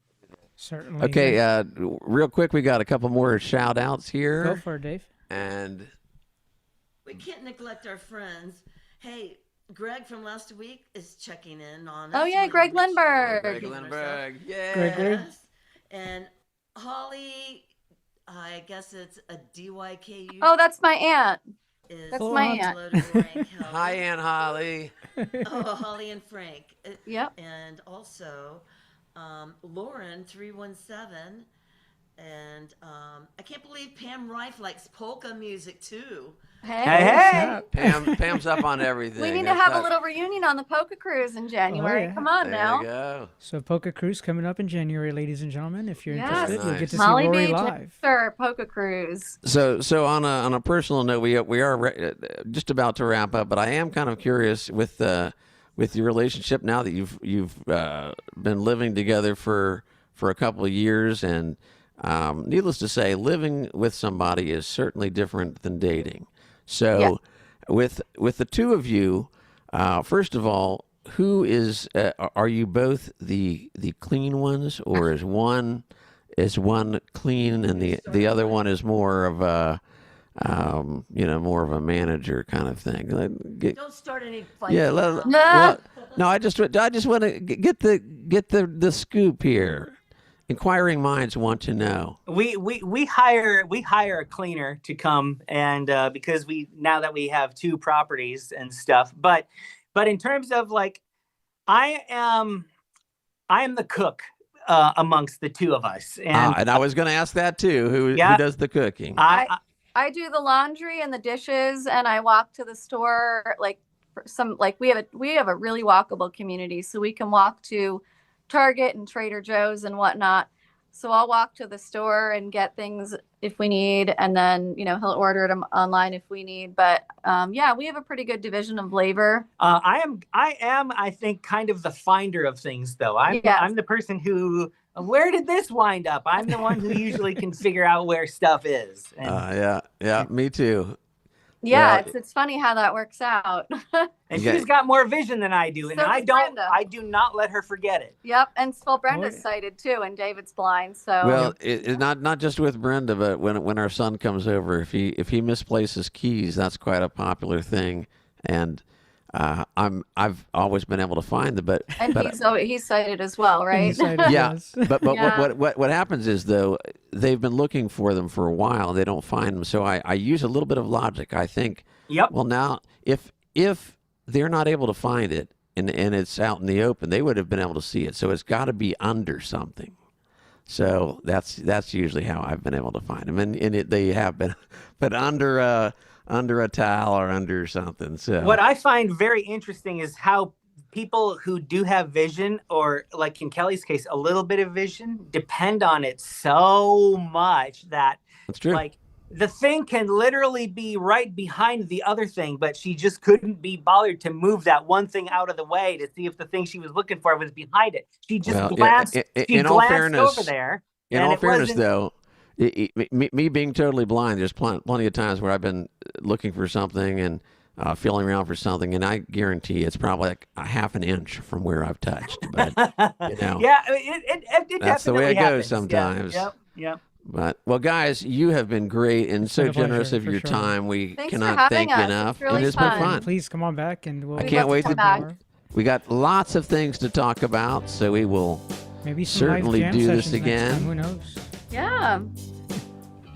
Certainly. Okay, real quick, we got a couple more shout outs here. Go for it, Dave. And we can't neglect our friends. Hey, Greg from last week is checking in on us. Oh, yeah, Greg Lindbergh. Greg Lindbergh, yeah. Greg. And Holly, I guess it's a DYKU. Oh, that's my aunt. That's is my aunt. hello to Frank Kelly. Hi, Aunt Holly. Oh, Holly and Frank. Yep. And also Lauren 317, and I can't believe Pam Reif likes polka music too. Hey. Pam's up on everything. We need to have a little reunion on the Polka Cruise in January. Oh, yeah. Come on there now. you go. So Polka Cruise coming up in January, ladies and gentlemen. If you're Yes. interested, you'll get to see Molly Rory Beach, live. Sure, Polka Cruise. So on a personal note, we are just about to wrap up, but I am kind of curious with your relationship now that you've been living together for a couple of years, and needless to say, living with somebody is certainly different than dating. So with the two of you, first of all, who is are you both the clean ones, or is one clean and the other one is more of a more of a manager kind of thing? Don't start any fights. Yeah, no, I just want to get the scoop here. Inquiring minds want to know. We hire a cleaner to come, and because now that we have two properties and stuff, but in terms of like, I am the cook amongst the two of us, and I was going to ask that too. Who does the cooking? I do the laundry and the dishes, and I walk to the store. We have a really walkable community, so we can walk to Target and Trader Joe's and whatnot. So I'll walk to the store and get things if we need, and then he'll order them online if we need. But we have a pretty good division of labor. I am I think kind of the finder of things, though. I'm the person who, where did this wind up? I'm the one who usually can figure out where stuff is. Yeah, me too. Yeah, it's funny how that works out. And she's got more vision than I do, and So I does don't. Brenda. I do not let her forget it. Yep, and Brenda's sighted too, and David's blind. So Well, it's not just with Brenda, but when our son comes over, if he misplaces keys, that's quite a popular thing, and I've always been able to find them, but he's sighted as well, right? Yeah, but what happens is, though, they've been looking for them for a while, they don't find them, so I use a little bit of logic. I think, well, now if they're not able to find it and it's out in the open, they would have been able to see it, so it's got to be under something. So that's usually how I've been able to find them, and they have been, but under a towel or under something. So what I find very interesting is how people who do have vision, or like in Kelly's case, a little bit of vision, depend on it so much that that's true. Like the thing can literally be right behind the other thing, but she just couldn't be bothered to move that one thing out of the way to see if the thing she was looking for was behind it. She just glanced over there. In all fairness, though, me being totally blind, there's plenty of times where I've been looking for something and feeling around for something, and I guarantee it's probably like a half an inch from where I've touched. But yeah, it that's the way it happens. goes sometimes. Yep. But well, guys, you have been great and so generous of your time. We cannot thank you enough. It's really it's been fun. Please come on back, and I can't wait to. back. We got lots of things to talk about, so we will maybe some live certainly jam do this sessions next again. time, who knows? Yeah.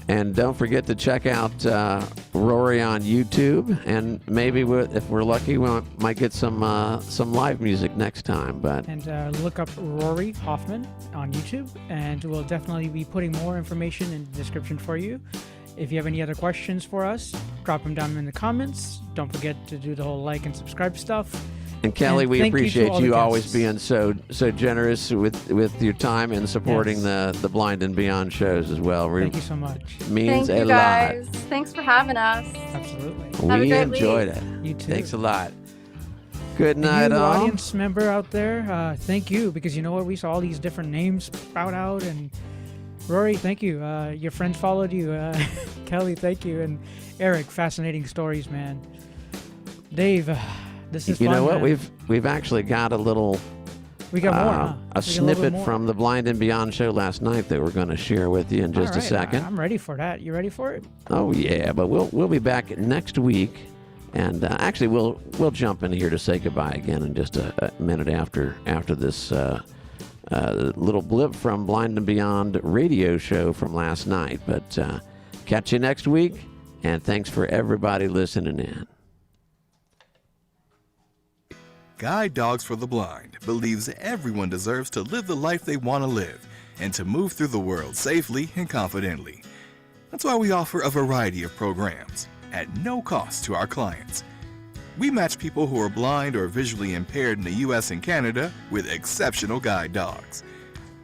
And don't forget to check out Rory on YouTube, and maybe if we're lucky, we might get some live music next time. But look up Rory Hoffman on YouTube, and we'll definitely be putting more information in the description for you. If you have any other questions for us, drop them down in the comments. Don't forget to do the whole like and subscribe stuff. And Kelly, we appreciate you always being so generous with your time and supporting the Blind and Beyond shows as well. Thank you so much. Means Thank you a guys. lot. Thanks for having us. Absolutely. Have a We great enjoyed week. it. You too. Thanks a lot. Good And night, you, all. audience member out there, thank you, because you know what? We saw all these different names spout out, and Rory, thank you. Your friends followed you. Kelly, thank you. And Eric, fascinating stories, man. Dave, this is You fun, know what? man. We've actually got a little. We got more, huh? A snippet from the Blind and Beyond show last night that we're going to share with you in just a second. I'm ready for that. You ready for it? Oh yeah, but we'll be back next week, and actually we'll jump in here to say goodbye again in just a minute after this little blip from Blind and Beyond radio show from last night. But catch you next week, and thanks for everybody listening in. Guide Dogs for the Blind believes everyone deserves to live the life they want to live and to move through the world safely and confidently. That's why we offer a variety of programs at no cost to our clients. We match people who are blind or visually impaired in the U.S. and Canada with exceptional guide dogs.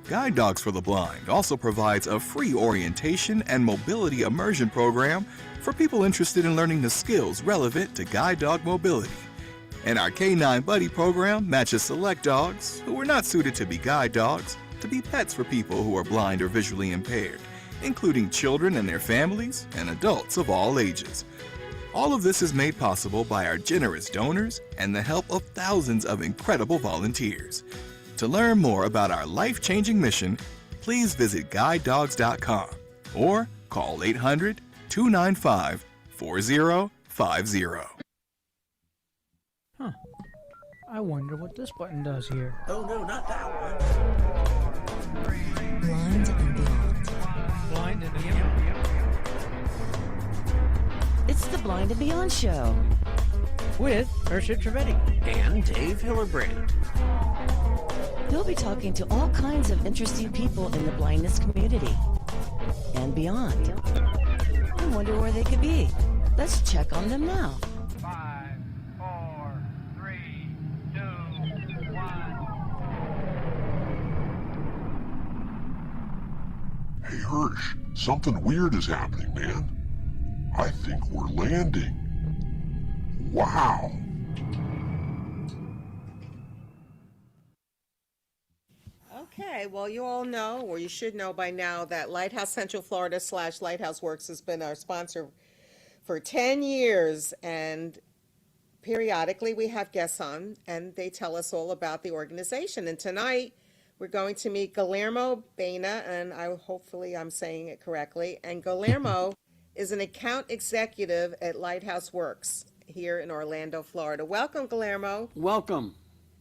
Guide Dogs for the Blind also provides a free orientation and mobility immersion program for people interested in learning the skills relevant to guide dog mobility. And our K9 Buddy program matches select dogs who are not suited to be guide dogs to be pets for people who are blind or visually impaired, including children and their families and adults of all ages. All of this is made possible by our generous donors and the help of thousands of incredible volunteers. To learn more about our life-changing mission, please visit guidedogs.com or call 800-295-4050. I wonder what this button does here. Oh, no, not that one. Blind and Beyond. Blind and Beyond. It's the Blind and Beyond show. With Ursula Trevetti. And Dave Hillerbrand. He'll be talking to all kinds of interesting people in the blindness community and beyond. I wonder where they could be. Let's check on them now. 5, 4, 3, 2, 1. Hey, Hirsch, something weird is happening, man. I think we're landing. Wow. Okay, well, you all know, or you should know by now, that Lighthouse Central Florida / Lighthouse Works has been our sponsor for 10 years, and periodically we have guests on, and they tell us all about the organization. And tonight, we're going to meet Guillermo Bayana, and hopefully I'm saying it correctly, and Guillermo is an account executive at Lighthouse Works here in Orlando, Florida. Welcome, Guillermo. Welcome.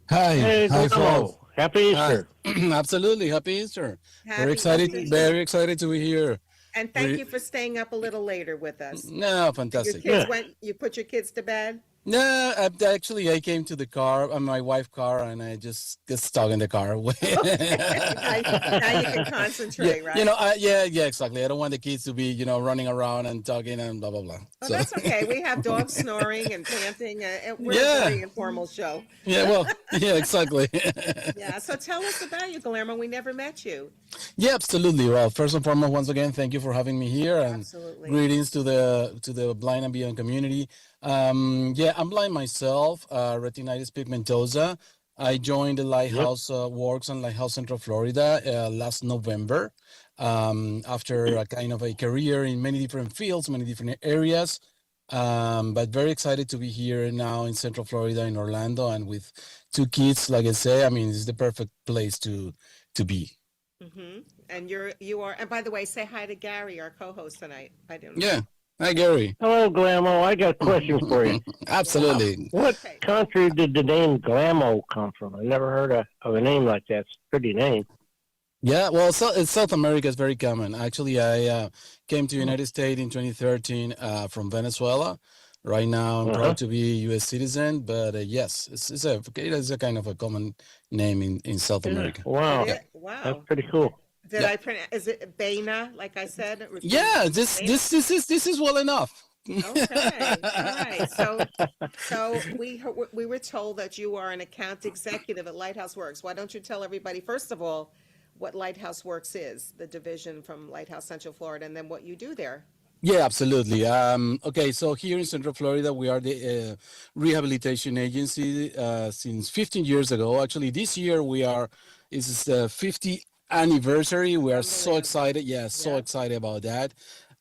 Hi. Hey, Hi, hello. folks. Happy Easter. Hi. Absolutely. Happy Easter. Happy Very excited. Easter. Very excited to be here. And thank you for staying up a little later with us. No, fantastic. Your kids you put your kids to bed? No, I came to the car, my wife's car, and I just get stuck in the car. Now you can concentrate, right? Yeah, exactly. I don't want the kids to be, running around and talking and blah, blah, blah. Oh, that's okay. We have dogs snoring and panting. We're a very informal show. Yeah, well, yeah, exactly. Yeah, so tell us about you, Guillermo. We never met you. Yeah, absolutely. Well, first and foremost, once again, thank you for having me here, and absolutely. Greetings to the Blind and Beyond community. I'm blind myself, retinitis pigmentosa. I joined the Lighthouse Works and Lighthouse Central Florida last November after a kind of a career in many different fields, many different areas. But very excited to be here now in Central Florida, in Orlando, and with two kids. Like I say, I mean, it's the perfect place to be. Mm-hmm. And you are. And by the way, say hi to Gary, our co-host tonight. I didn't know. Yeah. Hi, Gary. Hello, Guillermo. I got a question for you. Absolutely. What country did the name Guillermo come from? I never heard of a name like that. It's a pretty name. Yeah, well, South America is very common. Actually, I came to United States in 2013 from Venezuela. Right now, I'm proud to be a U.S. citizen, but yes, it's a kind of a common name in South America. Wow, Wow. that's pretty cool. Did I pronounce? Is it Bayana? Like I said. Yeah, this is well enough. Okay, all right. So we were told that you are an account executive at Lighthouse Works. Why don't you tell everybody first of all what Lighthouse Works is, the division from Lighthouse Central Florida, and then what you do there? Yeah, absolutely. Okay, so here in Central Florida, we are the rehabilitation agency since 15 years ago. Actually, this year is the 50th anniversary. We are so excited. Yeah, so excited about that.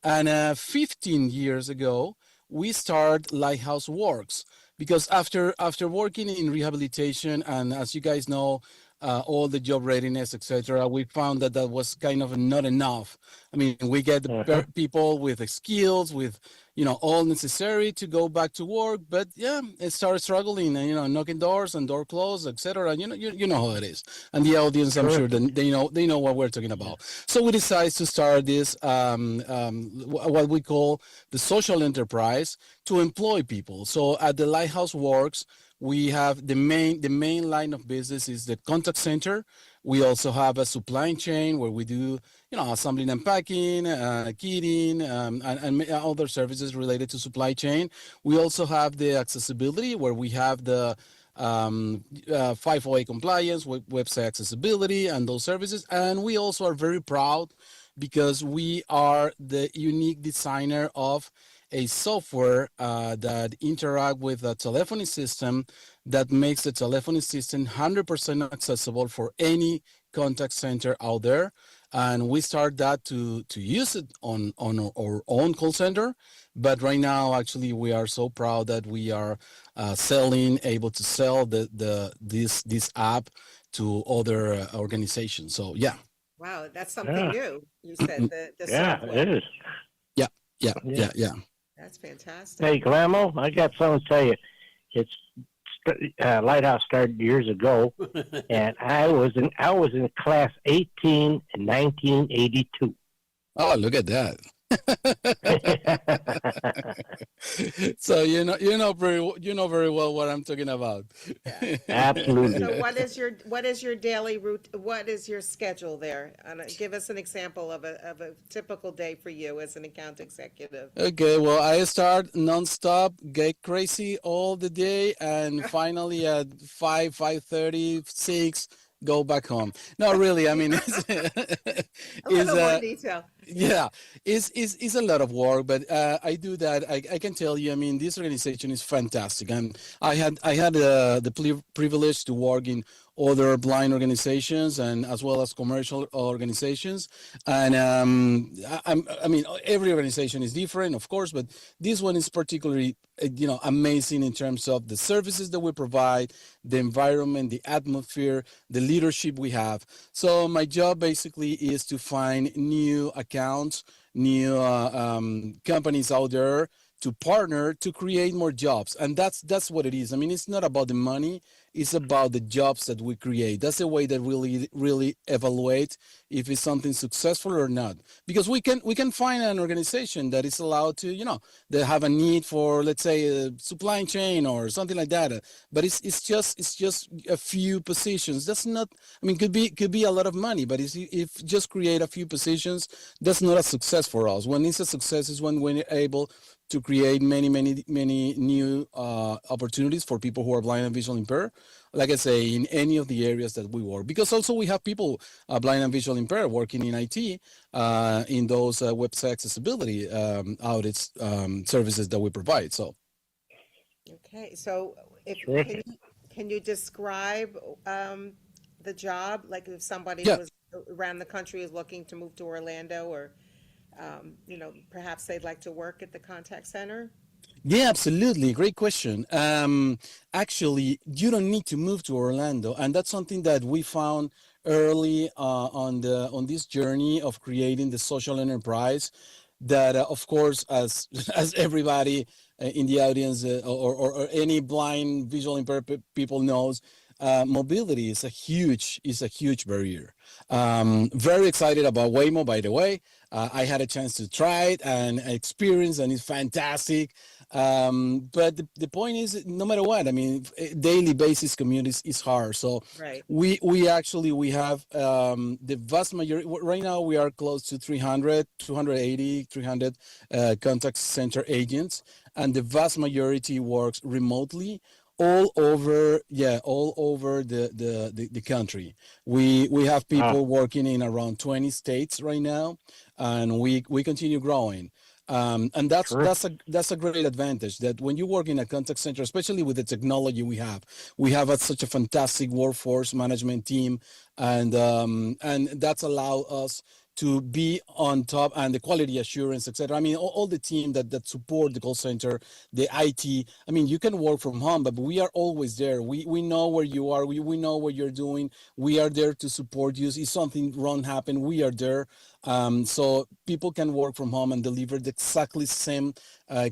And 15 years ago, we started Lighthouse Works because after working in rehabilitation, and as you guys know, all the job readiness, etc., we found that was kind of not enough. I mean, we get people with the skills, with all necessary to go back to work, but yeah, it started struggling, and knocking doors and door closed, etc. You know how it is, and the audience, I'm sure that they know what we're talking about. So we decided to start this what we call the social enterprise to employ people. So at the Lighthouse Works, we have the main line of business is the contact center. We also have a supply chain where we do, assembling and packing, kitting, and other services related to supply chain. We also have the accessibility where we have the 508 compliance, website accessibility, and those services. And we also are very proud because we are the unique designer of a software that interact with a telephony system that makes the telephony system 100% accessible for any contact center out there. And we start that to use it on our own call center. But right now, actually, we are so proud that we are able to sell this app to other organizations. So yeah. Wow, that's something new. You said the software. It is. Yeah. That's fantastic. Hey, Guillermo, I got something to tell you. It's Lighthouse started years ago, and I was in class 18 in 1982. Oh, look at that. So you know very well what I'm talking about. Yeah. Absolutely. So what is your daily route? What is your schedule there? Give us an example of a typical day for you as an account executive. Okay, well, I start nonstop, get crazy all the day, and finally at 5:30, 6. Go back home. No, really. I mean, it's a little more detail. Yeah, it's a lot of work, but I do that. I can tell you. I mean, this organization is fantastic, and I had the privilege to work in other blind organizations and as well as commercial organizations. And I mean, every organization is different, of course, but this one is particularly amazing in terms of the services that we provide, the environment, the atmosphere, the leadership we have. So my job basically is to find new accounts, new companies out there to partner to create more jobs. And that's what it is. I mean, it's not about the money. It's about the jobs that we create. That's the way that really evaluate if it's something successful or not. Because we can find an organization that is allowed to, they have a need for, let's say, a supply chain or something like that. But it's just a few positions. That's not. I mean, could be a lot of money. But if just create a few positions, that's not a success for us. When it's a success is when we're able to create many new opportunities for people who are blind and visually impaired, like I say, in any of the areas that we work. Because also we have people blind and visually impaired working in IT in those website accessibility audits services that we provide. So. Okay, so can you describe the job? Like if somebody was around the country is looking to move to Orlando or perhaps they'd like to work at the contact center? Yeah, absolutely. Great question. Actually, you don't need to move to Orlando, and that's something that we found early on this journey of creating the social enterprise. That, of course, as everybody in the audience or any blind visual impaired people knows, mobility is a huge barrier. Very excited about Waymo, by the way. I had a chance to try it and experience, and it's fantastic. But the point is, no matter what, I mean, daily basis commute is hard. So we have the vast majority. Right now we are close to 300, 280, 300 contact center agents, and the vast majority works remotely all over the country. We have people working in around 20 states right now, and we continue growing. And that's a great advantage, that when you work in a contact center, especially with the technology we have such a fantastic workforce management team, and that's allowed us to be on top, and the quality assurance, etc. I mean, all the team that support the call center, the IT. I mean, you can work from home, but we are always there. We know where you are. We know what you're doing. We are there to support you. If something wrong happened, we are there. So people can work from home and deliver the exactly same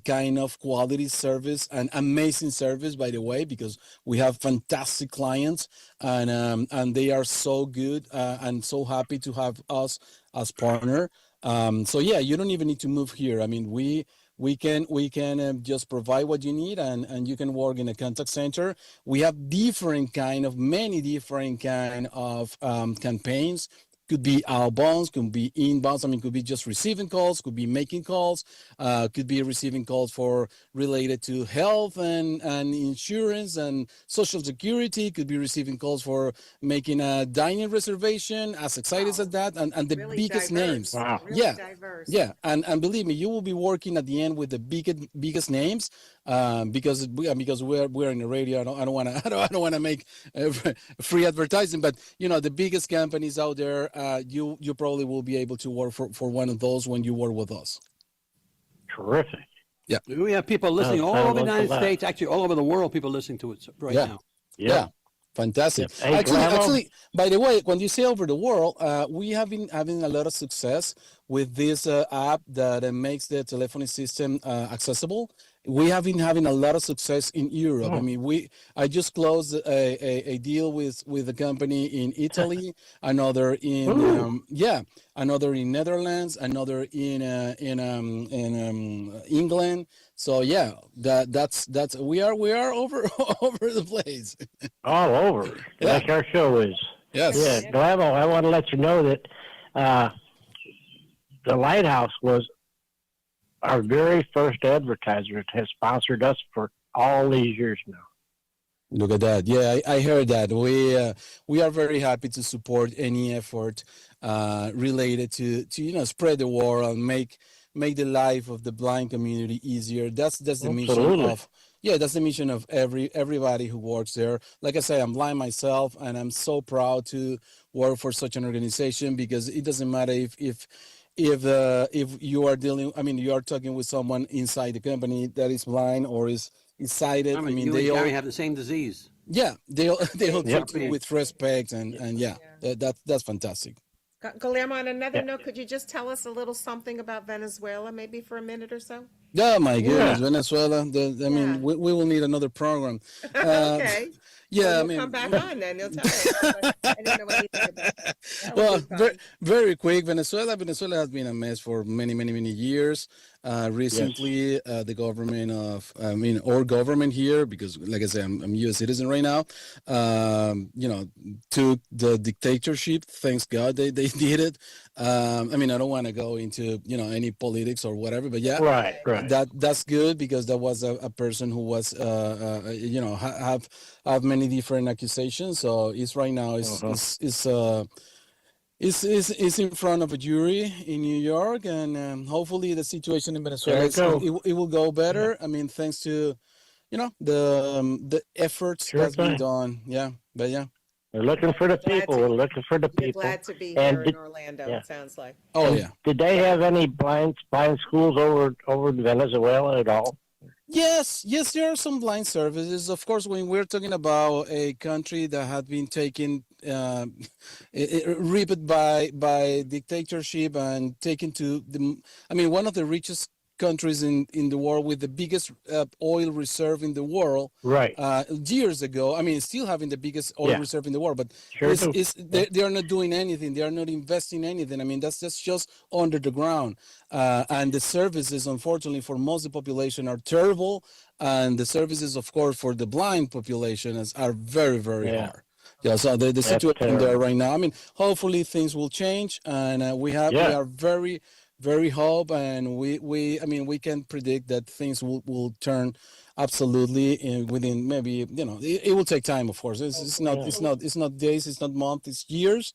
kind of quality service and amazing service, by the way, because we have fantastic clients, and they are so good and so happy to have us as partner. So yeah, you don't even need to move here. I mean, we can just provide what you need, and you can work in a contact center. We have many different kind of campaigns. Could be outbounds, could be inbounds. I mean, could be just receiving calls, could be making calls, could be receiving calls for related to health and insurance and social security, could be receiving calls for making a dining reservation, as excited as that, and the really biggest diverse. Names. Wow. Really yeah. Diverse. Yeah. And believe me, you will be working at the end with the biggest names, because we're in the radio. I don't want to make free advertising, but you know, the biggest companies out there, you probably will be able to work for one of those when you work with us. Terrific. Yeah. We have people listening all over the United States, actually all over the world, people listening to it right now. Yeah. Fantastic. Hey, actually, by the way, when you say over the world, we have been having a lot of success with this app that makes the telephony system accessible. We have been having a lot of success in Europe. I mean, I just closed a deal with a company in Italy, another in another in Netherlands, another in England. So yeah, that's we are over the place. All over. Yeah. Like our show is. Yes. Yeah, Guillermo, I want to let you know that the Lighthouse was our very first advertiser. It has sponsored us for all these years now. Look at that. Yeah, I heard that. We are very happy to support any effort related to spread the word and make the life of the blind community easier. That's the mission of that's the mission of everybody who works there. Like I say, I'm blind myself, and I'm so proud to work for such an organization, because it doesn't matter if you are you are talking with someone inside the company that is blind or is sighted. I mean they all have the same disease. Yeah, they all treat you with respect, and that's fantastic. Guillermo, on another note, could you just tell us a little something about Venezuela, maybe for a minute or so? Oh my goodness, Venezuela. Mean, we will need another program. Okay. Yeah, we'll come back on then. You'll tell us. I don't know what you think about that. Well, very quick. Venezuela has been a mess for many years. Recently, the government our government here, because like I said, I'm a U.S. citizen right now, took the dictatorship. Thanks God they did it. I don't want to go into, any politics or whatever, but yeah, right. That's good, because that was a person who was, have many different accusations. So it's right now is in front of a jury in New York, and hopefully the situation in Venezuela it will go better. I mean, thanks to the efforts that's been done. Yeah, but yeah, we're looking for the people. We're looking for the people. Glad to be here in Orlando. It sounds like. Oh yeah. Did they have any blind schools over in Venezuela at all? Yes, there are some blind services. Of course, when we're talking about a country that had been taken, ripped by dictatorship and taken to one of the richest countries in the world with the biggest oil reserve in the world. Right. Years ago, I mean, still having the biggest oil reserve in the world, but they are not doing anything. They are not investing anything. I mean, that's just under the ground. And the services, unfortunately, for most of the population are terrible. And the services, of course, for the blind population are very, very hard. Yeah, so the situation there right now. I mean, hopefully things will change, and we are very, very hope, and we can predict that things will turn absolutely within maybe it will take time, of course. It's not days, it's not months, it's years,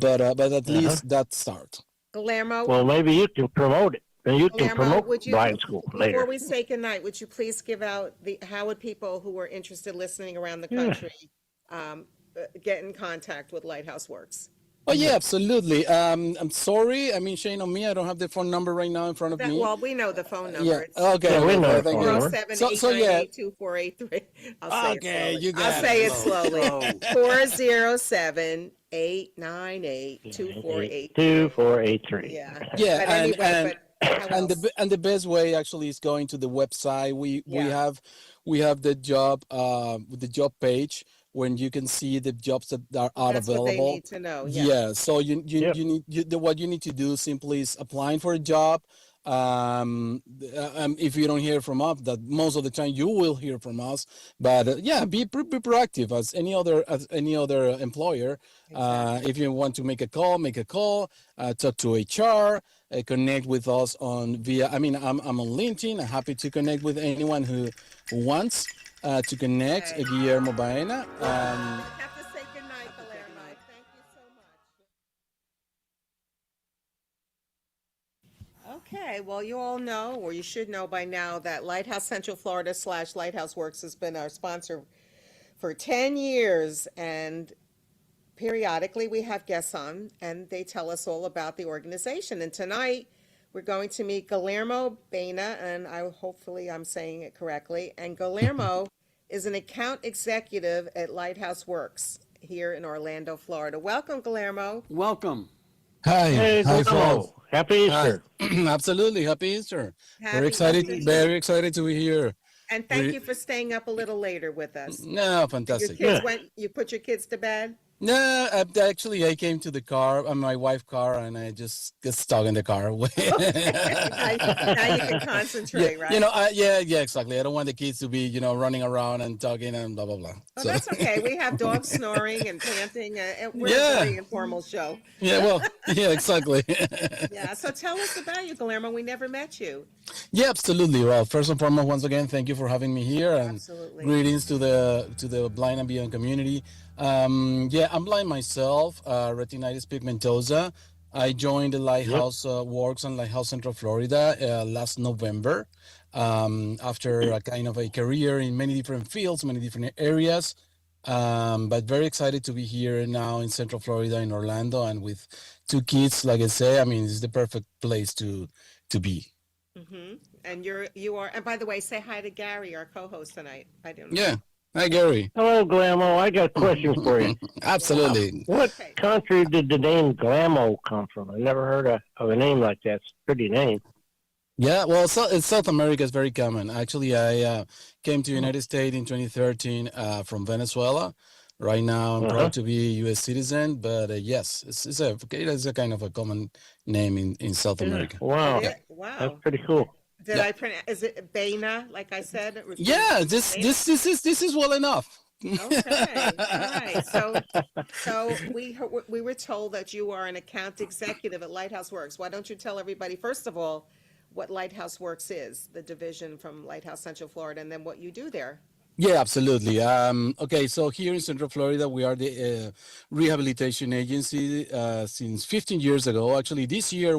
but at least that start. Guillermo. Well, maybe you can promote it. And you can Guillermo, promote blind school later. Before we say goodnight, would you please give out how would people who are interested listening around the country get in contact with Lighthouse Works? Oh yeah, absolutely. I'm sorry. I mean, shame on me. I don't have the phone number right now in front of me. Well, we know the phone number. Yeah. It's Okay. we know the thank phone you. number. 407-898-2483. I'll say it slowly. I'll say it slowly. 407-898-2483. 2483. Yeah. Yeah, But anyway, and the best way actually is going to the website. We have the job page when you can see the jobs that are That's available. what they need to know. Yeah. Yeah, so you need what you need to do simply is applying for a job. If you don't hear from us, that most of the time you will hear from us. But be proactive as any other employer. If you want to make a call. Talk to HR. Connect with us via. I mean, I'm on LinkedIn. I'm happy to connect with anyone who wants to connect. Guillermo Bayana. I have to say goodnight, Guillermo. Thank you so much. Okay, well, you all know, or you should know by now, that Lighthouse Central Florida / Lighthouse Works has been our sponsor for 10 years. And periodically we have guests on, and they tell us all about the organization. And tonight we're going to meet Guillermo Bayana, and hopefully I'm saying it correctly. And Guillermo is an account executive at Lighthouse Works here in Orlando, Florida. Welcome, Guillermo. Welcome. Hi. Hey, Hi, hello. Happy Easter. Absolutely. Happy Easter. Happy Easter. Very excited to be here. And thank you for staying up a little later with us. No, fantastic. Your kids you put your kids to bed? No, actually, I came to the car, my wife's car, and I just get stuck in the car. Now you can concentrate, right? Exactly. I don't want the kids to be, running around and talking and blah, blah, blah. Oh, that's okay. We have dogs snoring and panting. We're a very informal show. Exactly. Yeah, so tell us about you, Guillermo. We never met you. Yeah, absolutely. Well, first and foremost, once again, thank you for having me here, and greetings to the blind and beyond community. I'm blind myself, retinitis pigmentosa. I joined the Lighthouse Works on Lighthouse Central Florida last November after a kind of a career in many different fields, many different areas. But very excited to be here now in Central Florida, in Orlando, and with two kids. Like I say, I mean, it's the perfect place to be. Mm-hmm. And you are. And by the way, say hi to Gary, our co-host tonight. I don't know. Yeah. Hi, Gary. Hello, Guillermo. I got questions for you. Absolutely. What country did the name Guillermo come from? I never heard of a name like that. It's a pretty name. Yeah, well, South America is very common. Actually, I came to the United States in 2013 from Venezuela. Right now, I'm proud to be a U.S. citizen, but yes, it's a kind of a common name in South America. Wow. Yeah. Wow. That's pretty cool. Did I pronounce? Is it Bayana? Like I said. Yeah, this is well enough. Okay. All right. So we were told that you are an account executive at Lighthouse Works. Why don't you tell everybody first of all what Lighthouse Works is, the division from Lighthouse Central Florida, and then what you do there? Yeah, absolutely. Okay, so here in Central Florida, we are the rehabilitation agency since 15 years ago. Actually, this year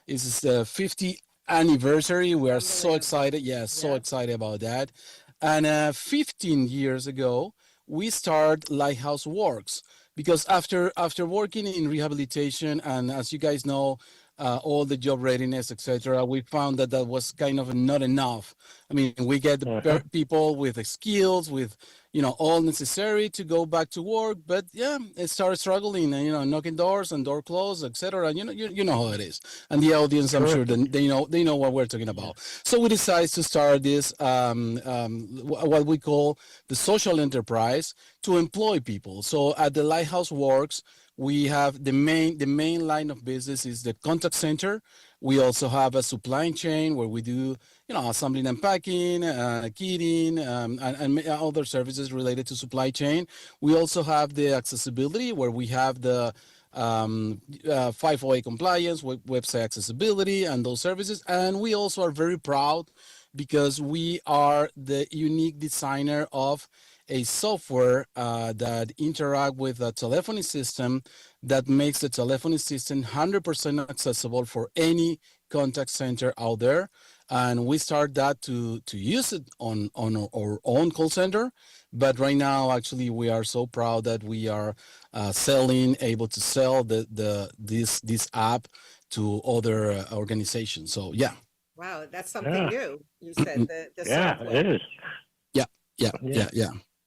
it's the 50th anniversary. We are so excited. So excited about that. And 15 years ago, we started Lighthouse Works because after working in rehabilitation, and as you guys know, all the job readiness, etc., we found that was kind of not enough. I mean, we get the people with the skills, with all necessary to go back to work. But yeah, it started struggling and, knocking doors and door closed, etc. You know how it is. And the audience, I'm sure they know what we're talking about. So we decided to start this, what we call the social enterprise to employ people. So at the Lighthouse Works, we have the main line of business is the contact center. We also have a supply chain where we do, assembling and packing, kitting, and other services related to supply chain. We also have the accessibility where we have the 508 compliance, website accessibility, and those services. And we also are very proud because we are the unique designer of a software that interact with a telephony system that makes the telephony system 100% accessible for any contact center out there. And we start that to use it on our own call center. But right now, actually, we are so proud that we are able to sell this app to other organizations. So yeah. Wow, that's something new. You said the software. It is. Yeah.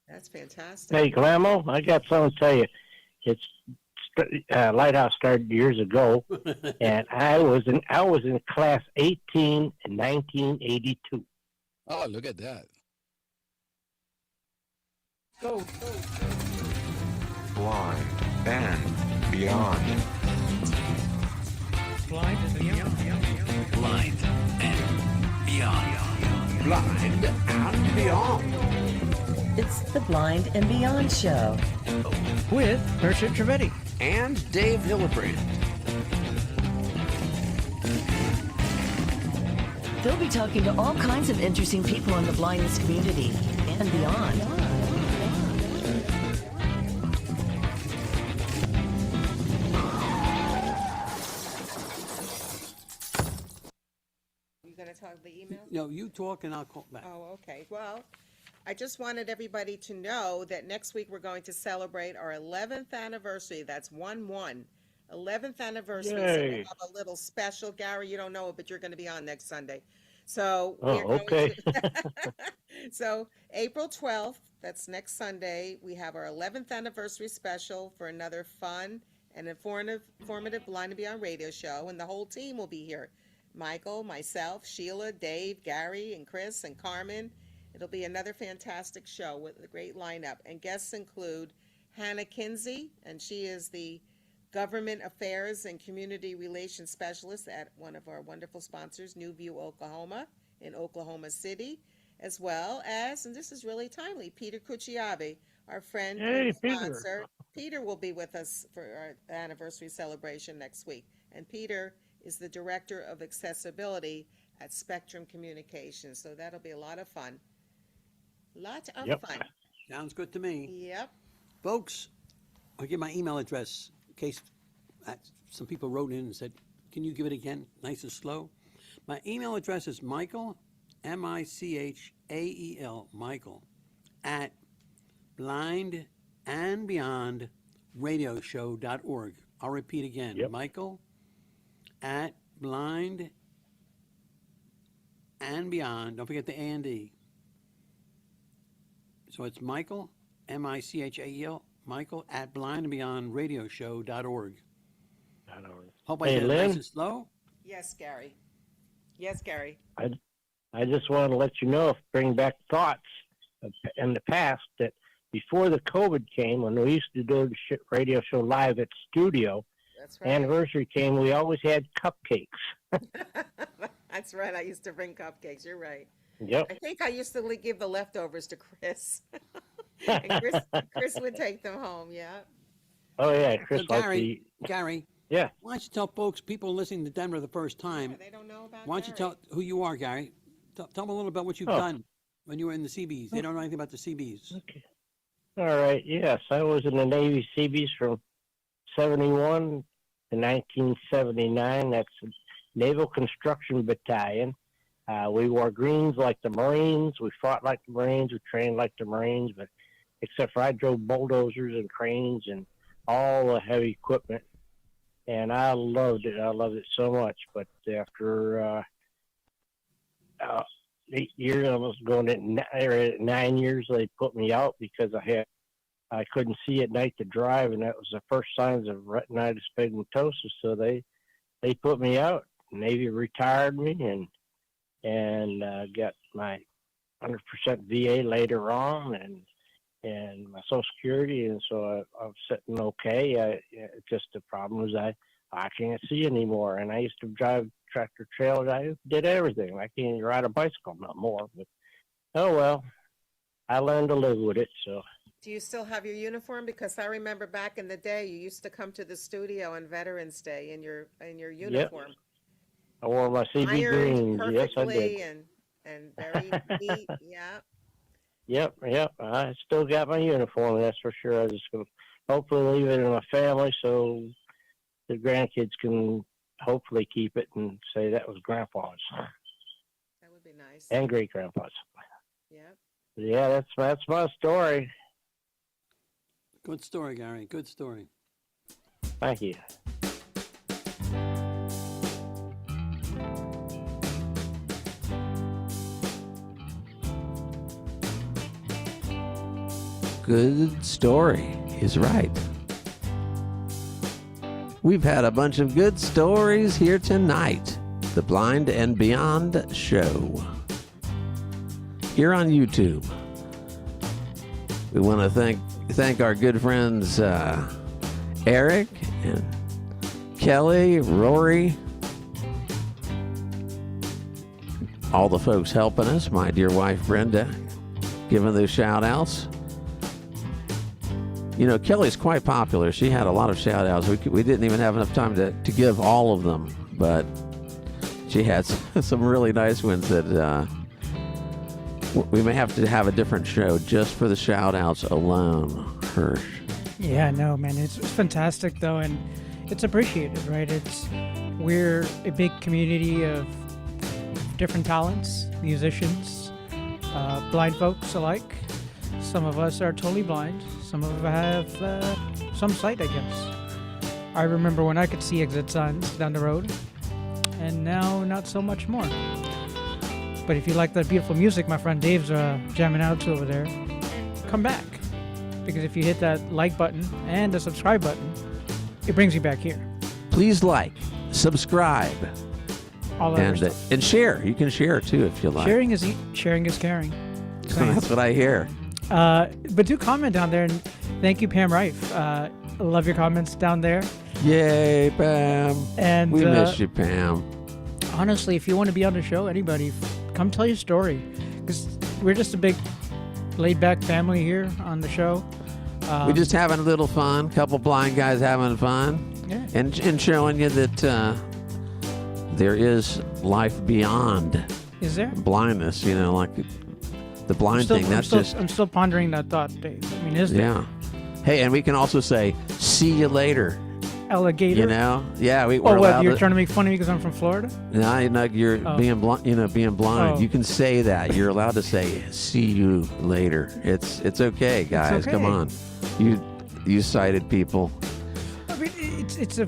That's fantastic. Hey, Guillermo, I got something to tell you. It's Lighthouse started years ago, and I was in class 18 in 1982. Oh, look at that. Go. Blind and beyond. Blind and beyond. Blind and beyond. Blind and beyond. It's the Blind and Beyond Show. With Pershit Trivedi. And Dave Hillebrand. They'll be talking to all kinds of interesting people in the blindness community and beyond. You going to talk the email? No, you talk and I'll call back. Oh, okay. Well, I just wanted everybody to know that next week we're going to celebrate our 11th anniversary. That's 1-1. 11th anniversary. Yay. So we have a little special. Gary, you don't know it, but you're going to be on next Sunday. So So April 12th, that's next Sunday, we have our 11th anniversary special for another fun and informative Blind and Beyond radio show, and the whole team will be here. Michael, myself, Sheila, Dave, Gary, and Chris, and Carmen. It'll be another fantastic show with a great lineup. And guests include Hannah Kinsey, and she is the Government Affairs and Community Relations Specialist at one of our wonderful sponsors, New View, Oklahoma, in Oklahoma City, as well as, and this is really timely, Peter Cucciabi, our friend and sponsor. Peter will be with us for our anniversary celebration next week. And Peter is the Director of Accessibility at Spectrum Communications. So that'll be a lot of fun. Lots of fun. Sounds good to me. Yep. Folks, I'll give my email address in case some people wrote in and said, can you give it again, nice and slow? My email address is Michael, Michael, Michael, at blindandbeyondradioshow.org. I'll repeat again, Michael, at blind and beyond, don't forget the A&D. So it's Michael, Michael, Michael at blindandbeyondradioshow.org. Hope I said it nice and slow. Yes, Gary. Yes, Gary. I just want to let you know, bring back thoughts in the past that before the COVID came, when we used to do the radio show live at studio, that's right. Anniversary came, we always had cupcakes. That's right. I used to bring cupcakes. You're right. Yep. I think I used to give the leftovers to Chris. And Chris would take them home, yeah. Oh, yeah. Chris, so Gary. Yeah. Why don't you tell folks, people listening to Denver the first time, they don't know about why don't you tell who you are, Gary? Tell them a little about what you've done when you were in the Seabees. They don't know anything about the Seabees. Okay. All right. Yes, I was in the Navy Seabees from 71 to 1979. That's the Naval Construction Battalion. We wore greens like the Marines. We fought like the Marines. We trained like the Marines, but except for I drove bulldozers and cranes and all the heavy equipment. And I loved it. I loved it so much. But after 8 years. I was going at 9 years. They put me out because I couldn't see at night to drive, and that was the first signs of retinitis pigmentosa. So they put me out. Navy retired me and got my 100% VA later on, and my Social Security, and so I'm sitting okay. Just the problem was I can't see anymore, and I used to drive tractor trailers. I did everything. I can't ride a bicycle no more, but oh well. I learned to live with it. So. Do you still have your uniform? Because I remember back in the day, you used to come to the studio on Veterans Day in your uniform. Yep. I wore my CB Ironed greens. Yes, I perfectly did. and very neat. Yeah. Yep. I still got my uniform. That's for sure. I just gonna hopefully leave it in my family so the grandkids can hopefully keep it and say that was Grandpa's. That would be nice. And great grandpa's. Yeah. Yeah, that's my story. Good story, Gary. Good story. Thank you. Good story is right. We've had a bunch of good stories here tonight. The Blind and Beyond Show. Here on YouTube. We want to thank our good friends Eric and Kelly, Rory, all the folks helping us, my dear wife Brenda, giving those shout outs. You know, Kelly's quite popular. She had a lot of shout outs. We didn't even have enough time to give all of them, but she had some really nice ones that we may have to have a different show just for the shout outs alone, Hirsch. Yeah, no, man, it's fantastic though, and it's appreciated, right? We're a big community of different talents, musicians, blind folks alike. Some of us are totally blind. Some of us have some sight, I guess. I remember when I could see exit signs down the road, and now not so much more. But if you like that beautiful music my friend Dave's jamming out to over there, come back. Because if you hit that like button and the subscribe button, it brings you back here. Please like, subscribe, All and share. You can share too if you like. Sharing is caring. That's what I hear. But do comment down there, and thank you, Pam Rife. Love your comments down there. Yay, Pam. And we miss you, Pam. Honestly, if you want to be on the show, anybody, come tell your story. Because we're just a big laid-back family here on the show. We're just having a little fun. Couple blind guys having fun. Yeah. And showing you that there is life beyond Is there? blindness, you know, like the blind thing. I'm still pondering that thought, Dave. I mean, is there? Yeah. Hey, and we can also say, see you later. Alligator? You know? Yeah, we're what, allowed you're trying to make fun of me because I'm from Florida? No, you're being blind. You know, being blind. Oh. You can say that. You're allowed to say, "See you later." It's okay, guys. okay. Come on, you sighted people. I mean, it's a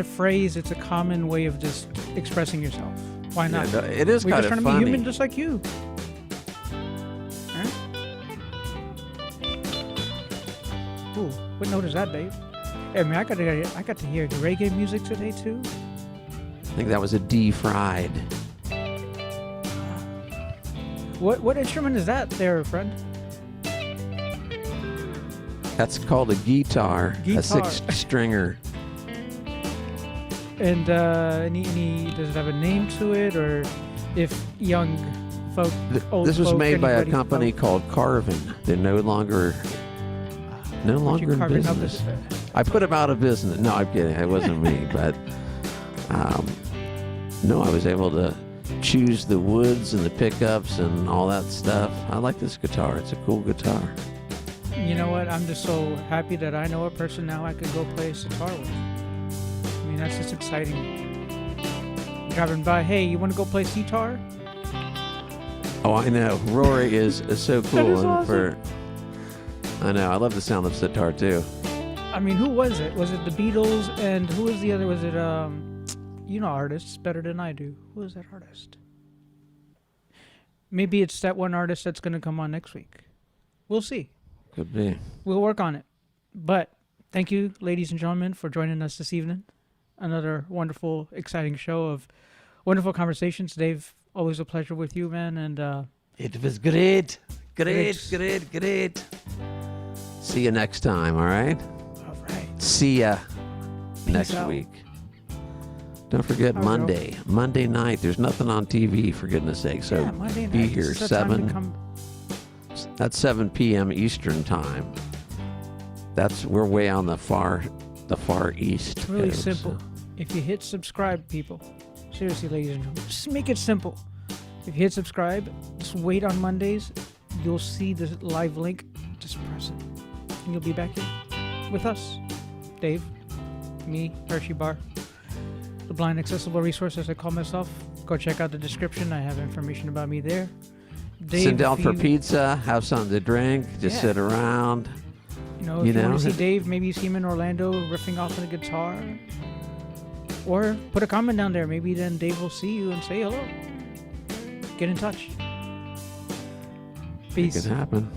phrase. It's a common way of just expressing yourself. Why not? Yeah, it is We're kind just of trying funny. to be human, just like you. Huh? Ooh, what note is that, babe? I mean, I got to hear reggae music today too. I think that was a D fried. What instrument is that, there, friend? That's called a guitar. A Guitar. 6-stringer. And does it have a name to it, or if young folk, old This was folk, made by a anybody company folk- called Carvin. They're no longer in carving up business. this- I put them out of business. No, I'm kidding. It wasn't me, but no, I was able to choose the woods and the pickups and all that stuff. I like this guitar. It's a cool guitar. You know what? I'm just so happy that I know a person now I could go play sitar with. I mean, that's just exciting. Driving by, hey, you want to go play sitar? Oh, I know. Rory is so cool. is and awesome. I know. I love the sound of sitar too. I mean, who was it? Was it the Beatles? And who was the other? Was it, you know artists better than I do. Who was that artist? maybe it's that one artist that's going to come on next week. We'll see. Could be. We'll work on it. But thank you, ladies and gentlemen, for joining us this evening. Another wonderful, exciting show of wonderful conversations. Dave, always a pleasure with you, man. And it was great. Great. See you next time, all right? All right. See ya next out. week. Don't forget Monday night. There's nothing on TV, for goodness sake. So Yeah, Monday be night. here This is the time to 7. come. That's 7 p.m. Eastern time. We're way on the far east. It's really there, simple. so- If you hit subscribe, people, seriously, ladies and gentlemen, just make it simple. If you hit subscribe, just wait on Mondays. You'll see the live link. Just press it, and you'll be back here with us, Dave, me, Hershey Bar, the blind accessible resources I call myself. Go check out the description. I have information about me there. Dave, Sit down if for you- pizza, have something to drink, just Yeah. sit around. If you want to see Dave, maybe you see him in Orlando riffing off on a guitar. Or put a comment down there. Maybe then Dave will see you and say hello. Get in touch. It Peace. could happen.